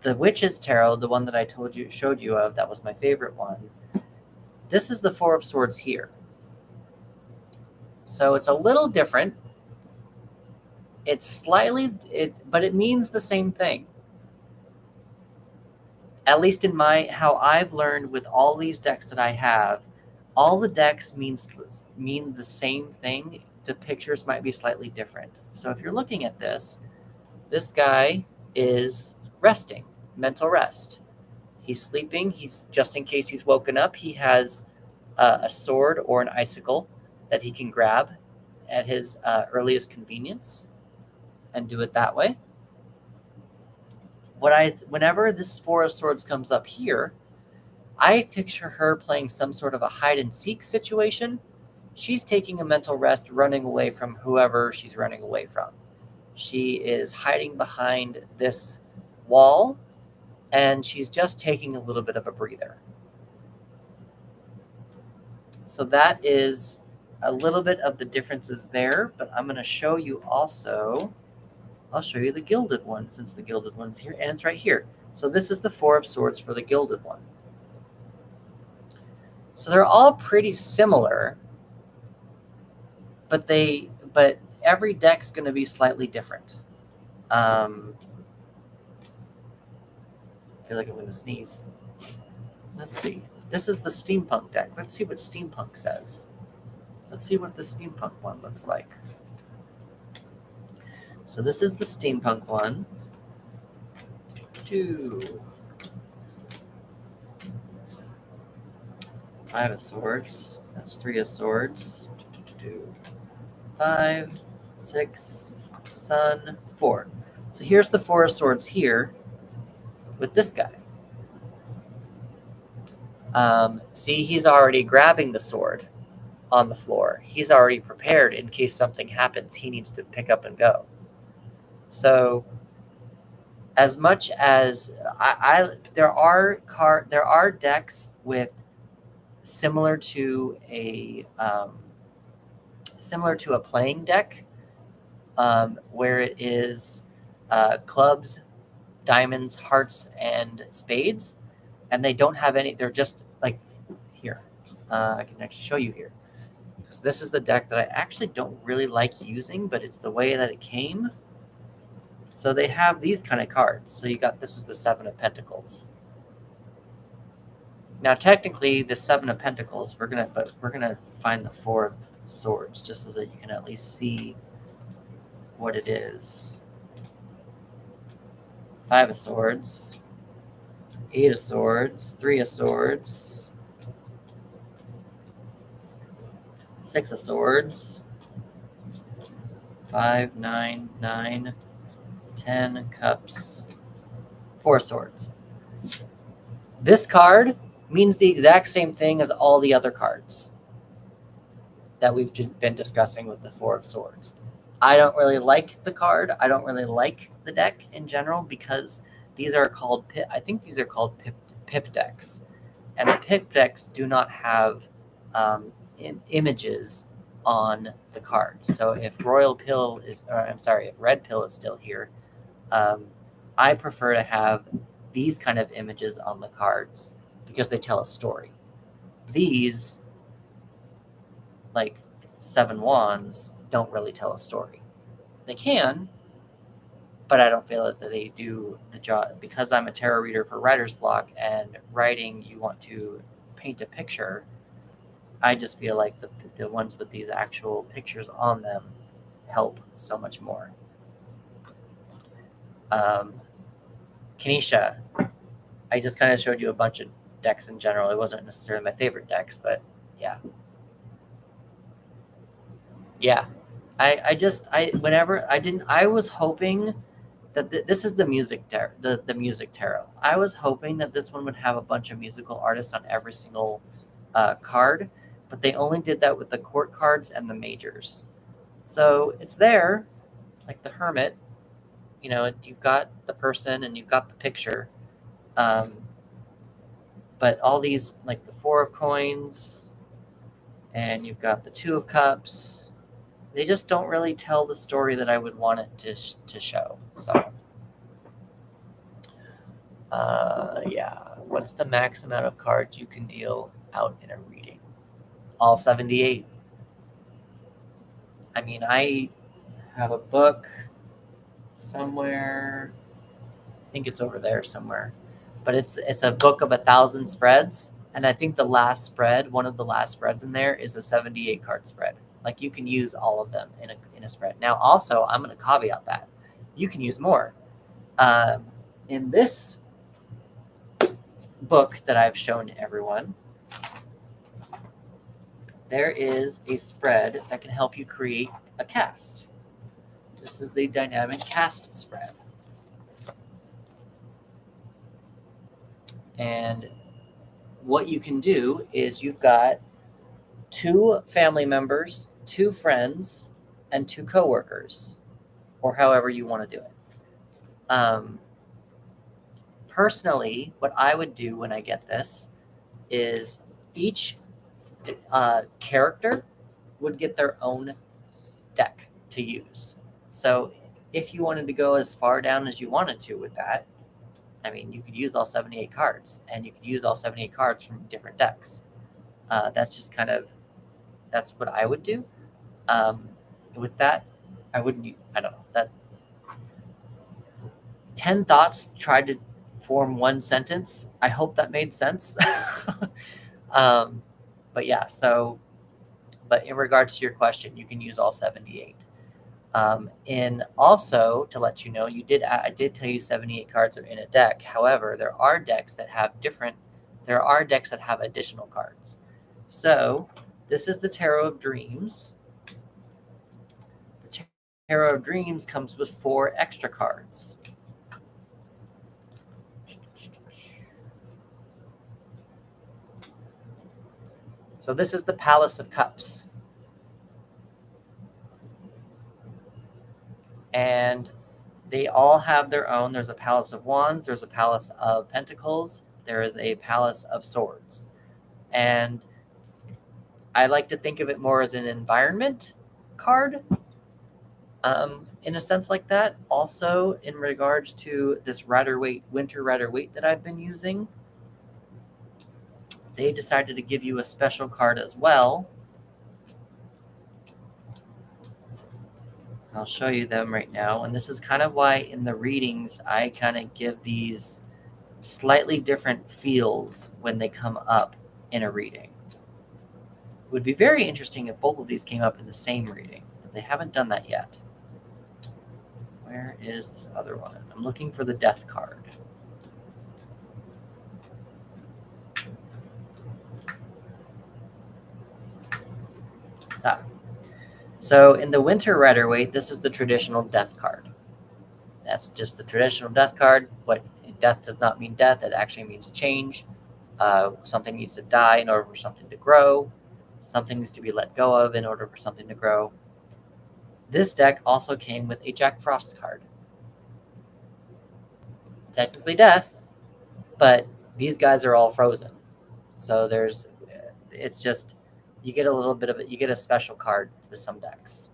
The Witch's Tarot, the one that I showed you of, that was my favorite one. This is the 4 of Swords here. So it's a little different. It's slightly, but it means the same thing. At least in how I've learned with all these decks that I have, all the decks mean the same thing. The pictures might be slightly different. So if you're looking at this guy is resting, mental rest. He's sleeping. He's just in case he's woken up. He has a sword or an icicle that he can grab at his earliest convenience and do it that way. Whenever this 4 of Swords comes up here, I picture her playing some sort of a hide and seek situation. She's taking a mental rest, running away from whoever she's running away from. She is hiding behind this wall, and she's just taking a little bit of a breather. So that is a little bit of the differences there, but I'm going to show you also. I'll show you the gilded one since the gilded one's here, and it's right here. So this is the 4 of Swords for the gilded one. So they're all pretty similar, but every deck's going to be slightly different. I feel like I'm going to sneeze. Let's see. This is the steampunk deck. Let's see what steampunk says. Let's see what the steampunk one looks like. So this is the steampunk one. 2. 5 of Swords. That's 3 of Swords. 2. 5, 6, Sun, 4. So here's the 4 of Swords here with this guy. See, he's already grabbing the sword on the floor. He's already prepared in case something happens. He needs to pick up and go. So as much as there are decks with similar to a playing deck, where it is clubs, diamonds, hearts, and spades, and they don't have any. They're just like here. I can actually show you here, because this is the deck that I actually don't really like using, but it's the way that it came. So they have these kind of cards. So this is the 7 of Pentacles. Now, technically, the 7 of Pentacles, we're gonna find the 4 of Swords just so that you can at least see what it is. 5 of Swords, 8 of Swords, 3 of Swords, 6 of Swords, 5, 9, 9, 10 Cups, 4 Swords. This card means the exact same thing as all the other cards that we've been discussing with the 4 of Swords. I don't really like the card. I don't really like the deck in general because these are called pip decks. And the pip decks do not have images on the cards. So if Red Pill is still here, I prefer to have these kind of images on the cards because they tell a story. These like 7 wands don't really tell a story. They can, but I don't feel that they do the job. Because I'm a tarot reader for writer's block, and writing, you want to paint a picture. I just feel like the ones with these actual pictures on them help so much more. Kenesha, I just kind of showed you a bunch of decks in general. It wasn't necessarily my favorite decks, but yeah. Yeah. I was hoping that this is the music tarot, the music tarot. I was hoping that this one would have a bunch of musical artists on every single card, but they only did that with the court cards and the majors. So it's there, like the Hermit. You know, you've got the person and you've got the picture. But all these, like the Four of Coins, and you've got the Two of Cups, they just don't really tell the story that I would want it to show. So, yeah. What's the max amount of cards you can deal out in a reading? All 78. I mean, I have a book somewhere. I think it's over there somewhere. But it's a book of 1,000 spreads, and I think the last spread, one of the last spreads in there, is a 78 card spread. Like, you can use all of them in a spread. Now, also, I'm going to caveat that you can use more. In this book that I've shown everyone, there is a spread that can help you create a cast. This is the dynamic cast spread. And what you can do is you've got 2 family members, 2 friends, and 2 coworkers, or however you want to do it. Personally, what I would do when I get this is each character would get their own deck to use. So if you wanted to go as far down as you wanted to with that, I mean, you could use all 78 cards, and you could use all 78 cards from different decks. That's just that's what I would do. With that, I don't know, that 10 thoughts tried to form one sentence. I hope that made sense. But yeah, but in regards to your question, you can use all 78. And also, to let you know, I did tell you 78 cards are in a deck. However, there are decks that have additional cards. So this is the Tarot of Dreams. The Tarot of Dreams comes with 4 extra cards. So this is the Palace of Cups. And they all have their own. There's a Palace of Wands, there's a Palace of Pentacles, there is a Palace of Swords. And I like to think of it more as an environment card, in a sense like that. Also, in regards to this Winter Rider-Waite that I've been using, they decided to give you a special card as well. I'll show you them right now. And this is kind of why in the readings, I kind of give these slightly different feels when they come up in a reading. It would be very interesting if both of these came up in the same reading, but they haven't done that yet. Where is this other one? I'm looking for the Death card. So in the Winter Rider-Waite, this is the traditional Death card. That's just the traditional Death card. But death does not mean death. It actually means change. Something needs to die in order for something to grow. Something needs to be let go of in order for something to grow. This deck also came with a Jack Frost card. Technically death, but these guys are all frozen. So it's just, you get a little bit of it. You get a special card with some decks.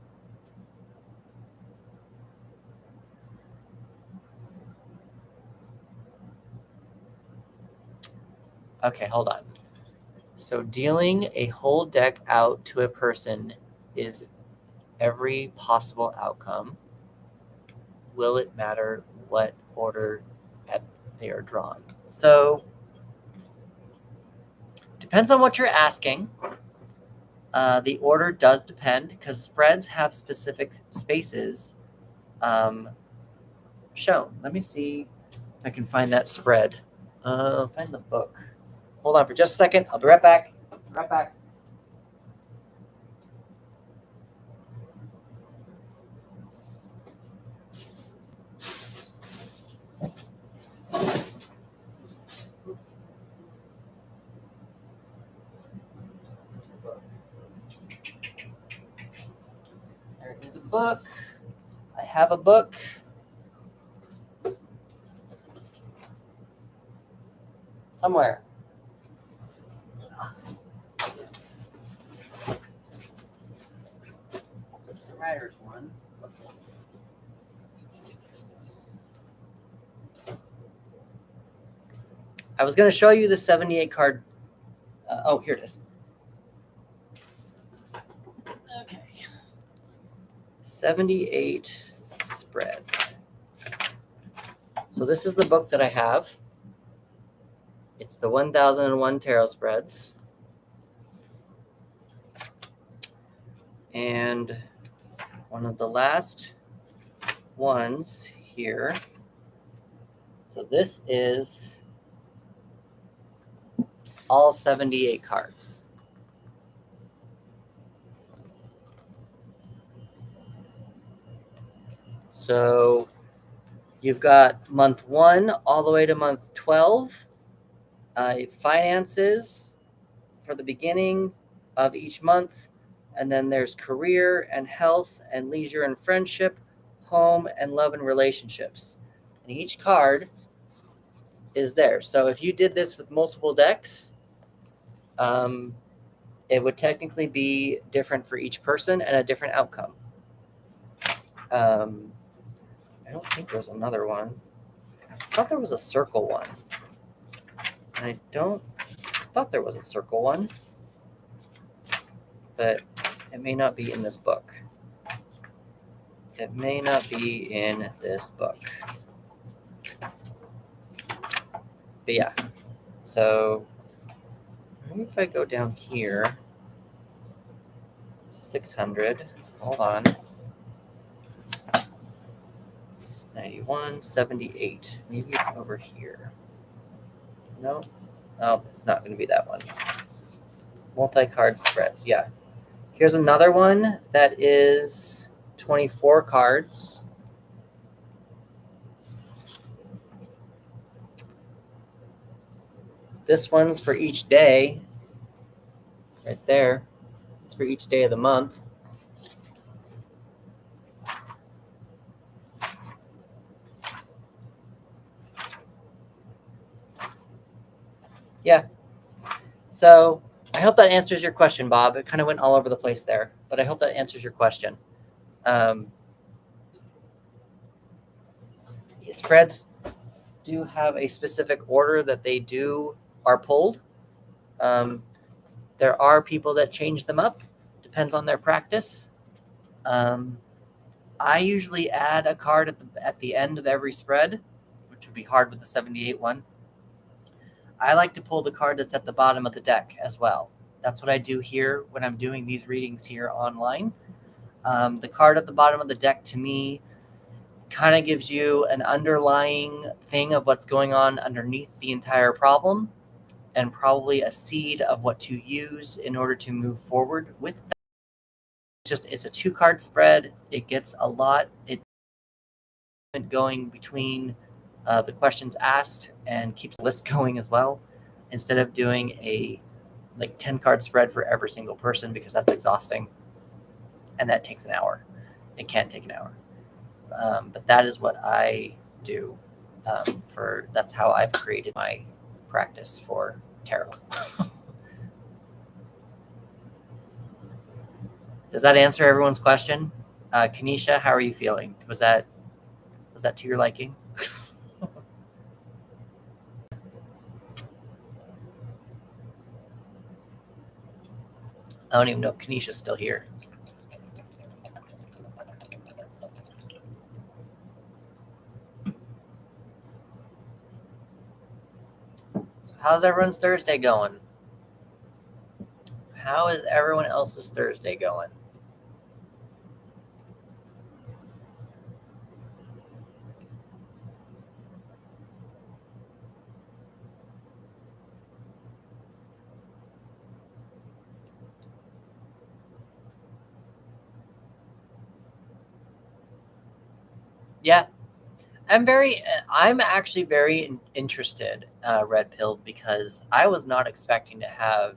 Okay, hold on. So dealing a whole deck out to a person is every possible outcome. Will it matter what order they are drawn? So depends on what you're asking. The order does depend because spreads have specific spaces shown. Let me see if I can find that spread. Find the book. Hold on for just a second. I'll be right back. Right back. There is a book. I have a book. Somewhere. It's the writer's one. I was going to show you the 78 card. Oh, here it is. Okay. 78 spread. So this is the book that I have. It's the 1001 Tarot Spreads. And one of the last ones here. So this is all 78 cards. So you've got month 1 all the way to month 12. Finances for the beginning of each month. And then there's career and health and leisure and friendship, home and love and relationships. And each card is there. So if you did this with multiple decks, it would technically be different for each person and a different outcome. I don't think there's another one. I thought there was a circle one. I thought there was a circle one, but it may not be in this book. It may not be in this book. But yeah, so maybe if I go down here, 600, hold on, 91, 78, maybe it's over here. No, it's not going to be that one. Multi-card spreads, yeah. Here's another one that is 24 cards. This one's for each day, right there. It's for each day of the month. Yeah. So I hope that answers your question, Bob. It kind of went all over the place there, but I hope that answers your question. Spreads do have a specific order that they are pulled. There are people that change them up. Depends on their practice. I usually add a card at the end of every spread, which would be hard with the 78 one. I like to pull the card that's at the bottom of the deck as well. That's what I do here when I'm doing these readings here online. The card at the bottom of the deck, to me, kind of gives you an underlying thing of what's going on underneath the entire problem, and probably a seed of what to use in order to move forward with that. It's a 2-card spread. It gets a lot. It's going between the questions asked and keeps the list going as well, instead of doing a 10-card spread for every single person, because that's exhausting and that takes an hour. It can take an hour. But that is what I do. That's how I've created my practice for tarot. Does that answer everyone's question? Kanisha, how are you feeling? Was that to your liking? I don't even know if Kanisha's still here. So how's everyone's Thursday going? How is everyone else's Thursday going? Yeah, I'm actually very interested, Red Pill, because I was not expecting to have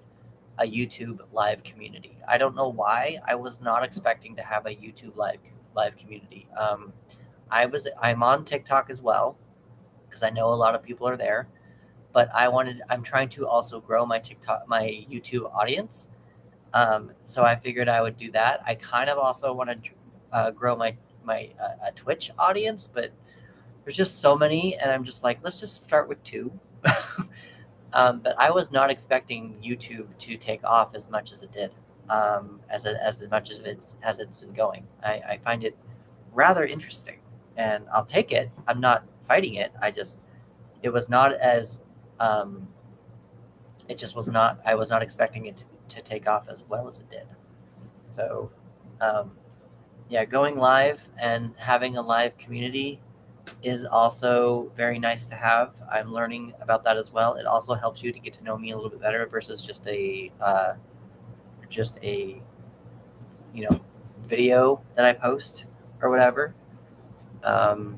a YouTube live community. I don't know why. I was not expecting to have a YouTube live community. I'm on TikTok as well because I know a lot of people are there, but I'm trying to also grow my YouTube audience. So I figured I would do that. I kind of also want to grow my Twitch audience, but there's just so many, and I'm just like, let's just start with 2. But I was not expecting YouTube to take off as much as it did, as much as it's been going. I find it rather interesting, and I'll take it. I'm not fighting it. It was not as, it just was not. I was not expecting it to take off as well as it did. So, yeah, going live and having a live community is also very nice to have. I'm learning about that as well. It also helps you to get to know me a little bit better versus just a video that I post or whatever. And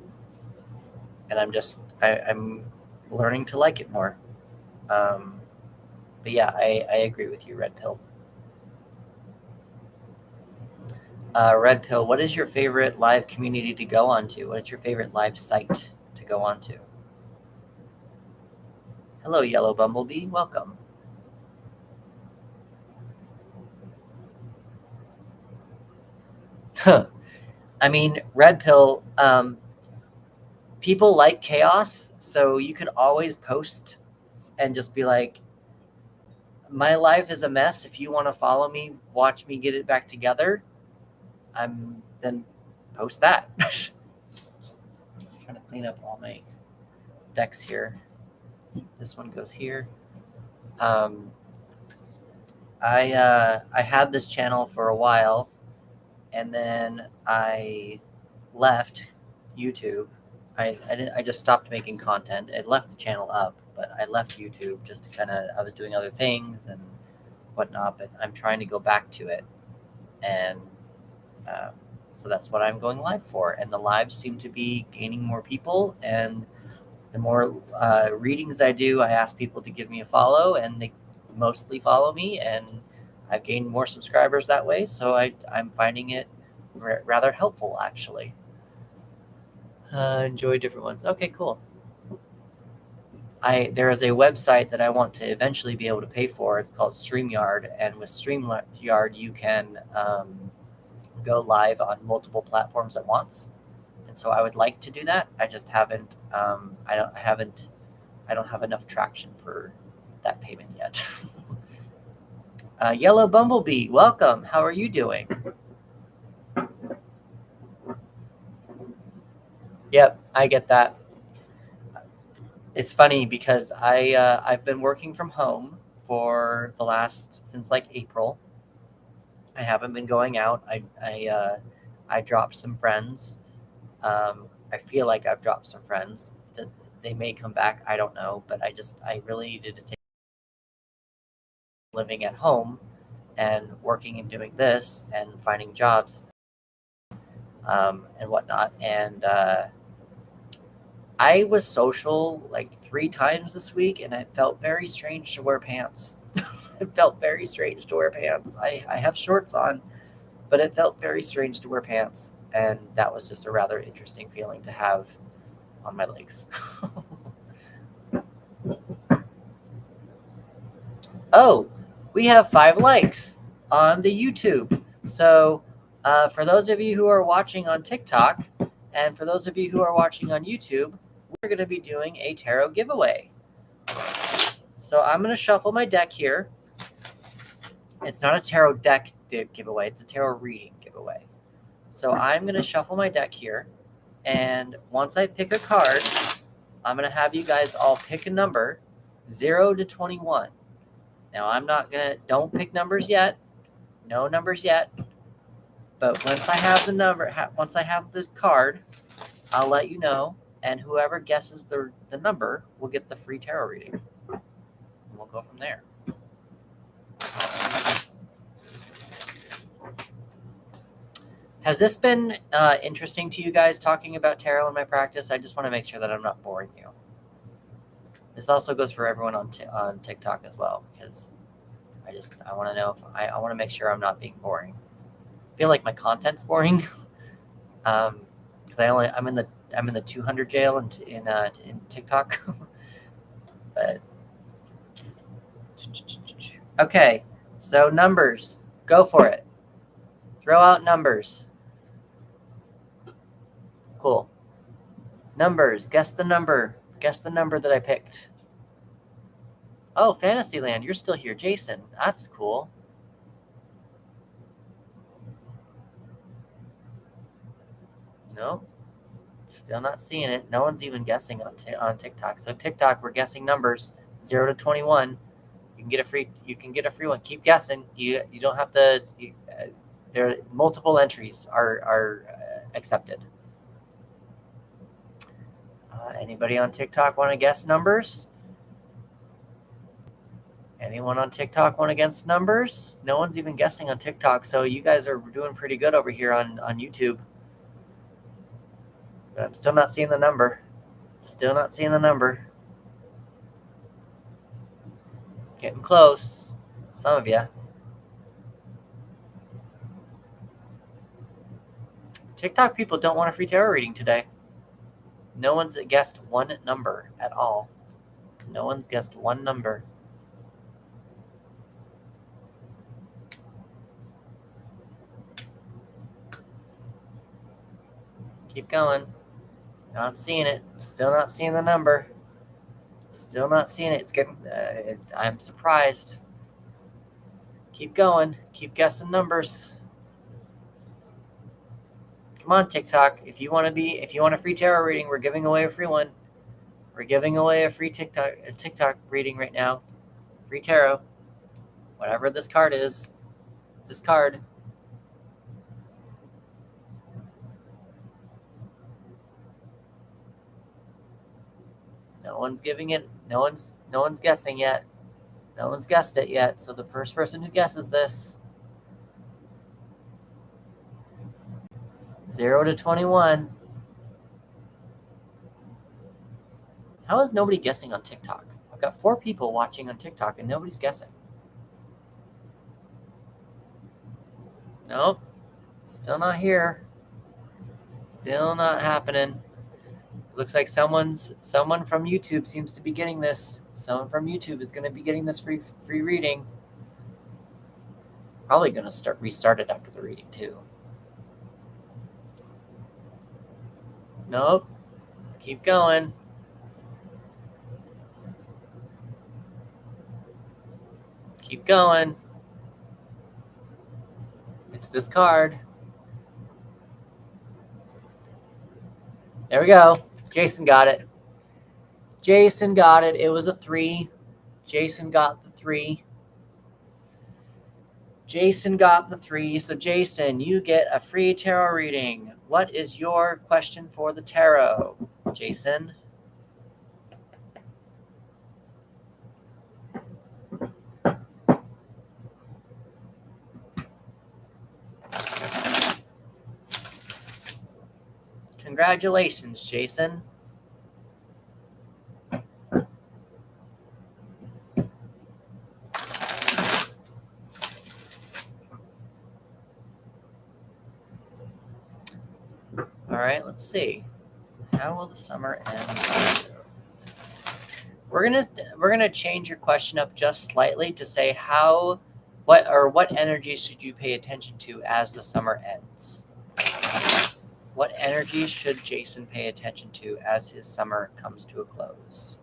I'm learning to like it more. But yeah, I agree with you, Red Pill. Red Pill, what is your favorite live community to go onto? What is your favorite live site to go onto? Hello, Yellow Bumblebee. Welcome. I mean, Red Pill, people like chaos, so you could always post and just be like, my life is a mess. If you want to follow me, watch me get it back together, then post that. I'm trying to clean up all my decks here. This one goes here. I had this channel for a while, and then I left YouTube. I just stopped making content. I left the channel up, but I left YouTube just to I was doing other things and whatnot, but I'm trying to go back to it. And so that's what I'm going live for. And the lives seem to be gaining more people. And the more readings I do, I ask people to give me a follow, and they mostly follow me. And I've gained more subscribers that way. So I'm finding it rather helpful, actually. Enjoy different ones. Okay, cool. There is a website that I want to eventually be able to pay for. It's called StreamYard, and with StreamYard, you can go live on multiple platforms at once. And so I would like to do that. I just haven't. I don't have enough traction for that payment yet. Yellow Bumblebee, welcome. How are you doing? Yep, I get that. It's funny because I've been working from home for since like April. I haven't been going out. I dropped some friends. I feel like I've dropped some friends. They may come back. I don't know, but I really needed to take living at home and working and doing this and finding jobs and whatnot. And I was social like 3 times this week, and it felt very strange to wear pants. It felt very strange to wear pants. I have shorts on, but it felt very strange to wear pants. And that was just a rather interesting feeling to have on my legs. Oh, we have 5 likes on the YouTube. So for those of you who are watching on TikTok, and for those of you who are watching on YouTube, we're going to be doing a tarot giveaway. So I'm going to shuffle my deck here. It's not a tarot deck giveaway. It's a tarot reading giveaway. So I'm going to shuffle my deck here. And once I pick a card, I'm going to have you guys all pick a number 0 to 21. Now, I'm not going to, don't pick numbers yet. No numbers yet. But once I have the number, once I have the card, I'll let you know. And whoever guesses the number will get the free tarot reading. And we'll go from there. Has this been interesting to you guys talking about tarot in my practice? I just want to make sure that I'm not boring you. This also goes for everyone on TikTok as well, because I want to know if I want to make sure I'm not being boring. I feel like my content's boring, because I'm in the 200 jail in TikTok. But okay, so numbers, go for it. Throw out numbers. Cool. Numbers. Guess the number. Guess the number that I picked. Oh, Fantasyland, you're still here. Jason, that's cool. Nope. Still not seeing it. No one's even guessing on TikTok. So TikTok, we're guessing numbers 0 to 21. You can get a free one. Keep guessing. You don't have to. There are multiple entries are accepted. Anybody on TikTok want to guess numbers? Anyone on TikTok want to guess numbers? No one's even guessing on TikTok, so you guys are doing pretty good over here on YouTube. But I'm still not seeing the number. Still not seeing the number. Getting close. Some of you. TikTok people don't want a free tarot reading today. No one's guessed one number at all. No one's guessed one number. Keep going. Not seeing it. Still not seeing the number. Still not seeing it. It's getting. I'm surprised. Keep going. Keep guessing numbers. Come on, TikTok. If you want a free tarot reading, we're giving away a free one. We're giving away a free TikTok reading right now. Free tarot. Whatever this card is. This card. No one's giving it. No one's guessing yet. No one's guessed it yet. So the first person who guesses this, 0 to 21. How is nobody guessing on TikTok? I've got 4 people watching on TikTok and nobody's guessing. Nope. Still not here. Still not happening. Looks like someone from YouTube seems to be getting this. Someone from YouTube is going to be getting this free reading. Probably going to restart it after the reading too. Nope. Keep going. Keep going. It's this card. There we go. Jason got it. Jason got it. It was a 3. Jason got the 3. Jason got the 3. So Jason, you get a free tarot reading. What is your question for the tarot, Jason? Congratulations, Jason. All right, let's see. How will the summer end? We're gonna change your question up just slightly to say what energy should you pay attention to as the summer ends? What energy should Jason pay attention to as his summer comes to a close?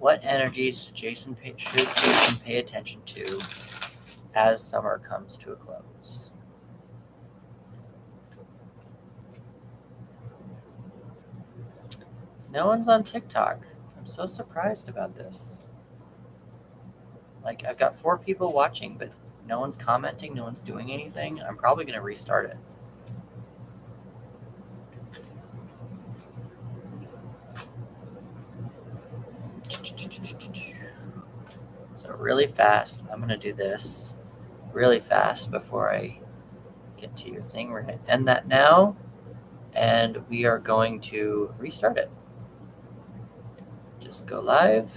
What energies should Jason pay attention to as summer comes to a close? No one's on TikTok. I'm so surprised about this. Like, I've got 4 people watching, but no one's commenting, no one's doing anything. I'm probably going to restart it. So really fast, I'm going to do this really fast before I get to your thing. We're going to end that now, and we are going to restart it. Just go live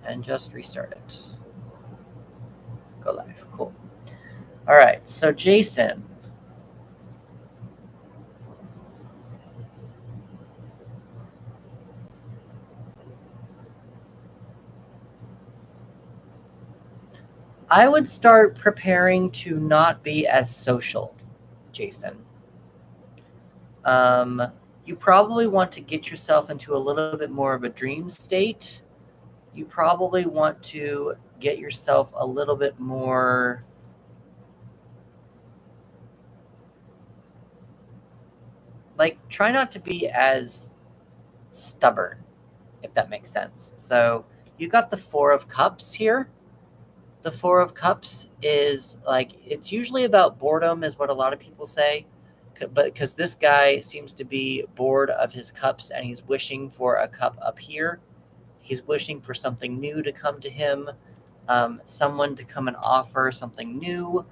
and just restart it. Go live. Cool. All right. So Jason, I would start preparing to not be as social, Jason. You probably want to get yourself into a little bit more of a dream state. You probably want to get yourself a little bit more like, try not to be as stubborn, if that makes sense. So you got the 4 of Cups here. The 4 of Cups is like, it's usually about boredom is what a lot of people say, but because this guy seems to be bored of his cups and he's wishing for a cup up here. He's wishing for something new to come to him, someone to come and offer something new,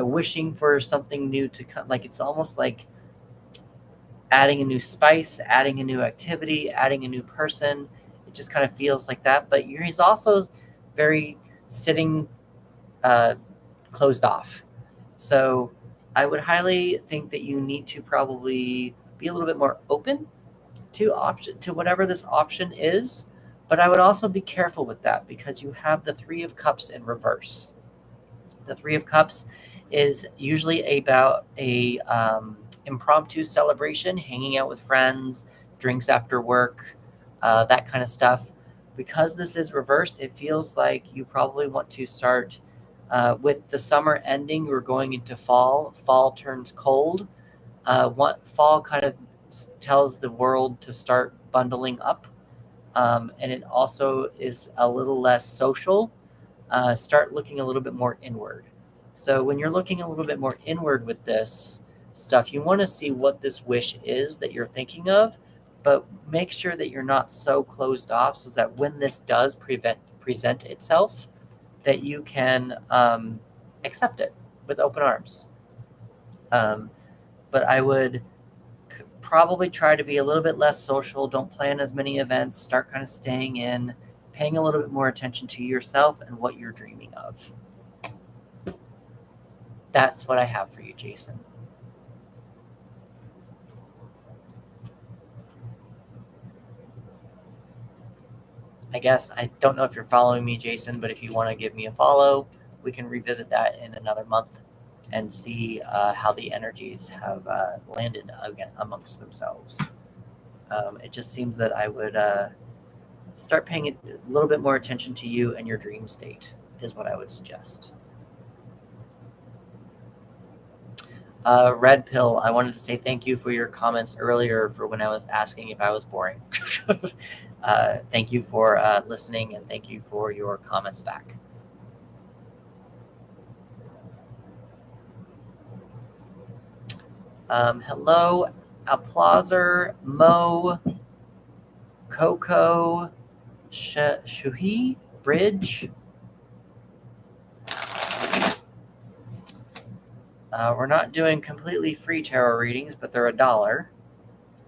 wishing for something new to come. Like, it's almost like adding a new spice, adding a new activity, adding a new person. It just kind of feels like that. But he's also very sitting closed off. So I would highly think that you need to probably be a little bit more open to whatever this option is. But I would also be careful with that because you have the 3 of Cups in reverse. The 3 of Cups is usually about a impromptu celebration, hanging out with friends, drinks after work, that kind of stuff. Because this is reversed, it feels like you probably want to start with the summer ending. We're going into fall. Fall turns cold. Fall kind of tells the world to start bundling up. And it also is a little less social. Start looking a little bit more inward. So when you're looking a little bit more inward with this stuff, you want to see what this wish is that you're thinking of, but make sure that you're not so closed off so that when this does present itself, that you can accept it with open arms. But I would probably try to be a little bit less social. Don't plan as many events. Start kind of staying in, paying a little bit more attention to yourself and what you're dreaming of. That's what I have for you, Jason. I guess I don't know if you're following me, Jason, but if you want to give me a follow, we can revisit that in another month and see how the energies have landed again amongst themselves. It just seems that I would start paying a little bit more attention to you and your dream state is what I would suggest. Red Pill, I wanted to say thank you for your comments earlier for when I was asking if I was boring. Thank you for listening, and thank you for your comments back. Hello, Applauser, Mo, Coco, Shuhi, Bridge. We're not doing completely free tarot readings, but they're $1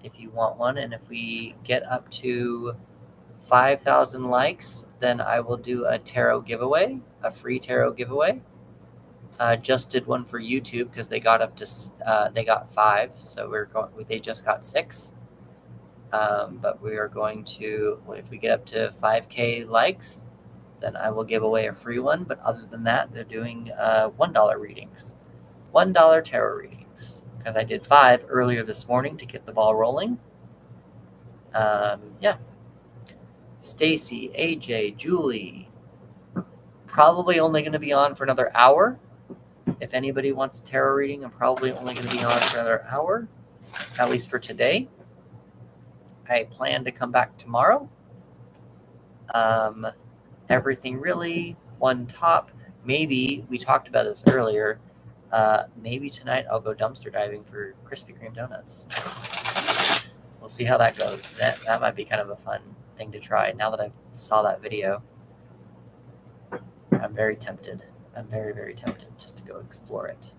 if you want one. And if we get up to 5,000 likes, then I will do a tarot giveaway, a free tarot giveaway. Just did one for YouTube because they got up to they got 5, so they just got 6. But we are going to, if we get up to 5K likes, then I will give away a free one. But other than that, they're doing $1 readings. $1 tarot readings because I did 5 earlier this morning to get the ball rolling. Yeah. Stacy, AJ, Julie. Probably only going to be on for another hour. If anybody wants a tarot reading, I'm probably only going to be on for another hour, at least for today. I plan to come back tomorrow. Everything really, one top. Maybe, we talked about this earlier, maybe tonight I'll go dumpster diving for Krispy Kreme donuts. We'll see how that goes. That might be kind of a fun thing to try. Now that I saw that video, I'm very tempted. I'm very, very tempted just to go explore it.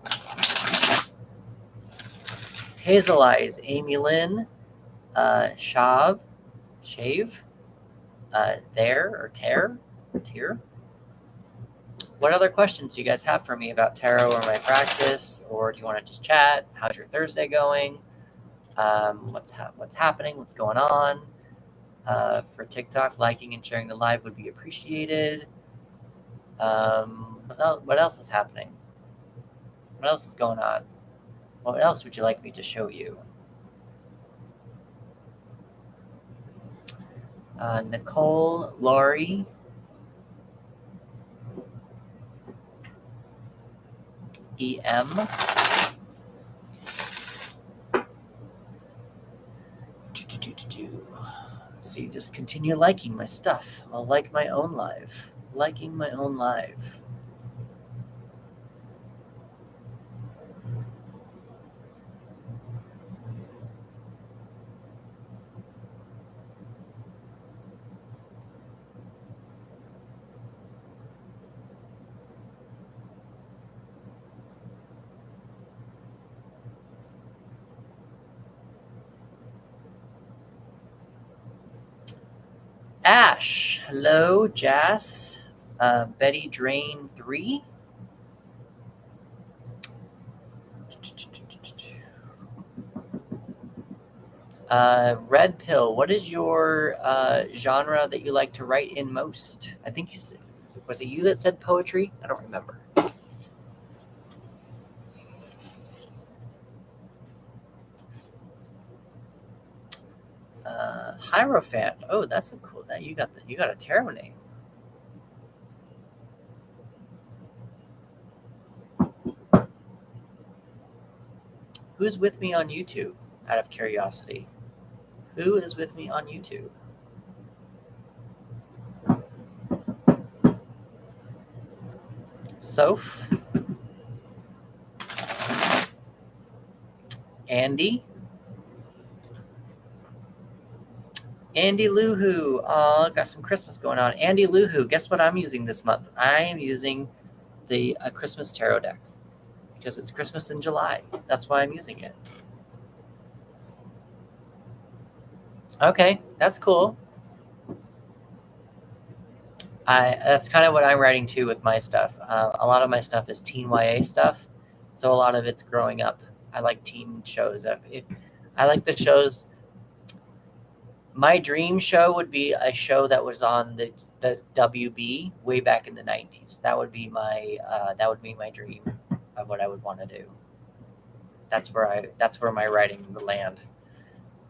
Hazel Eyes, Amy Lynn, Shave, There or Tear. What other questions do you guys have for me about tarot or my practice, or do you want to just chat? How's your Thursday going? What's happening? What's going on? For TikTok, liking and sharing the live would be appreciated. What else is happening? What else is going on? What else would you like me to show you? Nicole, Laurie, EM. Let's see, just continue liking my stuff. I'll like my own live. Liking my own live. Ash, hello, Jas, Betty Drain 3. Red Pill, what is your genre that you like to write in most? I think you said, was it you that said poetry? I don't remember. Hierophant. Oh, that's a cool. That you got a tarot name. Who's with me on YouTube? Out of curiosity, who is with me on YouTube? Soph, Andy. Andy Luhu. Oh, got some Christmas going on. Andy Luhu. Guess what I'm using this month? I am using the Christmas tarot deck because it's Christmas in July. That's why I'm using it. Okay, that's cool. That's kind of what I'm writing too with my stuff. A lot of my stuff is teen YA stuff, so a lot of it's growing up. I like teen shows. If I like the shows. My dream show would be a show that was on the WB way back in the 90s. That would be my dream of what I would want to do. That's where my writing would land.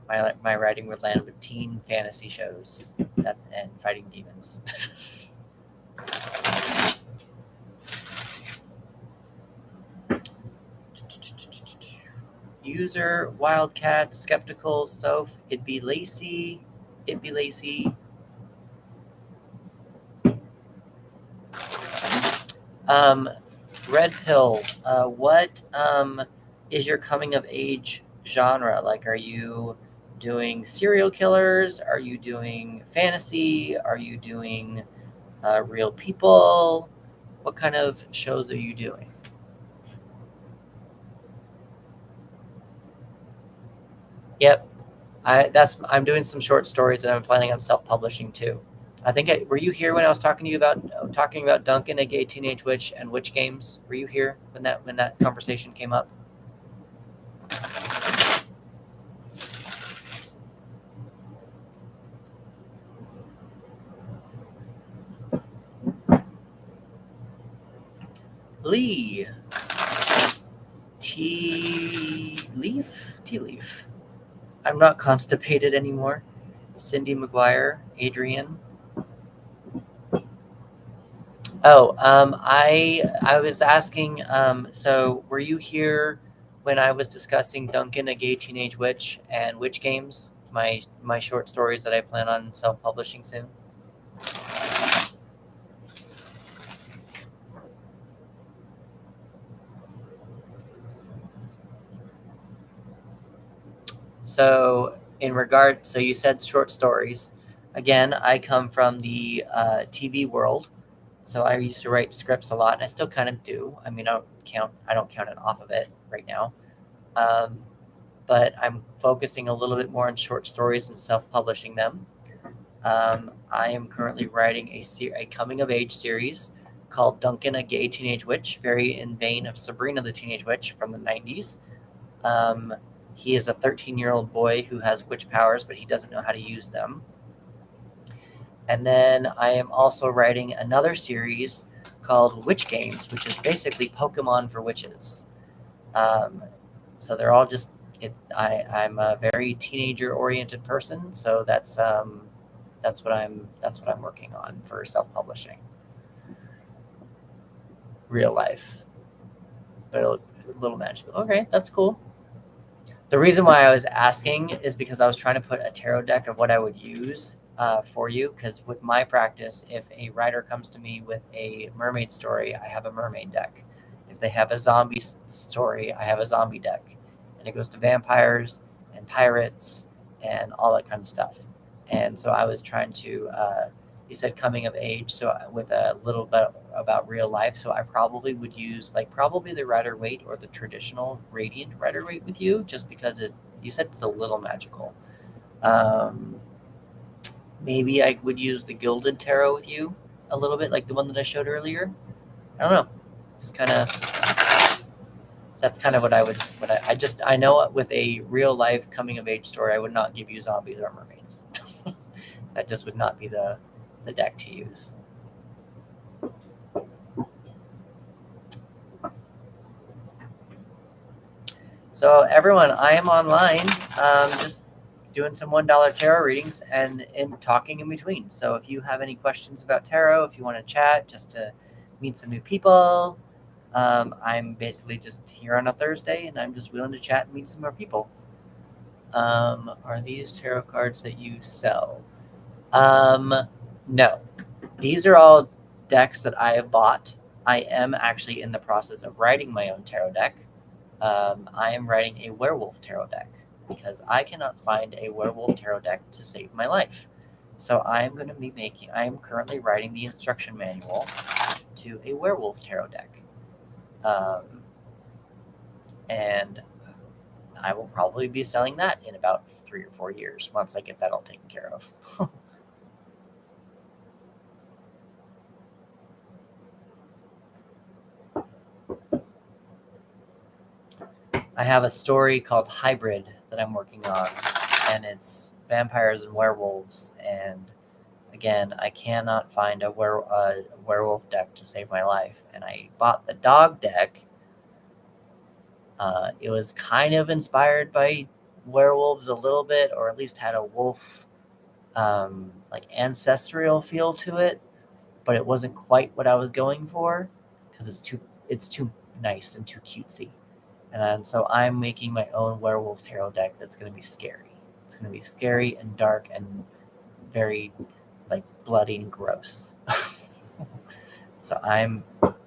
My writing would land with teen fantasy shows and fighting demons. User, Wildcat, Skeptical, Soph, It'd Be Lacey. Red Pill, what is your coming of age genre? Like, are you doing serial killers? Are you doing fantasy? Are you doing real people? What kind of shows are you doing? Yep, I'm doing some short stories, and I'm planning on self-publishing too. I think were you here when I was talking to you about Duncan, a gay teenage witch, and witch games? Were you here when that conversation came up? Lee. Tea leaf. I'm not constipated anymore. Cindy McGuire, Adrian, Oh, I was asking. So were you here when I was discussing Duncan, a Gay Teenage Witch, and Witch Games, my short stories that I plan on self-publishing soon? So so you said short stories. Again, I come from the TV world, so I used to write scripts a lot, and I still kind of do. I mean, I don't count it off of it right now. Um, but I'm focusing a little bit more on short stories and self-publishing them. I am currently writing a coming-of-age series called Duncan, a Gay Teenage Witch, very in vein of Sabrina the Teenage Witch from the 90s. Um, he is a 13-year-old boy who has witch powers, but he doesn't know how to use them. And then I am also writing another series called Witch Games, which is basically Pokemon for witches. So they're all just I'm a very teenager-oriented person, so that's what I'm working on for self-publishing. Real life, but a little magical. Okay, that's cool. The reason why I was asking is because I was trying to put a tarot deck of what I would use for you. Because with my practice, if a writer comes to me with a mermaid story, I have a mermaid deck. If they have a zombie story, I have a zombie deck. And it goes to vampires and pirates and all that kind of stuff. And so I was trying to, you said coming of age, so with a little bit about real life. So I probably would use probably the Rider-Waite or the traditional Radiant Rider-Waite with you, just because you said it's a little magical. Maybe I would use the Gilded Tarot with you a little bit, like the one that I showed earlier. I don't know. Just kind of, that's kind of what I know with a real life coming of age story, I would not give you zombies or mermaids. That just would not be the deck to use. So everyone, I am online, just doing some $1 tarot readings and talking in between. So if you have any questions about tarot, if you want to chat, just to meet some new people, I'm basically just here on a Thursday, and I'm just willing to chat and meet some more people. Are these tarot cards that you sell? No. These are all decks that I have bought. I am actually in the process of writing my own tarot deck. I am writing a werewolf tarot deck because I cannot find a werewolf tarot deck to save my life. So I am currently writing the instruction manual to a werewolf tarot deck. And I will probably be selling that in about 3 or 4 years once I get that all taken care of. I have a story called Hybrid that I'm working on, and it's vampires and werewolves. And again, I cannot find a werewolf deck to save my life. And I bought the dog deck. It was kind of inspired by werewolves a little bit, or at least had a wolf ancestral feel to it, but it wasn't quite what I was going for because it's too nice and too cutesy. And so I'm making my own werewolf tarot deck that's going to be scary. It's going to be scary and dark and very bloody and gross. So I'm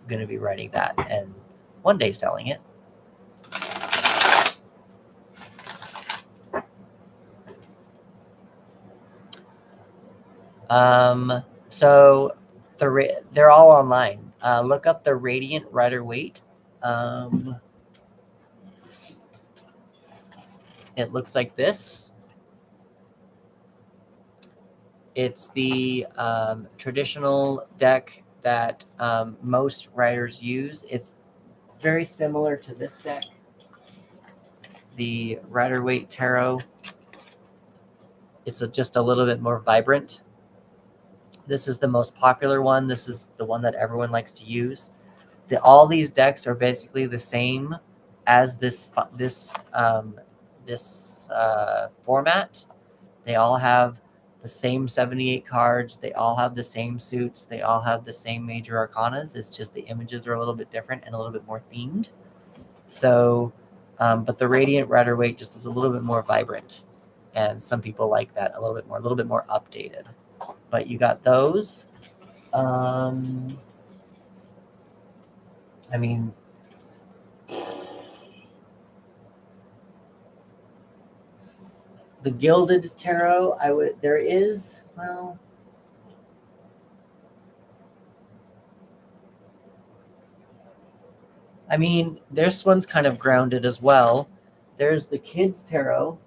going to be writing that and one day selling it. So they're all online. Look up the Radiant Rider-Waite. It looks like this. It's the traditional deck that most writers use. It's very similar to this deck, the Rider-Waite Tarot. It's just a little bit more vibrant. This is the most popular one. This is the one that everyone likes to use. All these decks are basically the same as this format. They all have the same 78 cards. They all have the same suits. They all have the same major arcanas. It's just the images are a little bit different and a little bit more themed. So, but the Radiant Rider-Waite just is a little bit more vibrant, and some people like that a little bit more updated. But you got those. I mean, the Gilded Tarot, there is, well, I mean, this one's kind of grounded as well. There's the Kids Tarot.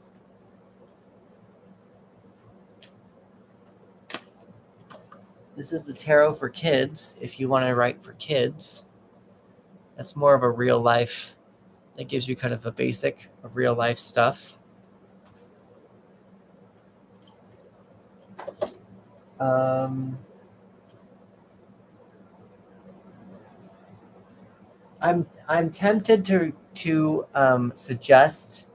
This is the tarot for kids, if you want to write for kids. That's more of a real life, that gives you kind of a basic of real life stuff. I'm tempted to suggest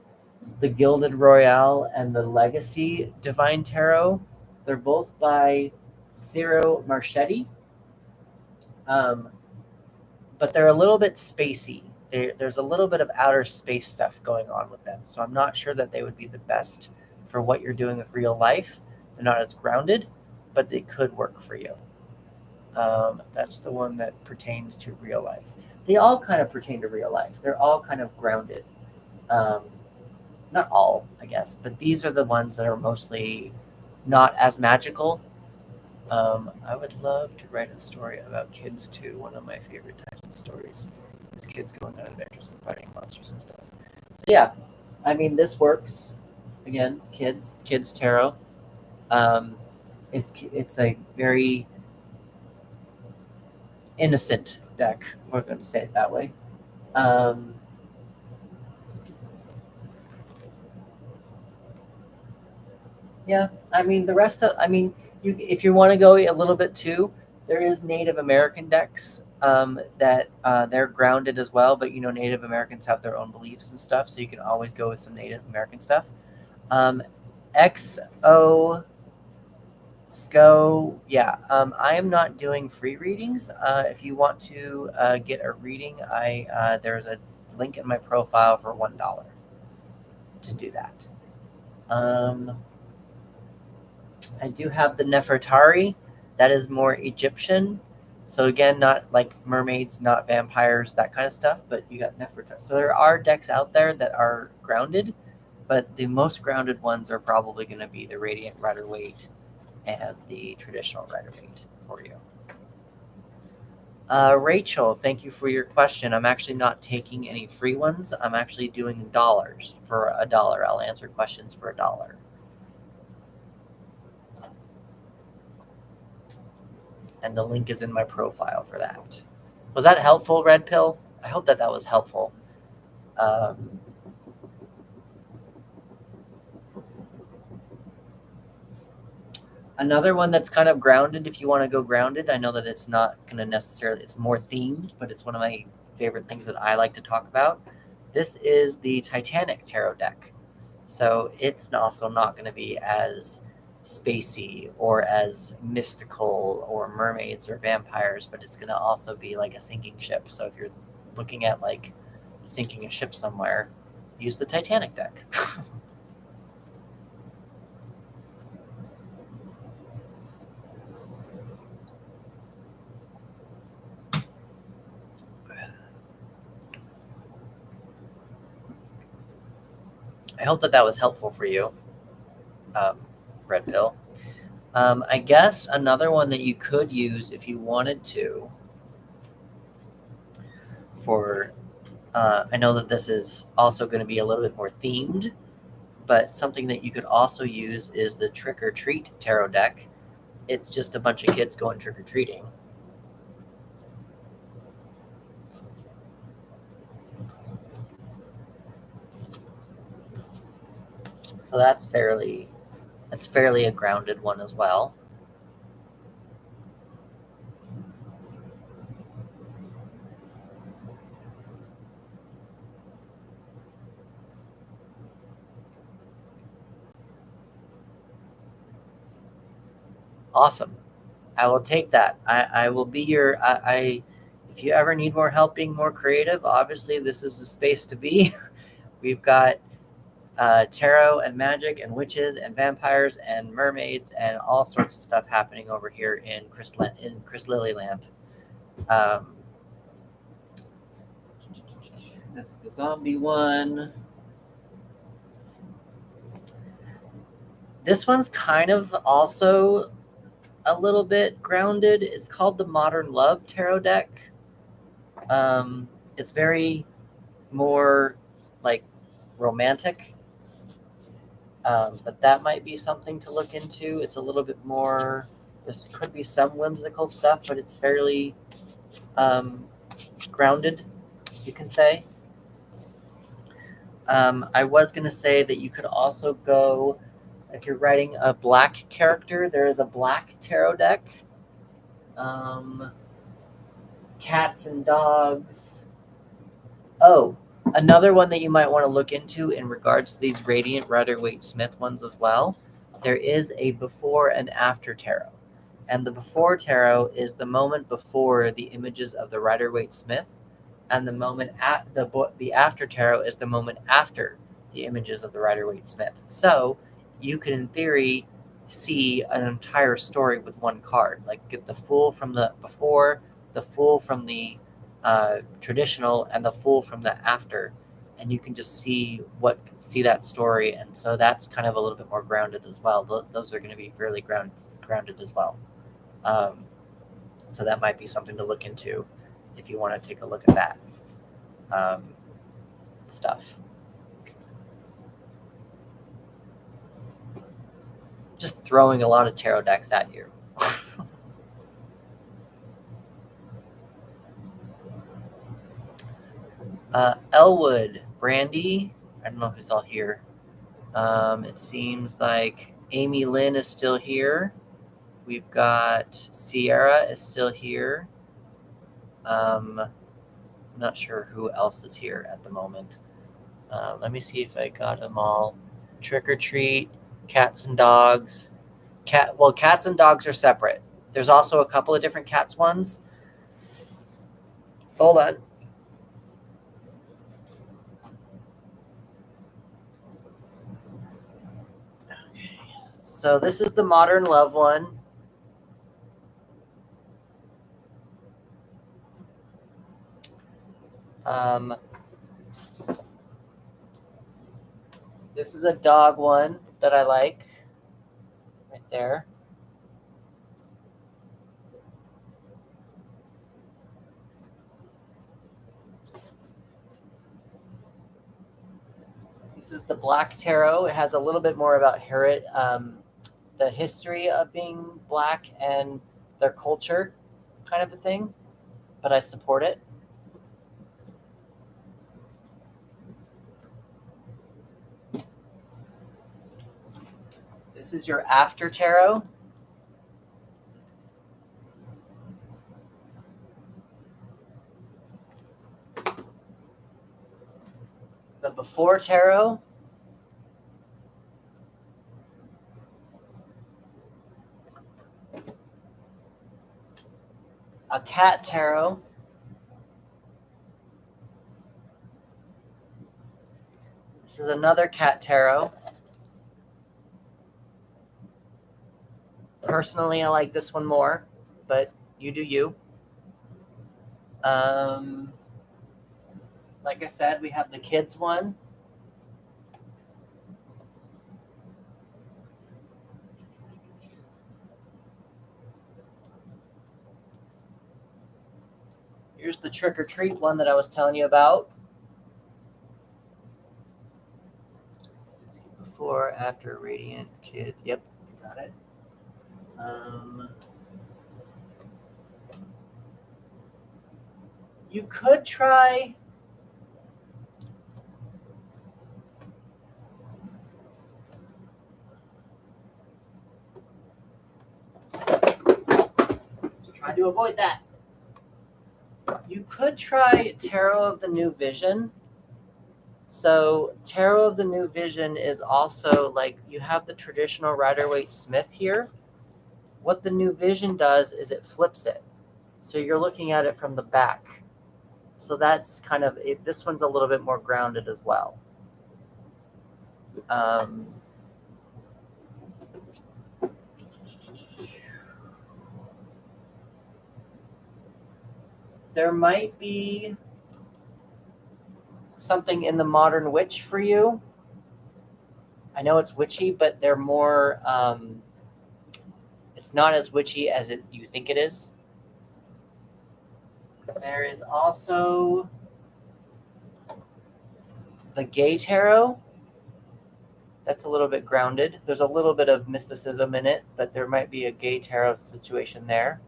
the Gilded Royale and the Legacy Divine Tarot. They're both by Ciro Marchetti, but they're a little bit spacey. There's a little bit of outer space stuff going on with them, so I'm not sure that they would be the best for what you're doing with real life. They're not as grounded, but they could work for you. That's the one that pertains to real life. They all kind of pertain to real life. They're all kind of grounded. Not all, I guess, but these are the ones that are mostly not as magical. I would love to write a story about kids too. One of my favorite types of stories is kids going on adventures and fighting monsters and stuff. So yeah, I mean, this works. Again, kids tarot. It's a very innocent deck. We're going to say it that way. Yeah, I mean the rest of, I mean, if you want to go a little bit too, there is Native American decks that they're grounded as well, but you know, Native Americans have their own beliefs and stuff, so you can always go with some Native American stuff. XO SCO, yeah. I am not doing free readings. If you want to get a reading, there's a link in my profile for $1 to do that. I do have the Nefertari. That is more Egyptian. So again, not like mermaids, not vampires, that kind of stuff, but you got Nefertari. So there are decks out there that are grounded, but the most grounded ones are probably going to be the Radiant Rider-Waite and the traditional Rider-Waite for you. Rachel, thank you for your question. I'm actually not taking any free ones. I'm actually doing dollars for $1. I'll answer questions for $1. And the link is in my profile for that. Was that helpful, Red Pill? I hope that was helpful. Another one that's kind of grounded, if you want to go grounded, I know that it's not going to necessarily, it's more themed, but it's one of my favorite things that I like to talk about. This is the Titanic Tarot deck. So it's also not going to be as spacey or as mystical or mermaids or vampires, but it's going to also be like a sinking ship. So if you're looking at like sinking a ship somewhere, use the Titanic deck. I hope that was helpful for you, Red Pill. I guess another one that you could use if you wanted to for, I know that this is also going to be a little bit more themed, but something that you could also use is the Trick or Treat Tarot deck. It's just a bunch of kids going trick-or-treating. So that's fairly a grounded one as well. Awesome. I will take that. I will be your. If you ever need more helping, more creative, obviously this is the space to be. We've got tarot and magic and witches and vampires and mermaids and all sorts of stuff happening over here in Chris Lilyland. That's the zombie one. This one's kind of also a little bit grounded. It's called the Modern Love Tarot deck. It's very more like romantic, but that might be something to look into. It's a little bit more, there could be some whimsical stuff, but it's fairly grounded, you can say. I was going to say that you could also go, if you're writing a black character, there is a black tarot deck. Cats and dogs. Oh, another one that you might want to look into in regards to these Radiant Rider-Waite-Smith ones as well. There is a before and after tarot. And the before tarot is the moment before the images of the Rider-Waite-Smith, and the moment at the after tarot is the moment after the images of the Rider-Waite-Smith. So you can, in theory, see an entire story with one card. Like get the Fool from the before, the Fool from the traditional, and the Fool from the after, and you can just see that story. And so that's kind of a little bit more grounded as well. Those are going to be fairly grounded as well. So that might be something to look into if you want to take a look at that stuff. Just throwing a lot of tarot decks at you. Elwood, Brandy, I don't know who's all here. It seems like Amy Lynn is still here. We've got Sierra is still here. I'm not sure who else is here at the moment. Let me see if I got them all. Trick or Treat, Cats and Dogs. Cats and Dogs are separate. There's also a couple of different cats ones. Hold on. Okay. So this is the Modern Love one. This is a dog one that I like. Right there. This is the Black Tarot. It has a little bit more about the history of being black and their culture, kind of a thing, but I support it. This is your After Tarot. The Before Tarot. A Cat Tarot. This is another Cat Tarot. Personally, I like this one more, but you do you. Like I said, we have the kids one. Here's the Trick or Treat one that I was telling you about. Before, after, Radiant, Kid. Yep, got it. You could try. Just trying to avoid that. You could try Tarot of the New Vision. So Tarot of the New Vision is also like, you have the traditional Rider-Waite-Smith here, What the New Vision does is it flips it. So you're looking at it from the back. So that's kind of it. This one's a little bit more grounded as well. There might be something in the Modern Witch for you. I know it's witchy, but they're more. It's not as witchy as you think it is. There is also the Gay Tarot. That's a little bit grounded. There's a little bit of mysticism in it, but there might be a Gay Tarot situation there.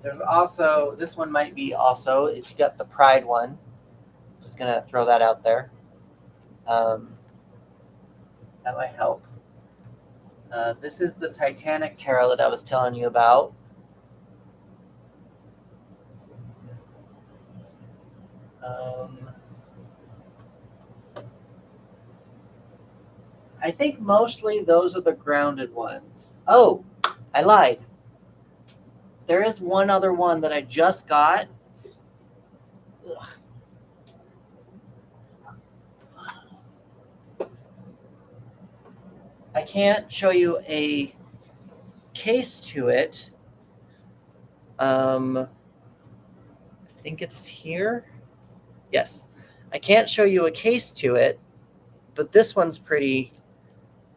There's also, this one might be also, it's got the Pride one. Just going to throw that out there. That might help. This is the Titanic Tarot that I was telling you about. I think mostly those are the grounded ones. Oh, I lied. There is one other one that I just got. Ugh. I can't show you a case to it. I think it's here. Yes. I can't show you a case to it, but this one's pretty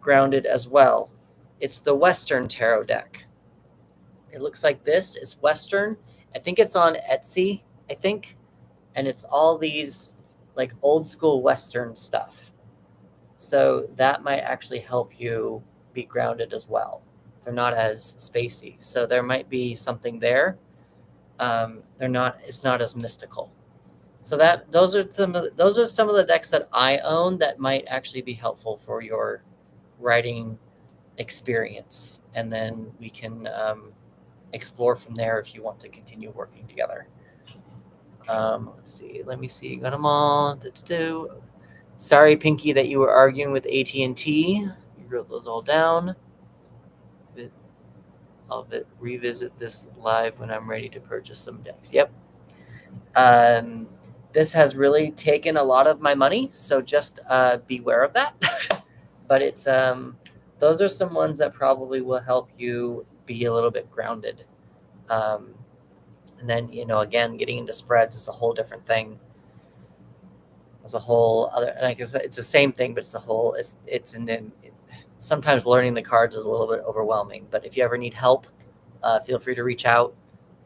grounded as well. It's the Western Tarot deck. It looks like this. It's Western. I think it's on Etsy, I think. And it's all these like old school Western stuff. So that might actually help you be grounded as well. They're not as spacey. So there might be something there. It's not as mystical. So those are some of the decks that I own that might actually be helpful for your writing experience. And then we can explore from there if you want to continue working together. Let's see. Let me see. Got them all. Sorry, Pinky, that you were arguing with AT&T. You wrote those all down. I'll revisit this live when I'm ready to purchase some decks. Yep. This has really taken a lot of my money, so just beware of that. But it's those are some ones that probably will help you be a little bit grounded. And then, again, getting into spreads is a whole different thing. It's a whole other, and I guess it's the same thing, but sometimes learning the cards is a little bit overwhelming. But if you ever need help, feel free to reach out.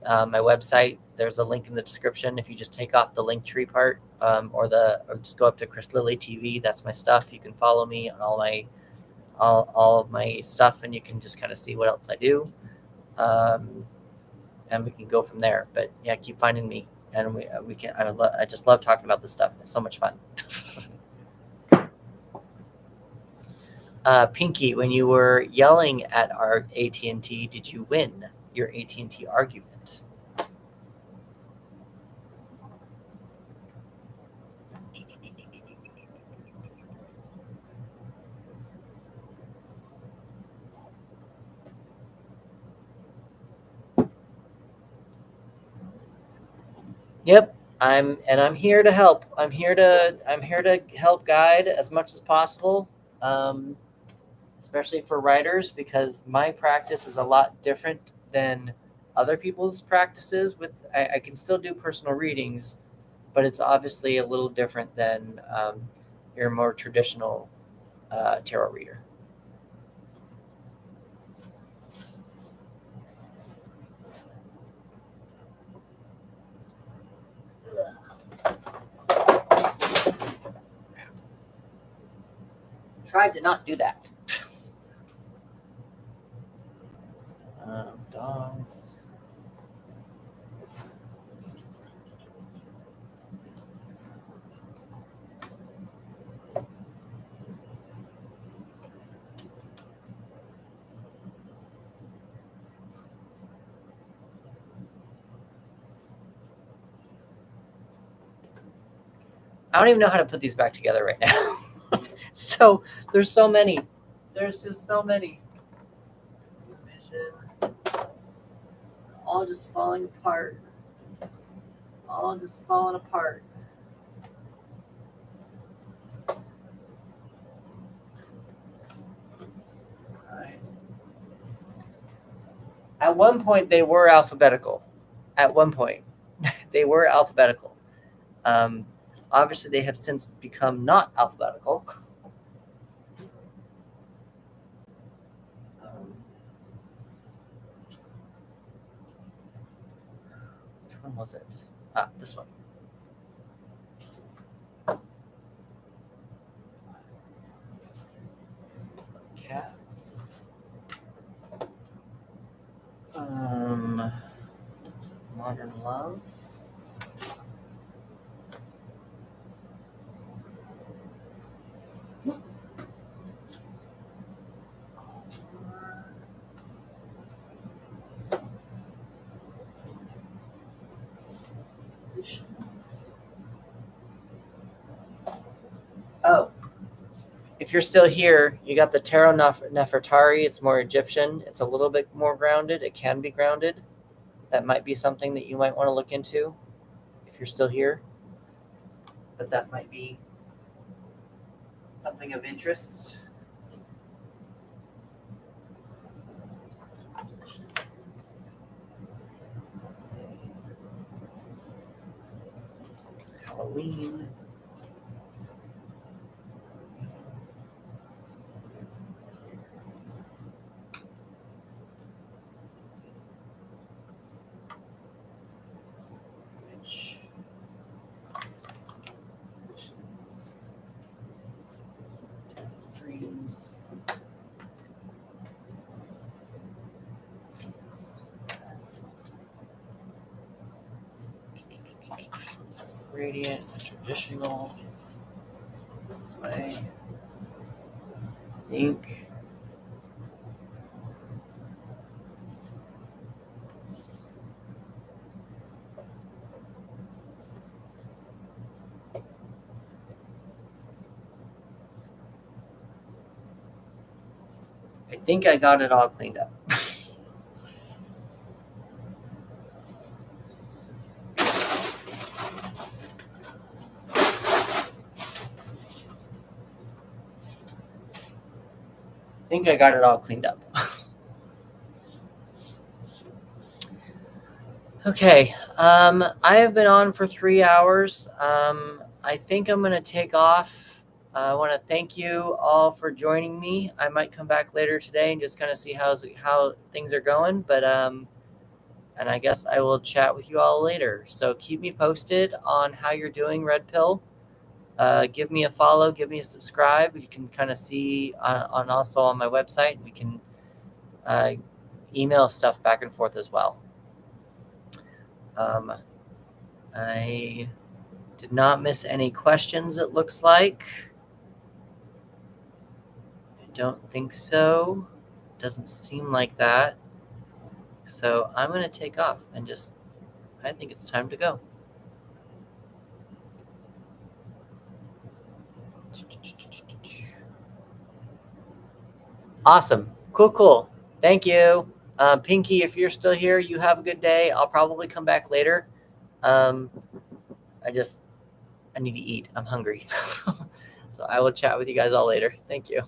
My website, there's a link in the description. If you just take off the Linktree part, or just go up to Chris Lilly TV, that's my stuff. You can follow me on all of my stuff, and you can just kind of see what else I do. And we can go from there. But yeah, keep finding me, and we can. I just love talking about this stuff. It's so much fun. Pinky, when you were yelling at our AT&T, did you win your AT&T argument? Yep, I'm here to help. I'm here to help guide as much as possible, especially for writers, because my practice is a lot different than other people's practices. I can still do personal readings, but it's obviously a little different than your more traditional tarot reader. Tried to not do that. Dogs. I don't even know how to put these back together right now. So there's so many. There's just so many. Vision. All just falling apart. All just falling apart. Right. At one point, they were alphabetical. At one point, they were alphabetical. Obviously, they have since become not alphabetical. Which one was it? This one. Cats. Modern Love. Positions. Oh, if you're still here, you got the Tarot Nefertari. It's more Egyptian. It's a little bit more grounded. It can be grounded. That might be something that you might want to look into if you're still here. But that might be something of interest. Halloween. Dreams. Radiant, traditional. This way. Ink. I think I got it all cleaned up. I think I got it all cleaned up. Okay, I have been on for 3 hours. I think I'm going to take off. I want to thank you all for joining me. I might come back later today and just kind of see how things are going. But and I guess I will chat with you all later. So keep me posted on how you're doing, Red Pill. Give me a follow, give me a subscribe. You can kind of see on also on my website. We can email stuff back and forth as well. I did not miss any questions, it looks like. I don't think so. Doesn't seem like that. So I'm going to take off and I think it's time to go. Awesome. Cool. Thank you. Pinky, if you're still here, you have a good day. I'll probably come back later. I need to eat. I'm hungry. So I will chat with you guys all later. Thank you.